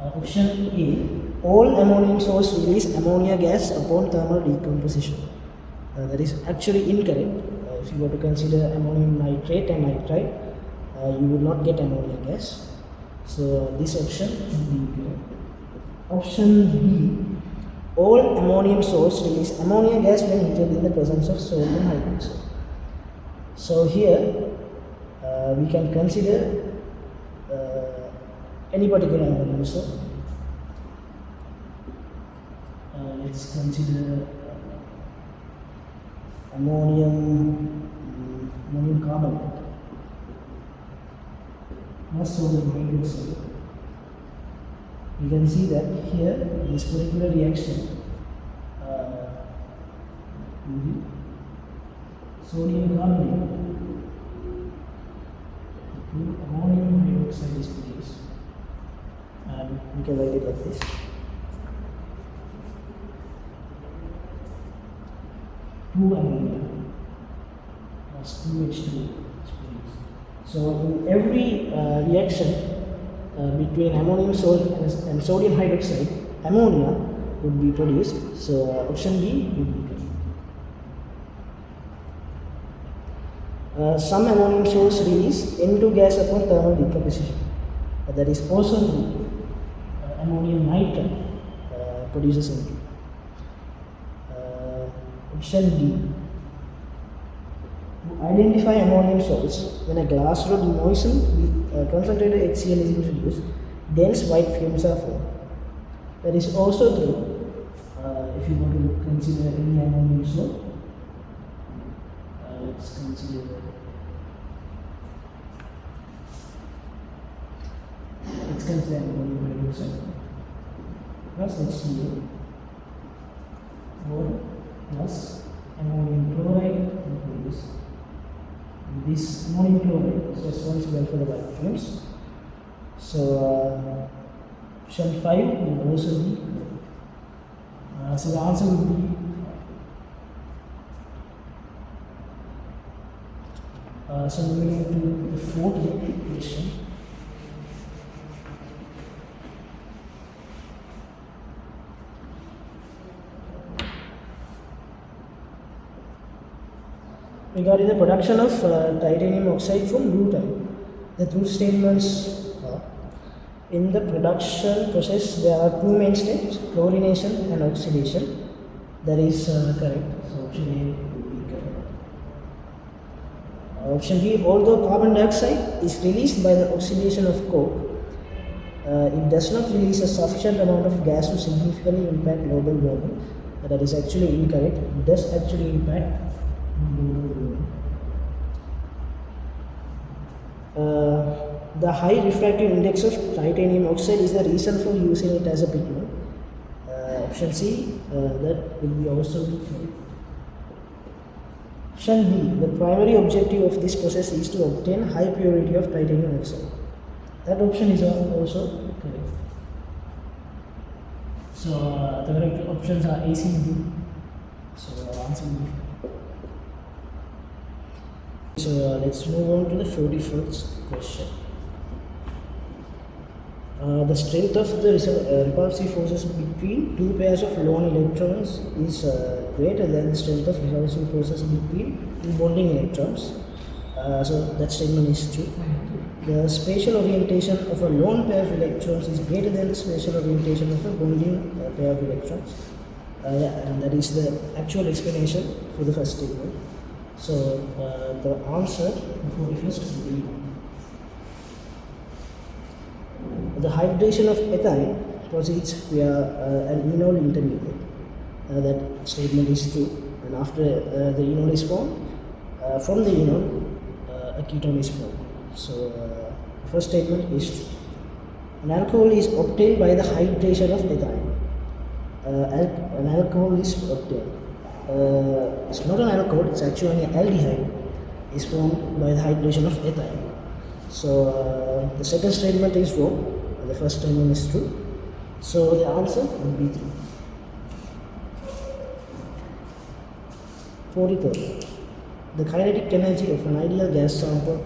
option A, all ammonium salts release ammonia gas upon thermal decomposition. That is actually incorrect. If you were to consider ammonium nitrate and nitrite, you would not get ammonia gas. So this option would be incorrect. Option B, all ammonium salts release ammonia gas when heated in the presence of sodium hydroxide. So here we can consider any particular ammonium salt. let's consider ammonium carbonate plus sodium hydroxide. You can see that here this particular reaction sodium carbonate to ammonium hydroxide is produced, and we can write it like this. 2 ammonia plus 2H2 is produced. So in every reaction between ammonium salt and sodium hydroxide, ammonia would be produced. So option B would be correct. Some ammonium salts release N2 gas upon thermal decomposition. That is also true. Ammonium nitrate produces N2. Option D. To identify ammonium salts, when a glass rod moistened with concentrated HCl is introduced, dense white fumes are formed. That is also true if you want to consider any ammonium salt. Let's consider ammonium hydroxide plus HCl or plus ammonium chloride includes. This ammonium chloride is responsible for the white fumes. So option 5 will also be so the answer would be so moving to the fourth question. Regarding the production of titanium oxide from rutile, the true statements are: in the production process there are two main steps, chlorination and oxidation. That is correct. So option A would be correct. Option B, although carbon dioxide is released by the oxidation of coke, it does not release a sufficient amount of gas to significantly impact global warming. That is actually incorrect. It does actually impact global warming. The high refractive index of titanium oxide is the reason for using it as a pigment. Option C, that will be also correct. Option B, the primary objective of this process is to obtain high purity of titanium oxide. That option is also correct. So the correct options are A, C, and D. So answer B. So let's move on to the 41st question. The strength of the repulsive forces between two pairs of lone electrons is greater than the strength of repulsive forces between two bonding electrons. So that statement is true. The spatial orientation of a lone pair of electrons is greater than the spatial orientation of a bonding pair of electrons. And that is the actual explanation for the first statement. So the answer for the first will be the hydration of ethyl proceeds via an enol intermediate. That statement is true. And after the enol is formed, from the enol, a ketone is formed. So the first statement is true. An alcohol is obtained by the hydration of ethyl. An alcohol is obtained. It's not an alcohol, it's actually an aldehyde. Is formed by the hydration of ethyl. So the second statement is wrong. The first statement is true. So the answer would be 3. 43rd. The kinetic energy of an ideal gas sample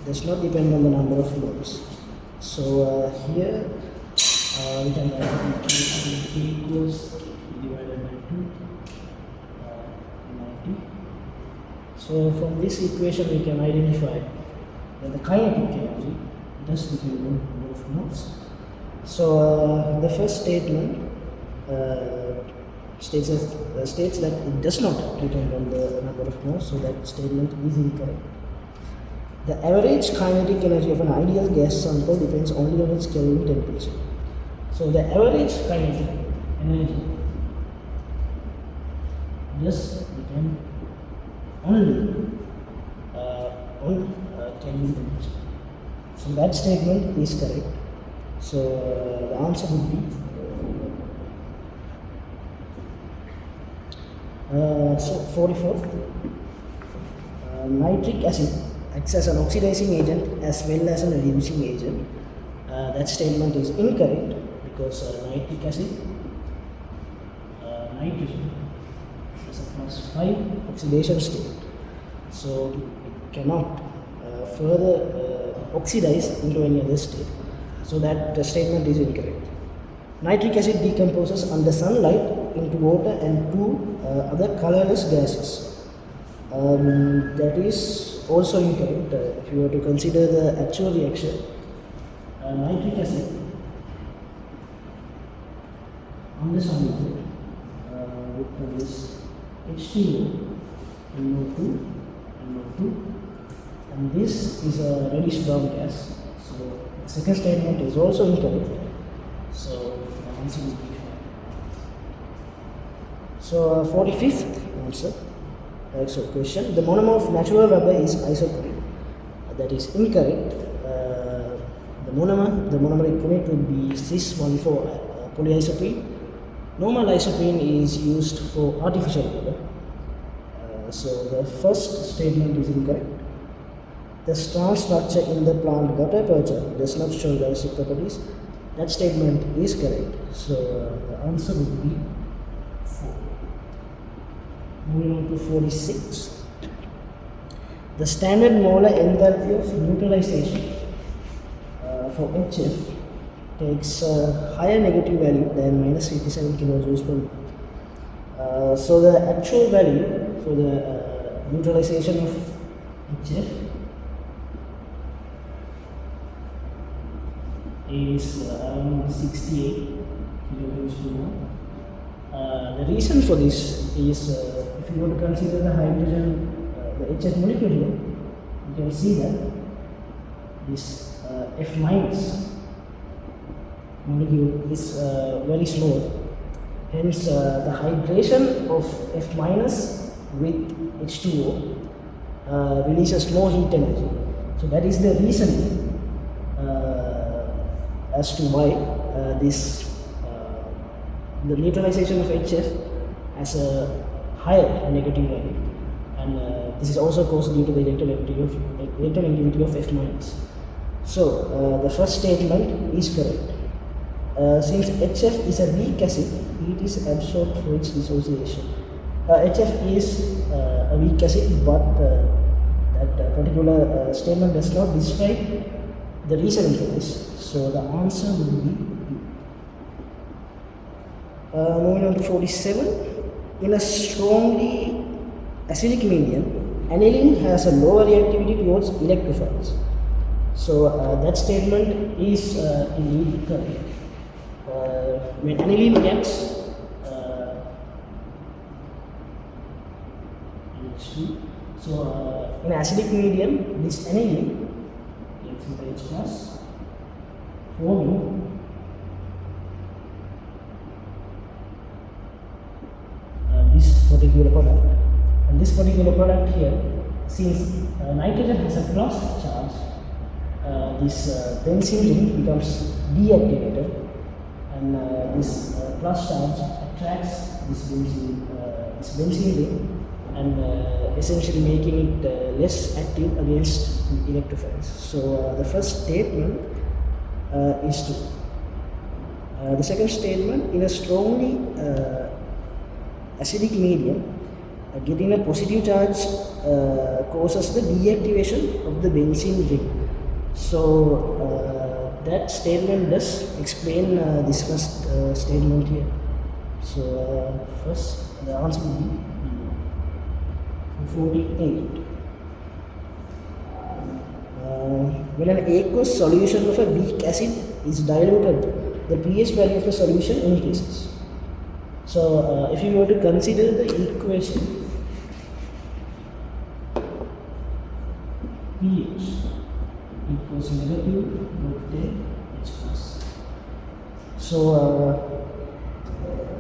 does not depend on the number of moles. So here we can write K equals divided by 2 90. So from this equation we can identify that the kinetic energy does depend on the number of moles. So the first statement states that it does not depend on the number of moles, so that statement is incorrect. The average kinetic energy of an ideal gas sample depends only on its Kelvin temperature. So the average kinetic energy Thus, we can only on changing the mixture. So that statement is correct. So the answer would be so 44. Nitric acid acts as an oxidizing agent as well as a reducing agent. That statement is incorrect because nitric acid, nitrogen has a +5 oxidation state, so it cannot further oxidize into any other state. So that statement is incorrect. Nitric acid decomposes under sunlight into water and two other colorless gases. That is also incorrect. If you were to consider the actual reaction, nitric acid under sunlight would produce H2O, NO2, and this is a reddish brown gas. So the second statement is also incorrect. So the answer will be 5. So 45th answer. So question: the monomer of natural rubber is isoprene. That is incorrect. The monomeric unit would be cis-1,4 polyisoprene. Normal isoprene is used for artificial rubber. So the first statement is incorrect. The strand structure in the plant Gutta-percha does not show realistic properties. That statement is correct. So the answer would be 4. Moving on to 46. The standard molar enthalpy of neutralization for HF takes a higher negative value than -87 kilojoules per mole. So the actual value for the neutralization of HF is around 68 kilojoules per mole. The reason for this is if you were to consider the hydrogen, the HF molecule here, you can see that this F minus molecule is very small. Hence, the hydration of F minus with H2O releases more heat energy. So that is the reason as to why the neutralization of HF has a higher negative value, and this is also caused due to the electronegativity of F minus. So the first statement is correct. Since HF is a weak acid, heat is absorbed for its dissociation. HF is a weak acid, but that particular statement does not describe the reason for this. So the answer will be B. Moving on to 47. In a strongly acidic medium, aniline has a lower reactivity towards electrophiles. So that statement is indeed correct. When aniline reacts, in acidic medium, this aniline reacts with H plus, forming this particular product. And this particular product here, since nitrogen has a plus charge, this benzene ring becomes deactivated, and this plus charge attracts this benzene ring, and essentially making it less active against electrophiles. So the first statement is true. The second statement: in a strongly acidic medium, getting a positive charge causes the deactivation of the benzene ring. So that statement does explain this first statement here. So first the answer will be 48. When an aqueous solution of a weak acid is diluted, the pH value of the solution increases. So if you were to consider the equation pH equals negative √10 H plus. So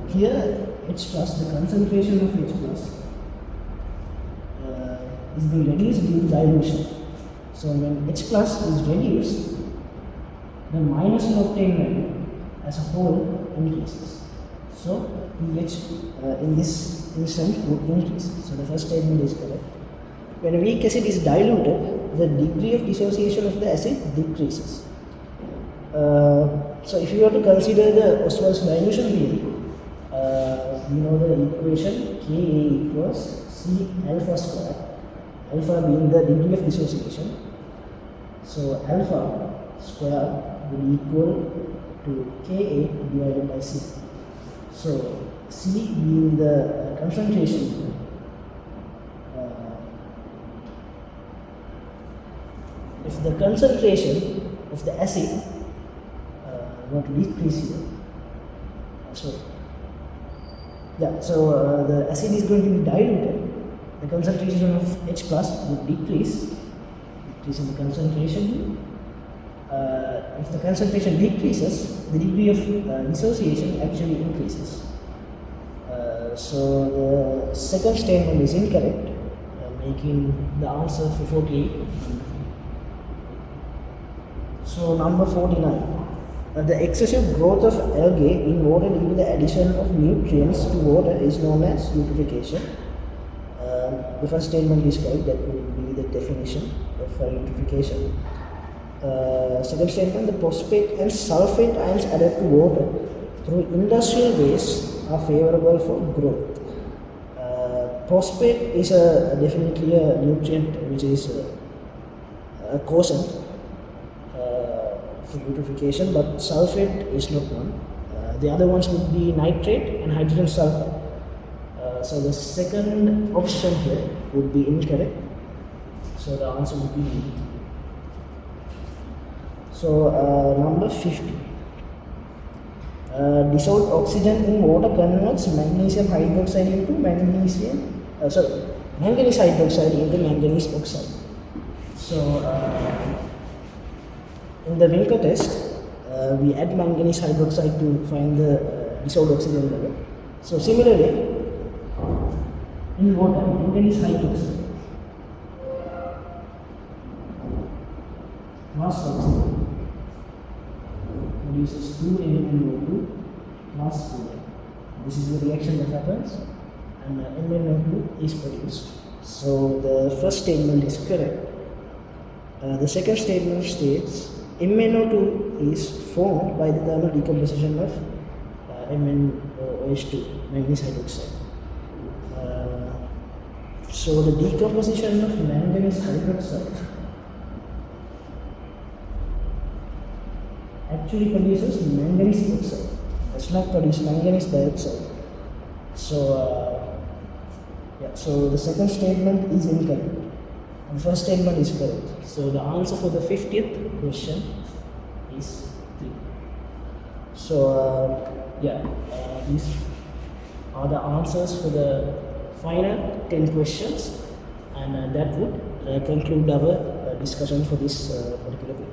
Here H plus, the concentration of H plus is being reduced due to dilution. So when H plus is reduced, the minus octane value as a whole increases. So pH in this instant would increase. So the first statement is correct. When a weak acid is diluted, the degree of dissociation of the acid decreases. So if you were to consider the Ostwald's dilution theory, we know the equation Ka equals C alpha squared, alpha being the degree of dissociation. So alpha square will equal to Ka divided by C. So C being the concentration, if the concentration of the acid were to decrease here, the acid is going to be diluted, the concentration of H plus would decrease in the concentration. If the concentration decreases, the degree of dissociation actually increases. So the second statement is incorrect, making the answer for 48. So number 49. The excessive growth of algae in water due to the addition of nutrients to water is known as eutrophication. The first statement is correct, that would be the definition of eutrophication. Second statement, the phosphate and sulfate ions added to water through industrial waste are favorable for growth. Phosphate is definitely a nutrient which is a causant for eutrophication, but sulfate is not one. The other ones would be nitrate and hydrogen sulfide. So the second option here would be incorrect. So the answer would be B. So number 50. Dissolved oxygen in water converts magnesium hydroxide into manganese hydroxide into manganese oxide. So in the Winker test, we add manganese hydroxide to find the dissolved oxygen level. So similarly, in water, manganese hydroxide plus oxygen produces 2 MnO2 plus 4. This is the reaction that happens, and MnO2 is produced. So the first statement is correct. The second statement states MnO2 is formed by the thermal decomposition of MnOH2, manganese hydroxide. So the decomposition of manganese hydroxide actually produces manganese oxide. Does not produce manganese dioxide. So so the second statement is incorrect. The first statement is correct. So the answer for the 50th question is 3. So these are the answers for the final 10 questions, and that would conclude our discussion for this particular paper.